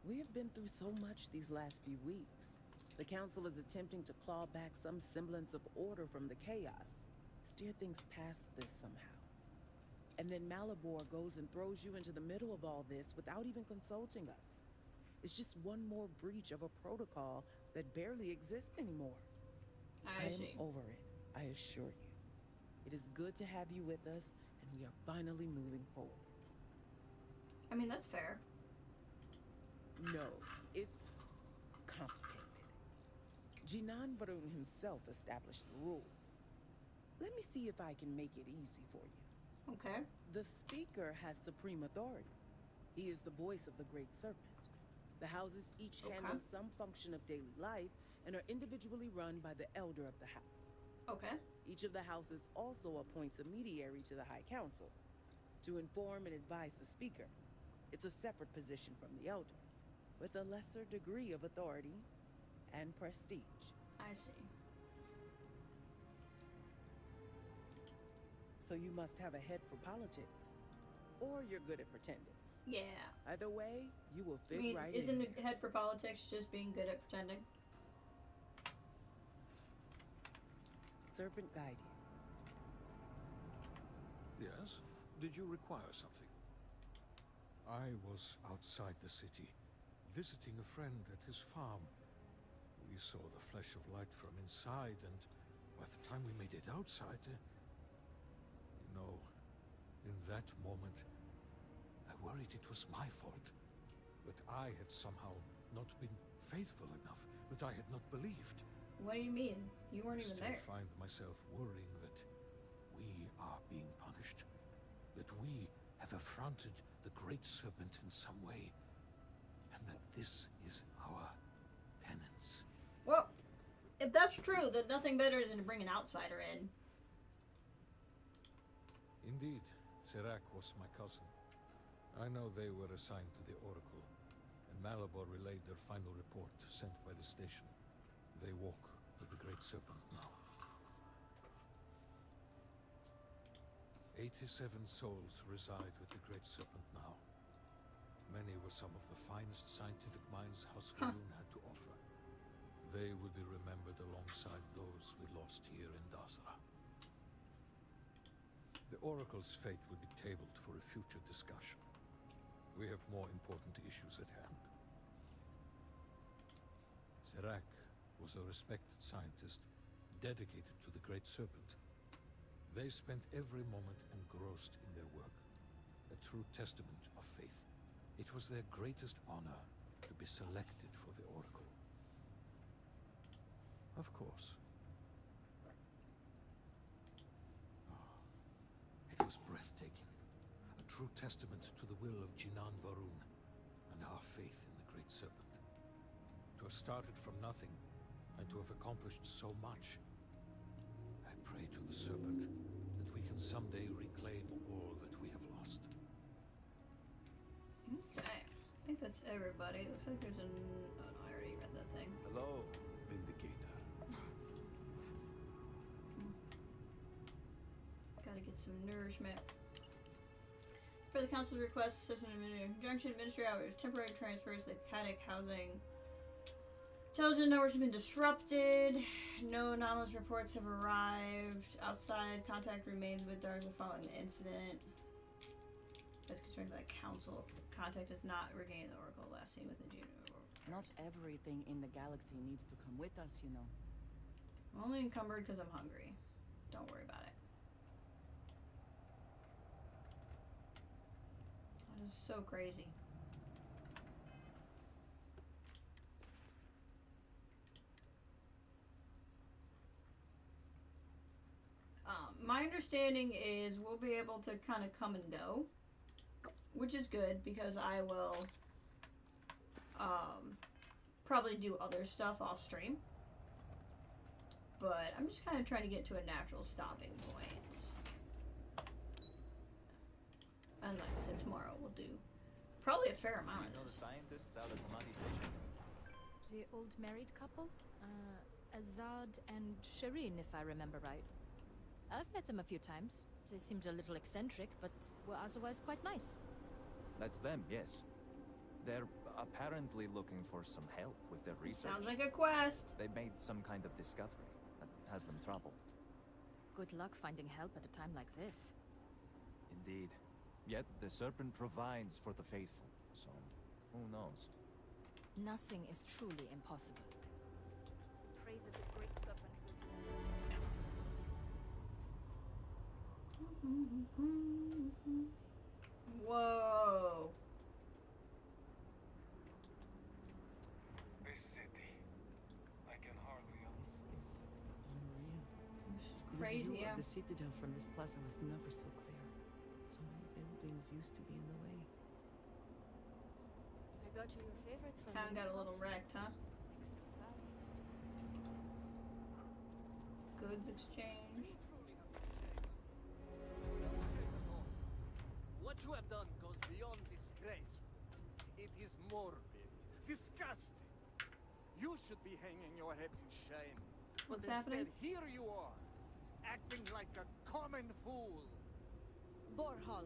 We have been through so much these last few weeks. The Council is attempting to claw back some semblance of order from the chaos. Steer things past this somehow. And then Malibor goes and throws you into the middle of all this without even consulting us. It's just one more breach of a protocol that barely exists anymore. I am over it, I assure you. It is good to have you with us, and we are finally moving forward. I mean, that's fair. No, it's complicated. Jinan Varun himself established the rules. Let me see if I can make it easy for you. Okay. The Speaker has supreme authority. He is the voice of the Great Serpent. The houses each handle some function of daily life and are individually run by the Elder of the House. Okay. Each of the houses also appoints a mediary to the High Council to inform and advise the Speaker. It's a separate position from the Elder, with a lesser degree of authority and prestige. I see. So you must have a head for politics, or you're good at pretending. Yeah. Either way, you will fit I mean, right isn't in. a head for politics just being good at pretending? Serpent guide you. Yes? Did you require something? I was outside the city, visiting a friend at his farm. We saw the flash of light from inside, and by the time we made it outside, you know, in that moment, I worried it was my fault. That I had somehow not been faithful enough, that I had not believed. What do you mean? You weren't even there. I still find myself worrying that we are being punished. That we have affronted the Great Serpent in some way. And that this is our penance. Well, if that's true, then nothing better than to bring an outsider in. Indeed, Serac was my cousin. I know they were assigned to the Oracle, and Malabor relayed their final report sent by the station. They walk with the Great Serpent now. 87 souls reside with the Great Serpent now. Many were some of the finest scientific minds House Faroon had to offer. They will be remembered alongside those we lost here in Dasra. The Oracle's fate will be tabled for a future discussion. We have more important issues at hand. Serac was a respected scientist, dedicated to the Great Serpent. They spent every moment engrossed in their work, a true testament of faith. It was their greatest honor to be selected for the Oracle. Of course. It was breathtaking. A true testament to the will of Jinan Varun and our faith in the Great Serpent. To have started from nothing and to have accomplished so much. I pray to the Serpent that we can someday reclaim all that we have lost. Okay. I think that's everybody. Looks like there's an... Oh no, I already read that thing. Hello, Vindicator. Gotta get some nourishment. For the Council's request, assessment in conjunction, ministry hours, temporary transfers, the Caddick housing. Intelligence networks have been disrupted. No anomalous reports have arrived. Outside contact remains with Darza following the incident. As concerned by the Council, contact has not regained the Oracle last seen within June. Not everything in the galaxy needs to come with us, you know. I'm only encumbered because I'm hungry. Don't worry about it. That is so crazy. My understanding is we'll be able to kind of come and go, which is good because I will probably do other stuff off stream. But I'm just kind of trying to get to a natural stopping point. And like I said, tomorrow we'll do probably a fair amount of this. The scientists out at the Madi station? The old married couple? Azad and Shireen, if I remember right. I've met them a few times. They seemed a little eccentric, but were otherwise quite nice. That's them, yes. They're apparently looking for some help with their research. Sounds like a quest. They made some kind of discovery that has them troubled. Good luck finding help at a time like this. Indeed. Yet the Serpent provides for the faithful, so who knows? Nothing is truly impossible. Pray that the Great Serpent will do. Whoa. This city, I can hardly. This is unreal. This is crazy, The view yeah. of the Citadel from this plaza was never so clear. So many buildings used to be in the way. I got you your favorite from Kinda got a little wrecked, huh? Goods exchange. What you have done goes beyond disgrace. It is morbid, disgusting. You should be hanging your head in shame. But What's instead, happening? here you are, acting like a common fool. Borhal.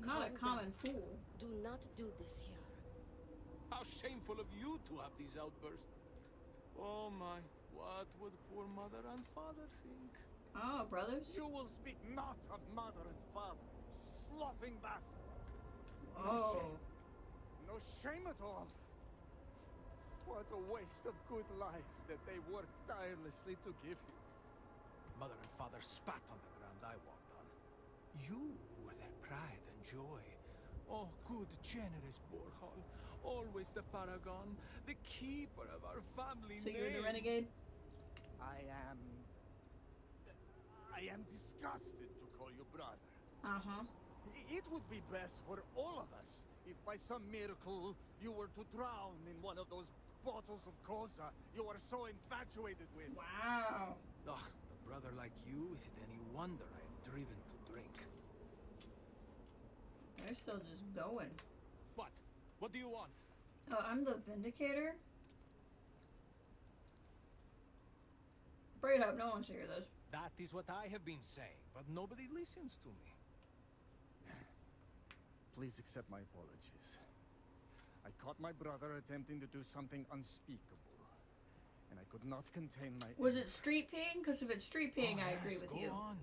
Not a common fool. Do not do this here. How shameful of you to have these outbursts. Oh my, what would poor mother and father think? Oh, brothers. You will speak not of mother and father, you sloughing bastard. Oh. No shame. No shame at all. What a waste of good life that they worked tirelessly to give you. Mother and father spat on the ground I walked on. You were their pride and joy. Oh, good, generous Borhal. Always the paragon, the keeper of our family So name. you're the renegade? I am disgusted to call you brother. Uh-huh. It would be best for all of us if by some miracle you were to drown in one of those bottles of Koza you are so infatuated with. Wow. Ugh, a brother like you, is it any wonder I am driven to drink? They're still just going. What? What do you want? Oh, I'm the Vindicator? Bring it up, no one should hear this. That is what I have been saying, but nobody listens to me. Please accept my apologies. I caught my brother attempting to do something unspeakable, and I could not contain my... Was it street peeing? Because if it's street peeing, I agree with you. Go on.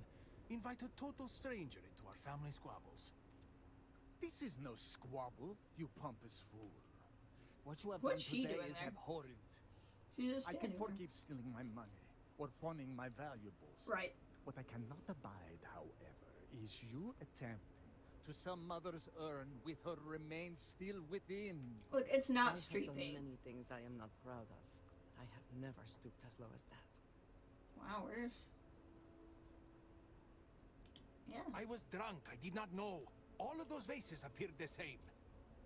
Invite a total stranger into our family squabbles. This is no squabble, you pompous fool. What you have What's done she today doing is there? abhorrent. She's just I can standing there. forgive stealing my money or pawning my valuables. Right. What I cannot abide, however, is you attempting to some mother's urn with her remains still within. Look, it's not I street have done peeing. many things I am not proud of. I have never stooped as low as that. Wow, where's... Yeah. I was drunk. I did not know. All of those vases appeared the same.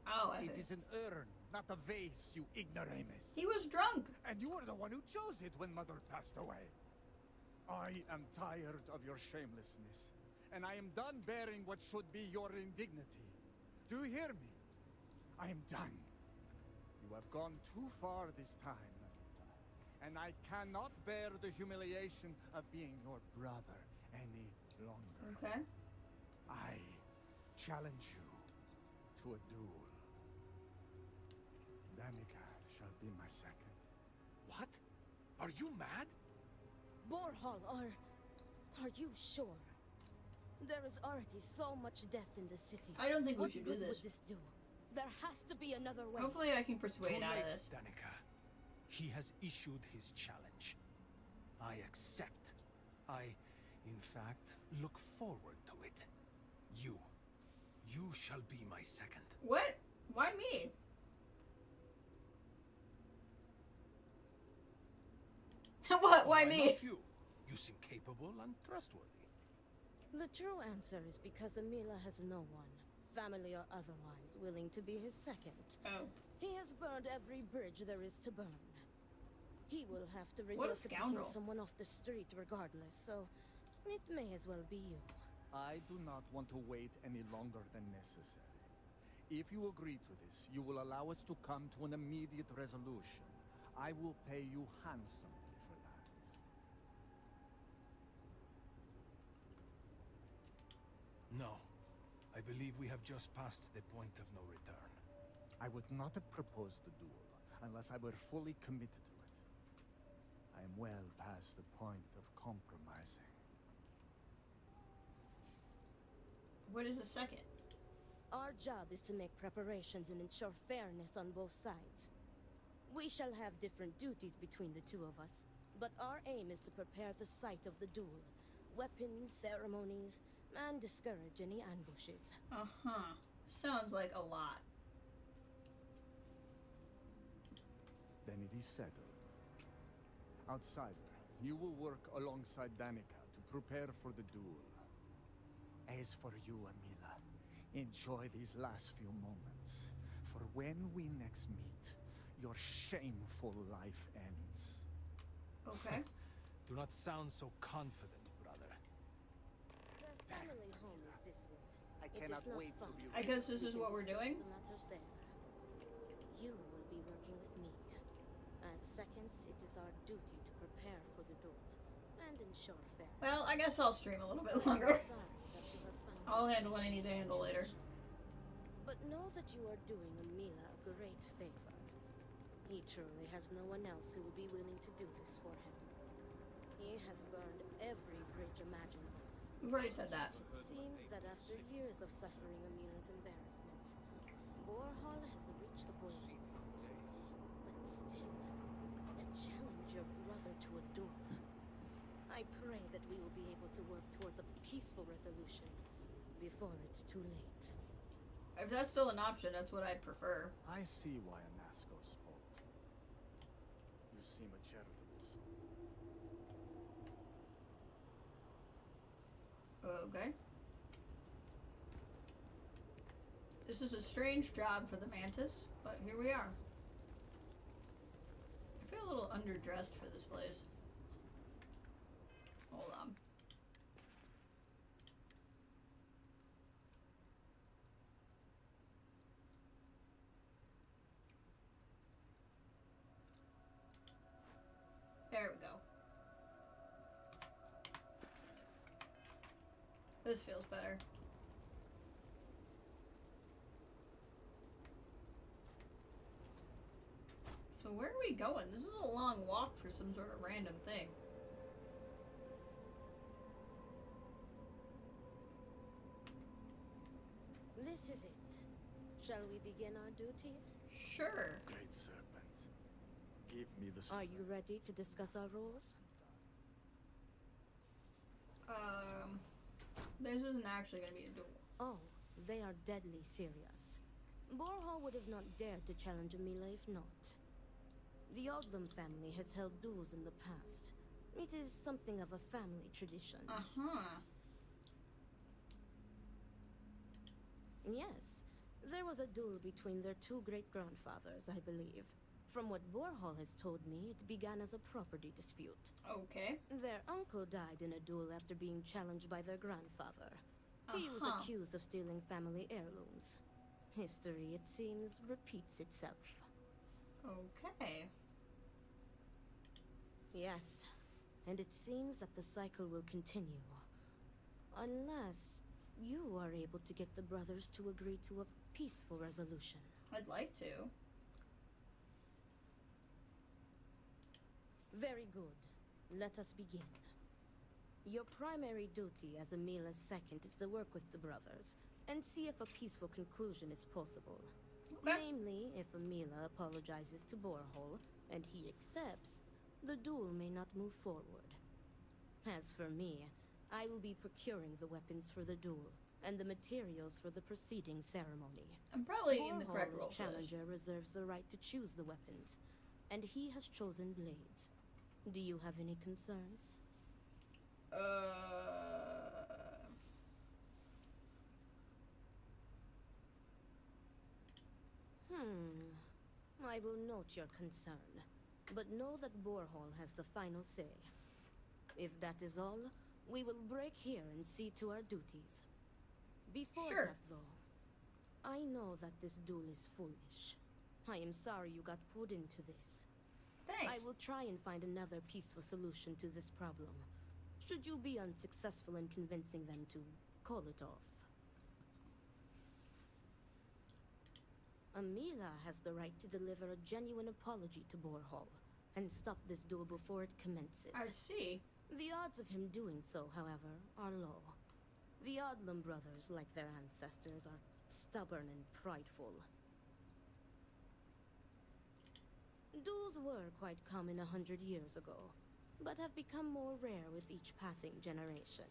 Oh, It is an urn, not a vase, you ignoramus. He was drunk. And you were the one who chose it when Mother passed away. I am tired of your shamelessness, and I am done bearing what should be your indignity. Do you hear me? I am done. You have gone too far this time, Anita, and I cannot bear the humiliation of being your brother any longer. Okay. I challenge you to a duel. Danica shall be my second. What? Are you mad? Borhal, are you sure? There is already so much death in the city. I don't think we What should do good this. would this do? There has to be another way. Hopefully I can persuade Too out of late, this. Danica. He has issued his challenge. I accept. I, in fact, look forward to it. You shall be my second. What? Why me? What? Why me? Not you. You seem capable and trustworthy. The true answer is because Amila has no one, family or otherwise, willing to be his second. Oh. He has burned every bridge there is to burn. He will have to What a resort to picking scoundrel. someone off the street regardless, so it may as well be you. I do not want to wait any longer than necessary. If you agree to this, you will allow us to come to an immediate resolution. I will pay you handsomely for that. No. I believe we have just passed the point of no return. I would not have proposed the duel unless I were fully committed to it. I am well past the point of compromising. What is a second? Our job is to make preparations and ensure fairness on both sides. We shall have different duties between the two of us, but our aim is to prepare the site of the duel, weapons, ceremonies, and discourage any ambushes. Uh-huh. Sounds like a lot. Then it is settled. Outsider, you will work alongside Danica to prepare for the duel. As for you, Amila, enjoy these last few moments. For when we next meet, your shameful life ends. Okay. Do not sound so confident, brother. Their family home is this way. I It cannot is not wait to far. be I guess this We is can what we're discuss doing? the matters there. You will be working with me. As seconds, it is our duty to prepare for the duel and ensure fairness. Well, I guess I'll stream a little bit longer. Sorry that you have found I'll handle what I need to handle later. but But know that you are doing Amila a great favor. He truly has no one else who will be willing to do this for him. He has burned every bridge imaginable. We've already said that. It seems that after years of suffering Amila's embarrassment, Borhall has reached the boiling point. But still, to challenge your brother to a duel. I pray that we will be able to work towards a peaceful resolution before it's too late. If that's still an option, that's what I'd prefer. I see why Anasco spoke to you. You seem a charitable soul. Okay. This is a strange job for the Mantis, but here we are. I feel a little underdressed for this place. Hold on. There we go. This feels better. So where are we going? This is a long walk for some sort of random thing. This is it. Shall we begin our duties? Sure. Great serpent. Give me the Are you ready to discuss our rules? This isn't actually gonna be a duel. Oh, they are deadly serious. Borhall would have not dared to challenge Amila if not. The Odlum family has held duels in the past. It is something of a family tradition. Yes, there was a duel between their two great-grandfathers, I believe. From what Borhall has told me, it began as a property dispute. Okay. Their uncle died in a duel after being challenged by their grandfather. He was accused of stealing family heirlooms. History, it seems, repeats itself. Okay. Yes, and it seems that the cycle will continue. Unless you are able to get the brothers to agree to a peaceful resolution. I'd like to. Very good. Let us begin. Your primary duty as Amila's second is to work with the brothers and see if a peaceful conclusion is possible. Okay. Namely, if Amila apologizes to Borhall and he accepts, the duel may not move forward. As for me, I will be procuring the weapons for the duel and the materials for the preceding ceremony. I'm probably in the correct role Borhall's challenger reserves the right to choose the weapons, and he has chosen blades. Do you have any concerns? I will note your concern, but know that Borhall has the final say. If that is all, we will break here and see to our duties. Before that, though, I know that this duel is foolish. I am sorry you got pulled into this. Thanks. I will try and find another peaceful solution to this problem, should you be unsuccessful in convincing them to call it off. Amila has the right to deliver a genuine apology to Borhall and stop this duel before it commences. I see. The odds of him doing so, however, are low. The Odlum brothers, like their ancestors, are stubborn and prideful. Duels were quite common 100 years ago, but have become more rare with each passing generation.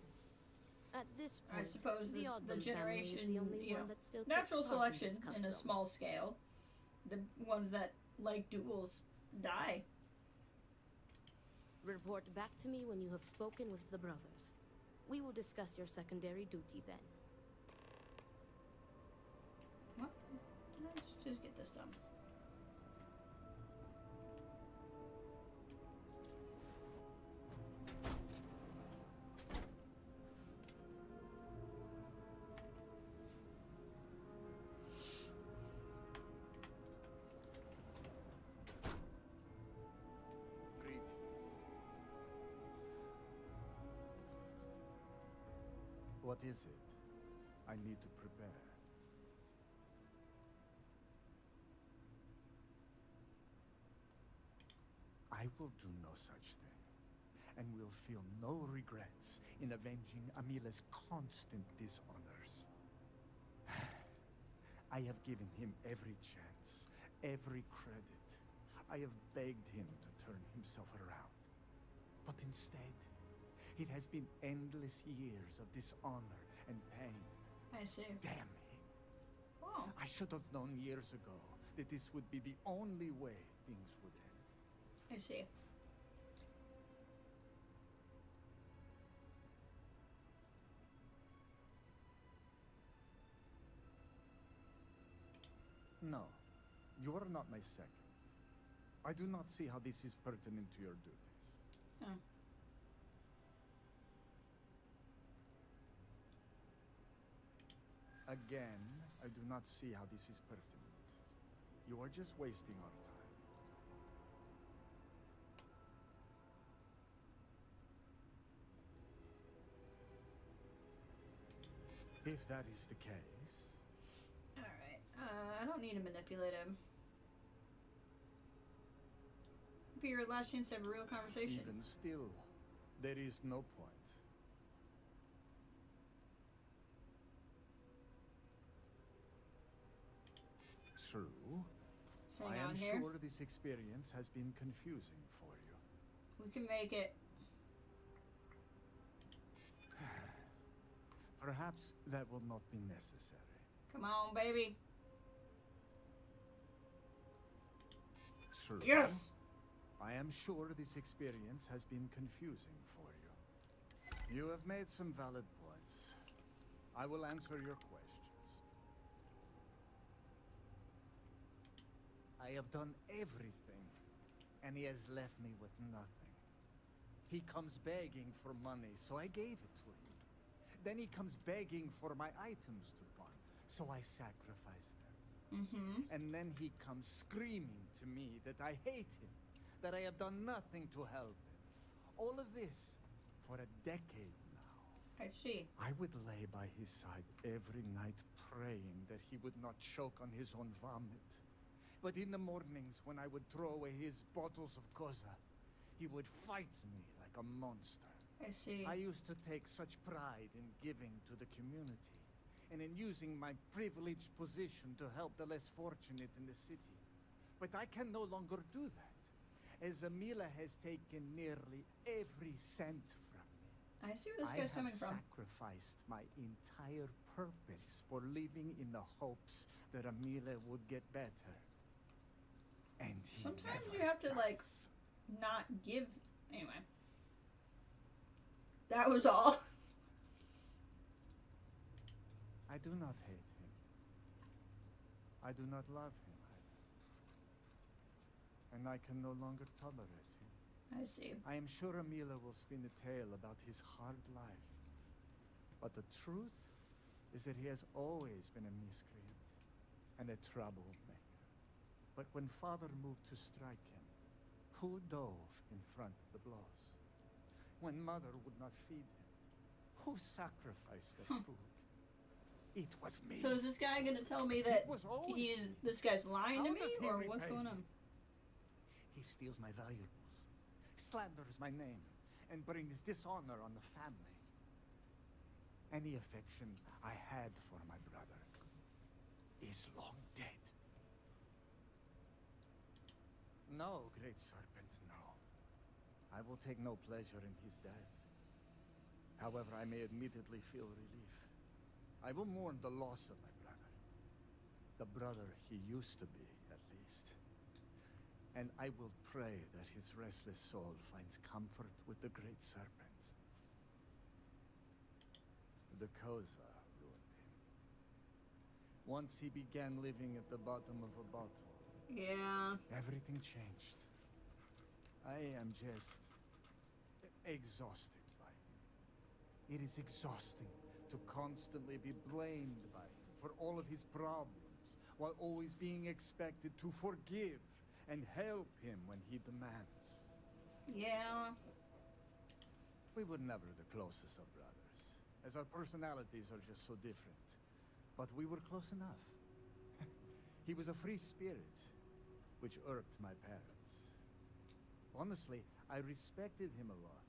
At this point, I suppose the the Odlum generation, family is the only you know, one that still natural takes part in selection this in a custom. small scale. The ones that like duels die. Report back to me when you have spoken with the brothers. We will discuss your secondary duty then. What? Let's just get this done. What is it? I need to prepare. I will do no such thing, and will feel no regrets in avenging Amila's constant dishonors. I have given him every chance, every credit. I have begged him to turn himself around. But instead, it has been endless years of dishonor and pain. I see. Damn him. Oh. I should have known years ago that this would be the only way things would end. I see. No, you are not my second. I do not see how this is pertinent to your duties. Oh. Again, I do not see how this is pertinent. You are just wasting our time. If that is the case... Alright, I don't need to manipulate him. Be your last chance to have a real conversation. Even still, there is no point. True. I am sure this experience has been confusing for you. We can make it. Perhaps that will not be necessary. Come on, baby. True. Yes! I am sure this experience has been confusing for you. You have made some valid points. I will answer your questions. I have done everything, and he has left me with nothing. He comes begging for money, so I gave it to him. Then he comes begging for my items to pawn, so I sacrifice them. And then he comes screaming to me that I hate him, that I have done nothing to help him. All of this for a decade now. I see. I would lay by his side every night praying that he would not choke on his own vomit. But in the mornings when I would throw away his bottles of Koza, he would fight me like a monster. I see. I used to take such pride in giving to the community, and in using my privileged position to help the less fortunate in the city. But I can no longer do that, as Amila has taken nearly every cent from me. I see where this guy's coming from. I have sacrificed my entire purpose for living in the hopes that Amila would get better. And he Sometimes never you have to, does. like, not give... Anyway. That was all. I do not hate him. I do not love him either. And I can no longer tolerate him. I see. I am sure Amila will spin a tale about his hard life. But the truth is that he has always been a miscreant and a troublemaker. But when Father moved to strike him, who dove in front of the blows? When Mother would not feed him, who sacrificed the food? It was me. So is this guy gonna tell me that he is? this guy's lying to How me, does he or repay what's going me? on? He steals my valuables, slanders my name, and brings dishonor on the family. Any affection I had for my brother is long dead. No, Great Serpent, no. I will take no pleasure in his death. However, I may admittedly feel relief. I will mourn the loss of my brother. The brother he used to be, at least. And I will pray that his restless soul finds comfort with the Great Serpent. The Koza ruined him. Once he began living at the bottom of a bottle, yeah, everything changed. I am just exhausted by him. It is exhausting to constantly be blamed by him for all of his problems, while always being expected to forgive and help him when he demands. Yeah. We were never the closest of brothers, as our personalities are just so different. But we were close enough. He was a free spirit, which irked my parents. Honestly, I respected him a lot.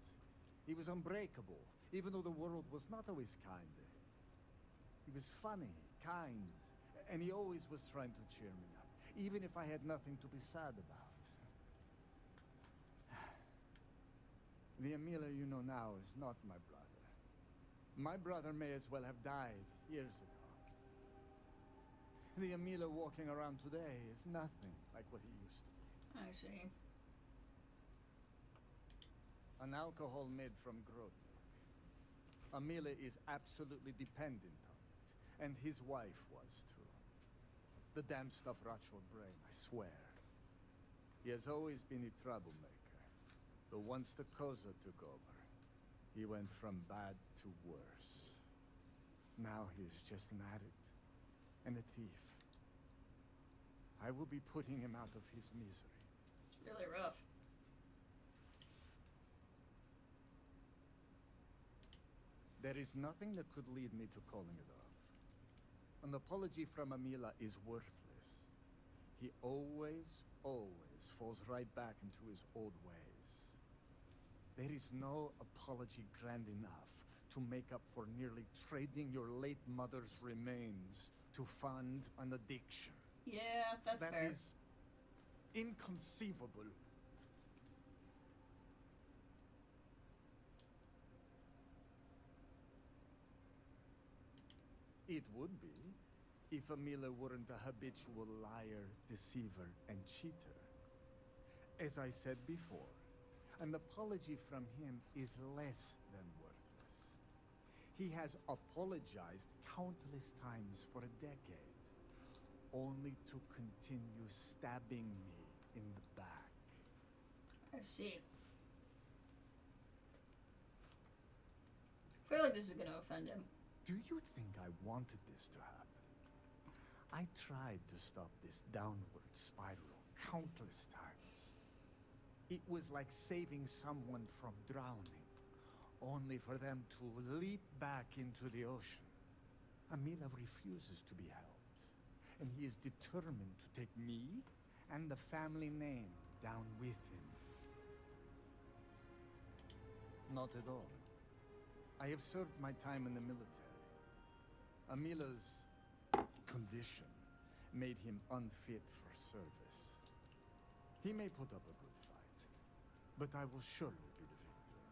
He was unbreakable, even though the world was not always kind to him. He was funny, kind, and he always was trying to cheer me up, even if I had nothing to be sad about. The Emila you know now is not my brother. My brother may as well have died years ago. The Emila walking around today is nothing like what he used to be. I see. An alcohol made from growth milk. Emila is absolutely dependent on it, and his wife was too. The damn stuff rots your brain, I swear. He has always been a troublemaker. But once the Koza took over, he went from bad to worse. Now he is just an addict and a thief. I will be putting him out of his misery. It's really rough. There is nothing that could lead me to calling it off. An apology from Emila is worthless. He always falls right back into his old ways. There is no apology grand enough to make up for nearly trading your late mother's remains to fund an addiction. Yeah, that's fair. That is inconceivable. It would be if Emila weren't a habitual liar, deceiver, and cheater. As I said before, an apology from him is less than worthless. He has apologized countless times for a decade, only to continue stabbing me in the back. I see. I feel like this is gonna offend him. Do you think I wanted this to happen? I tried to stop this downward spiral countless times. It was like saving someone from drowning, only for them to leap back into the ocean. Emila refuses to be helped, and he is determined to take me and the family name down with him. Not at all. I have served my time in the military. Emila's condition made him unfit for service. He may put up a good fight, but I will surely be the victor.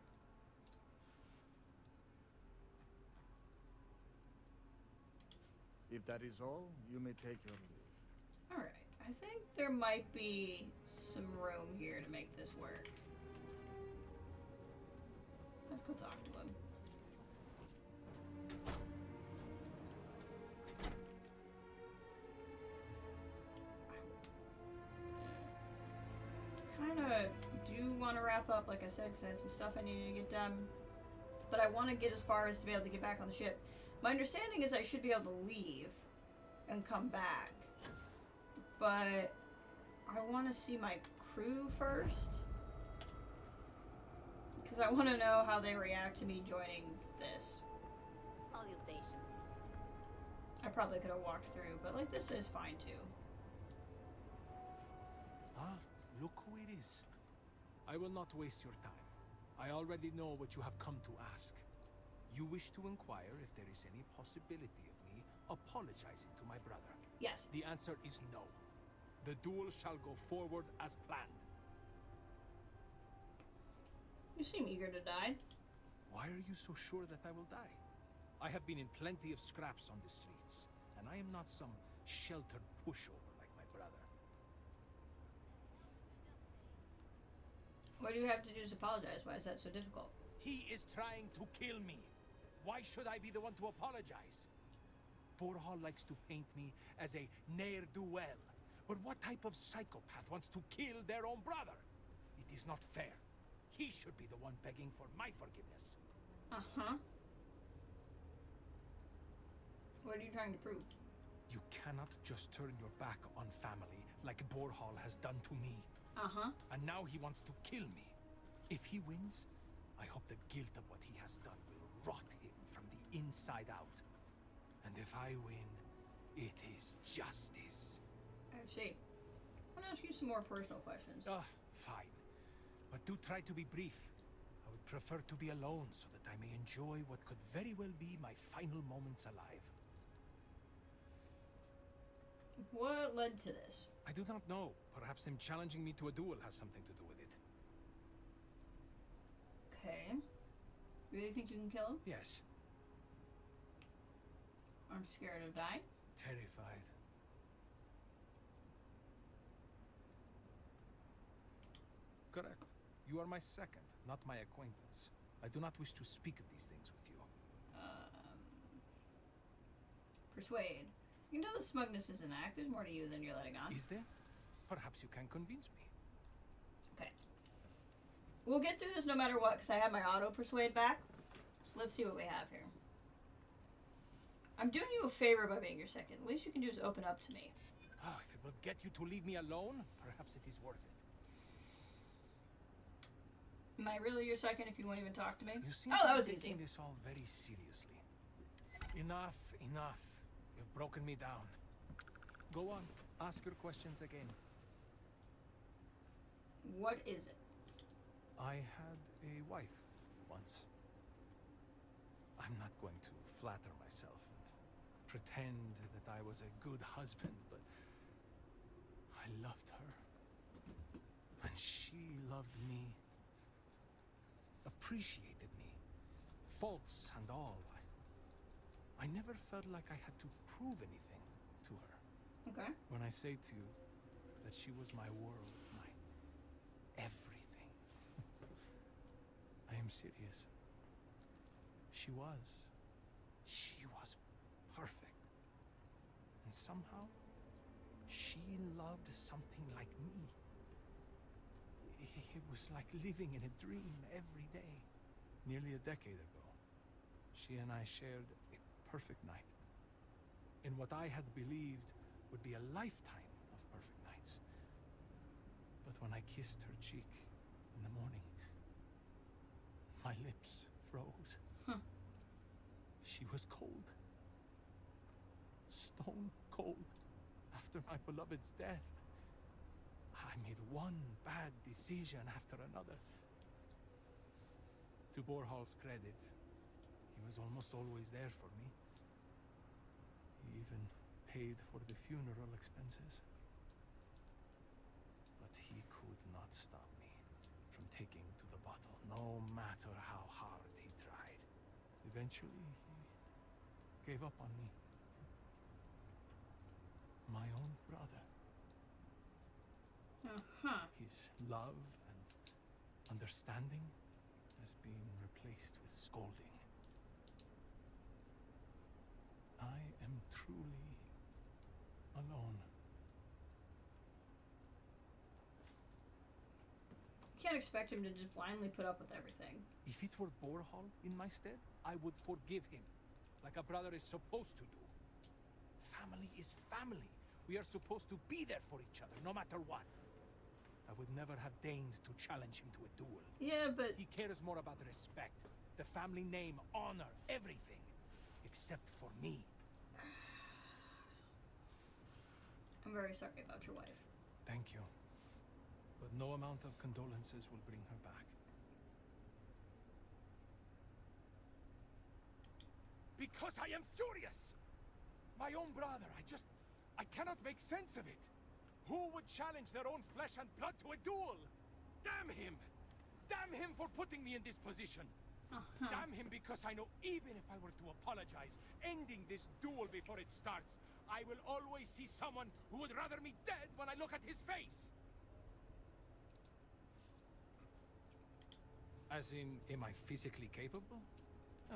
If that is all, you may take your leave. Alright, I think there might be some room here to make this work. Let's go talk to him. Kinda do want to wrap up, like I said, because I had some stuff I needed to get done. But I want to get as far as to be able to get back on the ship. My understanding is I should be able to leave and come back. But I want to see my crew first. Because I want to know how they react to me joining this. All your patience. I probably could have walked through, but like this is fine too. Ah, look who it is. I will not waste your time. I already know what you have come to ask. You wish to inquire if there is any possibility of me apologizing to my brother. Yes. The answer is no. The duel shall go forward as planned. You seem eager to die. Why are you so sure that I will die? I have been in plenty of scraps on the streets, and I am not some sheltered pushover like my brother. What do you have to do to apologize? Why is that so difficult? He is trying to kill me. Why should I be the one to apologize? Borhal likes to paint me as a ne'er-do-well. But what type of psychopath wants to kill their own brother? It is not fair. He should be the one begging for my forgiveness. Uh-huh. What are you trying to prove? You cannot just turn your back on family like Borhal has done to me. Uh-huh. And now he wants to kill me. If he wins, I hope the guilt of what he has done will rot him from the inside out. And if I win, it is justice. I see. I'm gonna ask you some more personal questions. Fine. But do try to be brief. I would prefer to be alone so that I may enjoy what could very well be my final moments alive. What led to this? I do not know. Perhaps him challenging me to a duel has something to do with it. Okay. You really think you can kill him? Yes. Aren't you scared of dying? Terrified. Correct. You are my second, not my acquaintance. I do not wish to speak of these things with you. Persuade. You can tell the smugness is an act. There's more to you than you're letting on. Is there? Perhaps you can convince me. Okay. We'll get through this no matter what, because I have my auto persuade back. So let's see what we have here. I'm doing you a favor by being your second. The least you can do is open up to me. Oh, if it will get you to leave me alone, perhaps it is worth it. Am I really your second if you won't even talk to me? You seem that to was be easy. taking this all very seriously. Enough, enough. You've broken me down. Go on, ask your questions again. What is it? I had a wife once. I'm not going to flatter myself and pretend that I was a good husband, but I loved her. And she loved me. Appreciated me. Faults and all. I never felt like I had to prove anything to her. Okay. When I say to you that she was my world, my everything, I am serious. She was perfect. And somehow, she loved something like me. It was like living in a dream every day. Nearly a decade ago, she and I shared a perfect night. In what I had believed would be a lifetime of perfect nights. But when I kissed her cheek in the morning, my lips froze. She was cold. Stone cold. After my beloved's death, I made one bad decision after another. To Borhal's credit, he was almost always there for me. He even paid for the funeral expenses. But he could not stop me from taking to the bottle, no matter how hard he tried. Eventually, he gave up on me. My own brother. His love and understanding has been replaced with scolding. I am truly alone. You can't expect him to just blindly put up with everything. If it were Borhal in my stead, I would forgive him, like a brother is supposed to do. Family is family. We are supposed to be there for each other, no matter what. I would never have deigned to challenge him to a duel. Yeah, but... He cares more about respect, the family name, honor, everything. Except for me. I'm very sorry about your wife. Thank you. But no amount of condolences will bring her back. Because I am furious! My own brother, I cannot make sense of it. Who would challenge their own flesh and blood to a duel? Damn him! Damn him for putting me in this position! Damn him because I know even if I were to apologize, ending this duel before it starts, I will always see someone who would rather me dead when I look at his face! As in, am I physically capable?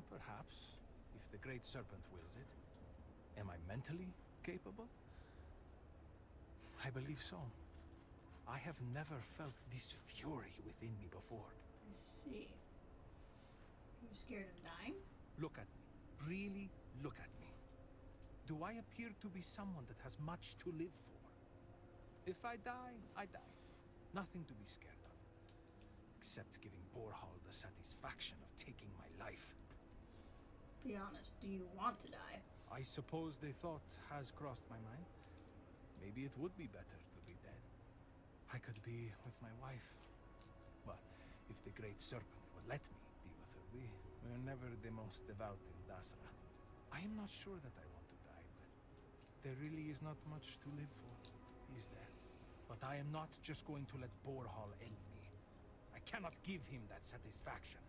Perhaps, if the Great Serpent wills it. Am I mentally capable? I believe so. I have never felt this fury within me before. I see. You're scared of dying? Look at me. Really look at me. Do I appear to be someone that has much to live for? If I die, I die. Nothing to be scared of. Except giving Borhal the satisfaction of taking my life. Be honest, do you want to die? I suppose the thought has crossed my mind. Maybe it would be better to be dead. I could be with my wife. Well, If the Great Serpent would let me be with her, we're never the most devout in Dasra. I am not sure that I want to die, but there really is not much to live for, is there? But I am not just going to let Borhall end me. I cannot give him that satisfaction.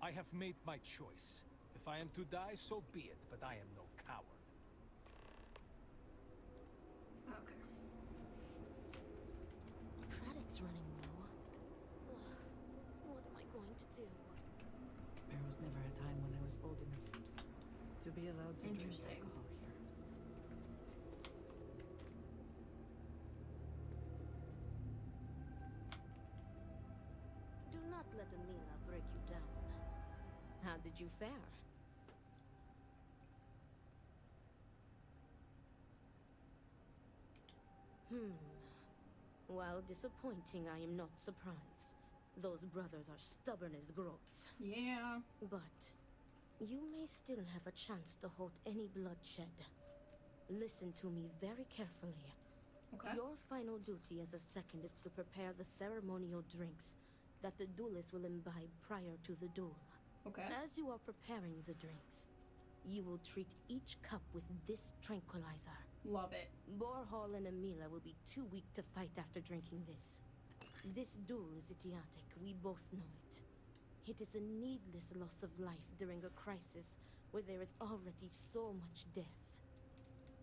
I have made my choice. If I am to die, so be it, but I am no coward. Okay. Credits running low. What am I going to do? There was never a time when I was old enough to be allowed to drink alcohol here. Do not let Amila break you down. How did you fare? While disappointing, I am not surprised. Those brothers are stubborn as groats. Yeah. But you may still have a chance to halt any bloodshed. Listen to me very carefully. Okay. Your final duty as a second is to prepare the ceremonial drinks that the duelists will imbibe prior to the duel. Okay. As you are preparing the drinks, you will treat each cup with this tranquilizer. Love it. Borhall and Amila will be too weak to fight after drinking this. This duel is idiotic, we both know it. It is a needless loss of life during a crisis where there is already so much death.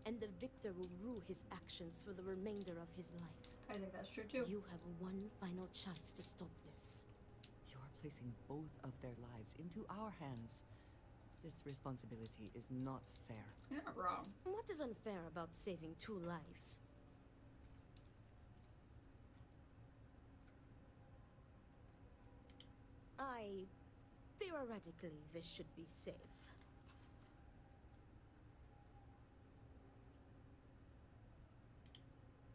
And the victor will rue his actions for the remainder of his life. I think that's true too. You have one final chance to stop this. You are placing both of their lives into our hands. This responsibility is not fair. You're not wrong. What is unfair about saving 2 lives? Theoretically, this should be safe.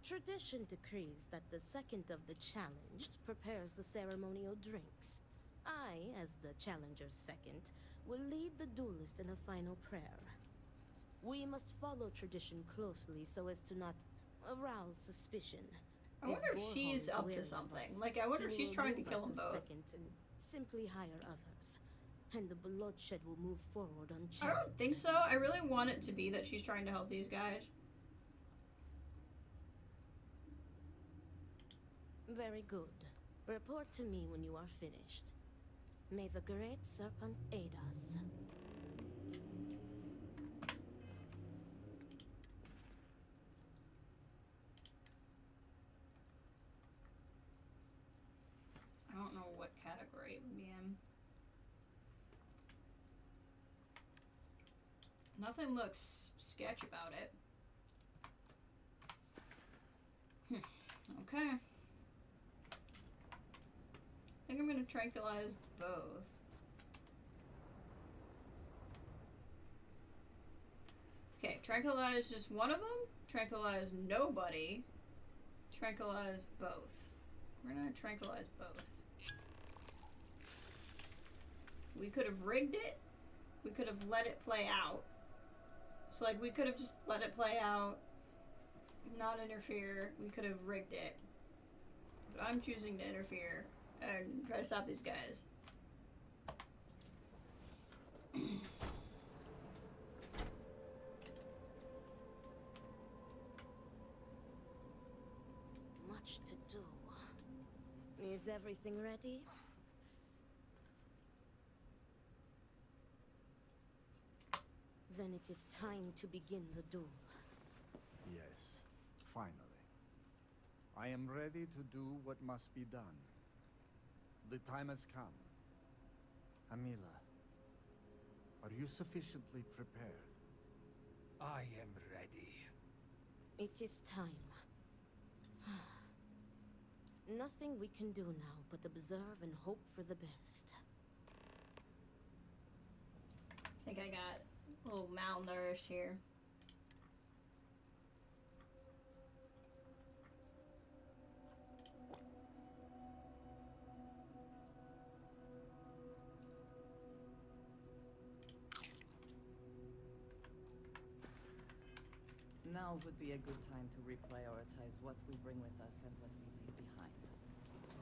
Tradition decrees that the second of the challenged prepares the ceremonial drinks. I, as the challenger's second, will lead the duelist in a final prayer. We must follow tradition closely so as to not arouse suspicion. I wonder if she's up to something. Like, I wonder if she's trying to kill them both. Second and simply hire others, and the bloodshed will move forward unchallenged. I don't think so. I really want it to be that she's trying to help these guys. Very good. Report to me when you are finished. May the Great Serpent aid us. I don't know what category it would be in. Nothing looks sketch about it. Okay. I think I'm gonna tranquilize both. Okay, tranquilize just one of them, tranquilize nobody, tranquilize both. We're gonna tranquilize both. We could have rigged it, we could have let it play out. So like we could have just let it play out, not interfere, we could have rigged it. But I'm choosing to interfere and try to stop these guys. Much to do. Is everything ready? Then it is time to begin the duel. Yes, finally. I am ready to do what must be done. The time has come. Amila, are you sufficiently prepared? I am ready. It is time. Nothing we can do now but observe and hope for the best. I think I got a little malnourished here. Now would be a good time to reprioritize what we bring with us and what we leave behind.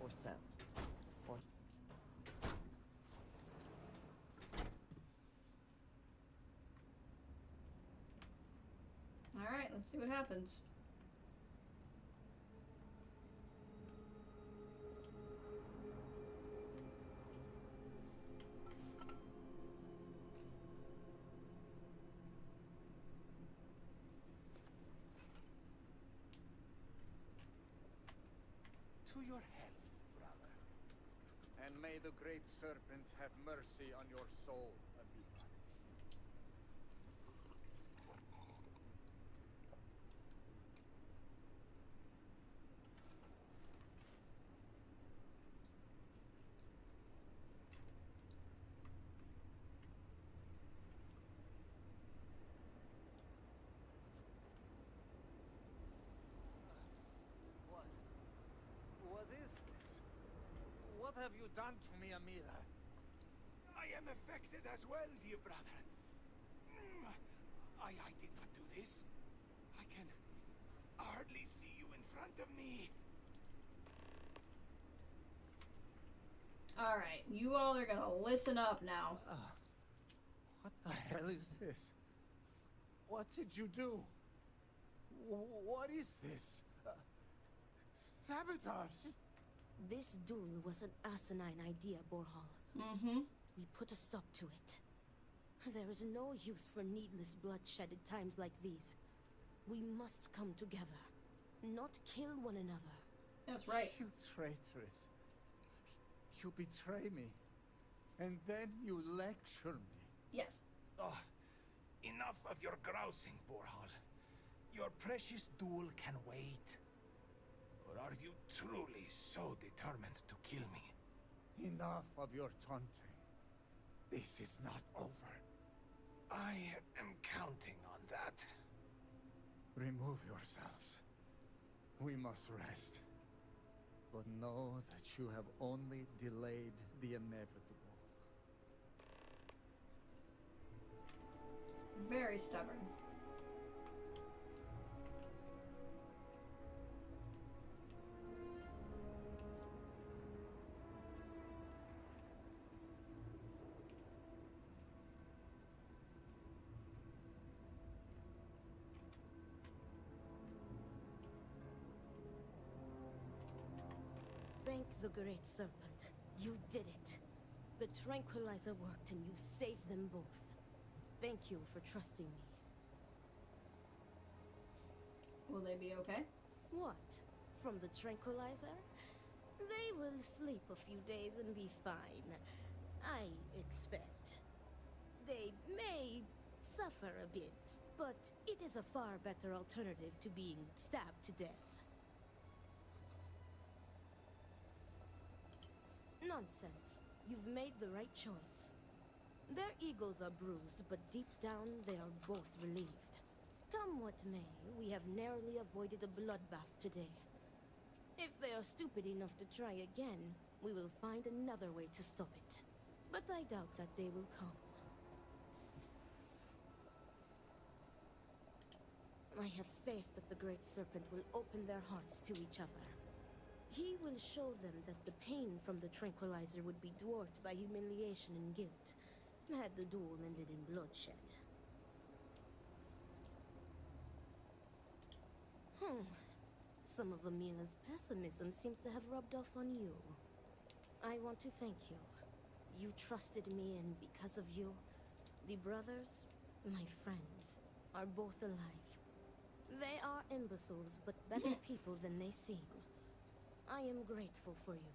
Or sell. Or... Alright, let's see what happens. To your health, brother. And may the great serpent have mercy on your soul, Amita. What is this? What have you done to me, Amila? I am affected as well, dear brother. I did not do this. I can hardly see you in front of me. Alright, you all are gonna listen up now. What the hell is this? What did you do? What is this? Sabotage! This duel was an asinine idea, Borhal. Mm-hmm. We put a stop to it. There is no use for needless bloodshed at times like these. We must come together, not kill one another. That's right. You traitoress. You betray me. And then you lecture me. Yes. Oh, enough of your grousing, Borhal. Your precious duel can wait. Or are you truly so determined to kill me? Enough of your taunting. This is not over. I am counting on that. Remove yourselves. We must rest. But know that you have only delayed the inevitable. Very stubborn. Thank the Great Serpent. You did it. The Tranquilizer worked and you saved them both. Thank you for trusting me. Will they be okay? What? From the Tranquilizer? They will sleep a few days and be fine. I expect. They may suffer a bit, but it is a far better alternative to being stabbed to death. Nonsense. You've made the right choice. Their egos are bruised, but deep down they are both relieved. Come what may, we have narrowly avoided a bloodbath today. If they are stupid enough to try again, we will find another way to stop it. But I doubt that day will come. I have faith that the Great Serpent will open their hearts to each other. He will show them that the pain from the Tranquilizer would be dwarfed by humiliation and guilt, had the duel ended in bloodshed. Some of Amila's pessimism seems to have rubbed off on you. I want to thank you. You trusted me, and because of you, the brothers, my friends, are both alive. They are imbeciles, but better people than they seem. I am grateful for you.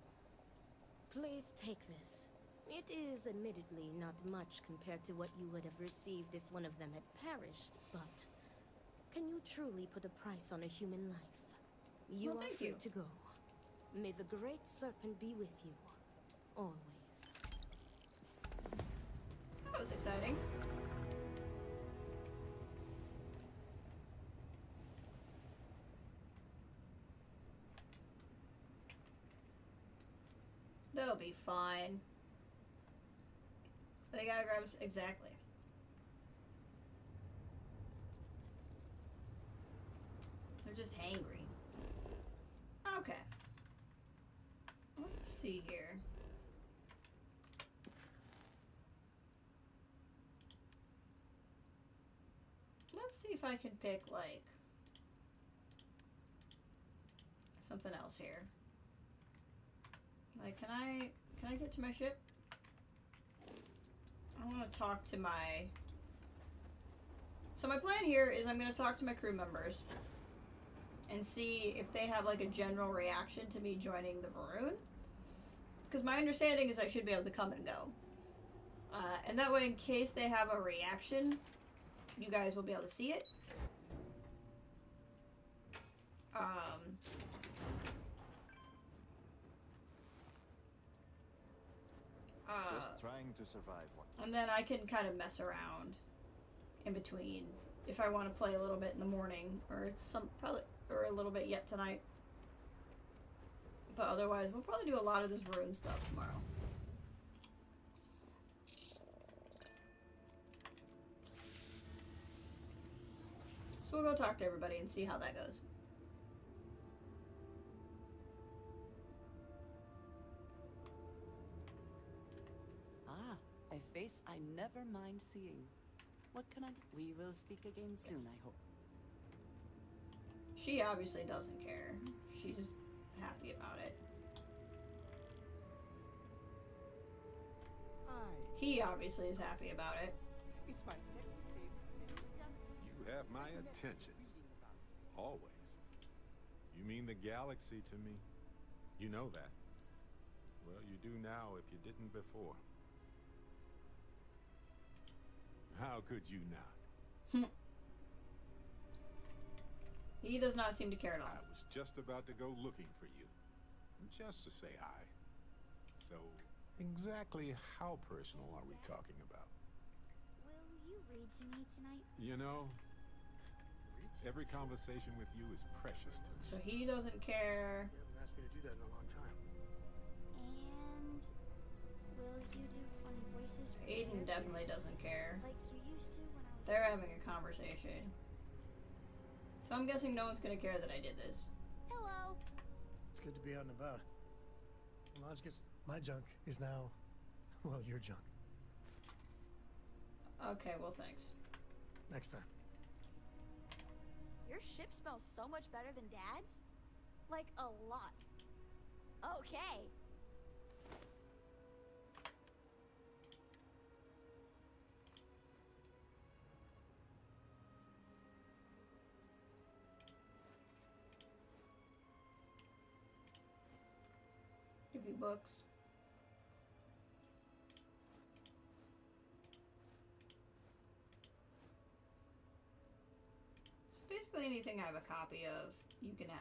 Please take this. It is admittedly not much compared to what you would have received if one of them had perished, but can you truly put a price on a human life? You are free to go. May the Great Serpent be with you, always. That was exciting. They'll be fine. They gotta grab us exactly. They're just hangry. Okay. Let's see here. Let's see if I can pick, like, something else here. Like, can I get to my ship? I want to talk to my... So my plan here is I'm going to talk to my crew members and see if they have, like, a general reaction to me joining the Varun. Because my understanding is I should be able to come and go. And that way, in case they have a reaction, you guys will be able to see it. Just trying to survive one. And then I can kind of mess around in between if I want to play a little bit in the morning, or or a little bit yet tonight. But otherwise, we'll probably do a lot of this Varun stuff tomorrow. So we'll go talk to everybody and see how that goes. Ah, a face I never mind seeing. What can I do? We will speak again soon, I hope. She obviously doesn't care. She's happy about it. Hi. He obviously is happy about it. It's my second favorite thing. You have my attention. Always. You mean the galaxy to me? You know that. Well, you do now if you didn't before. How could you not? He does not seem to care at all. I was just about to go looking for you. Just to say hi. So, exactly how personal are we talking about? Will you read to me tonight? You know, every conversation with you is precious to me. So he doesn't care. You haven't asked me to do that in a long time. And will you do funny voices for Aiden characters? definitely doesn't care. Like you used to when I was... They're having a conversation. So I'm guessing no one's gonna care that I did this. Hello. It's good to be out and about. Lodge gets my junk is now, well, your junk. Okay, well, thanks. Next time. Your ship smells so much better than Dad's? Like, a lot. Okay. Give you books. It's basically anything I have a copy of, you can have.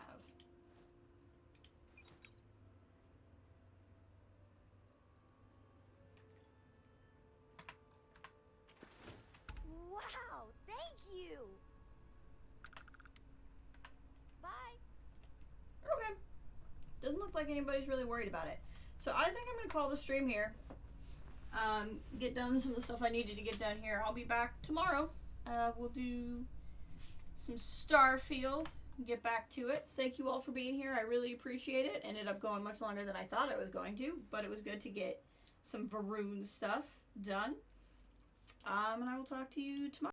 Wow, thank you. Bye. Okay. Doesn't look like anybody's really worried about it. So I think I'm going to call the stream here. Get done some of the stuff I needed to get done here. I'll be back tomorrow. We'll do some Starfield. Get back to it. Thank you all for being here. I really appreciate it. Ended up going much longer than I thought I was going to, but it was good to get some Varun stuff done. And I will talk to you tomorrow.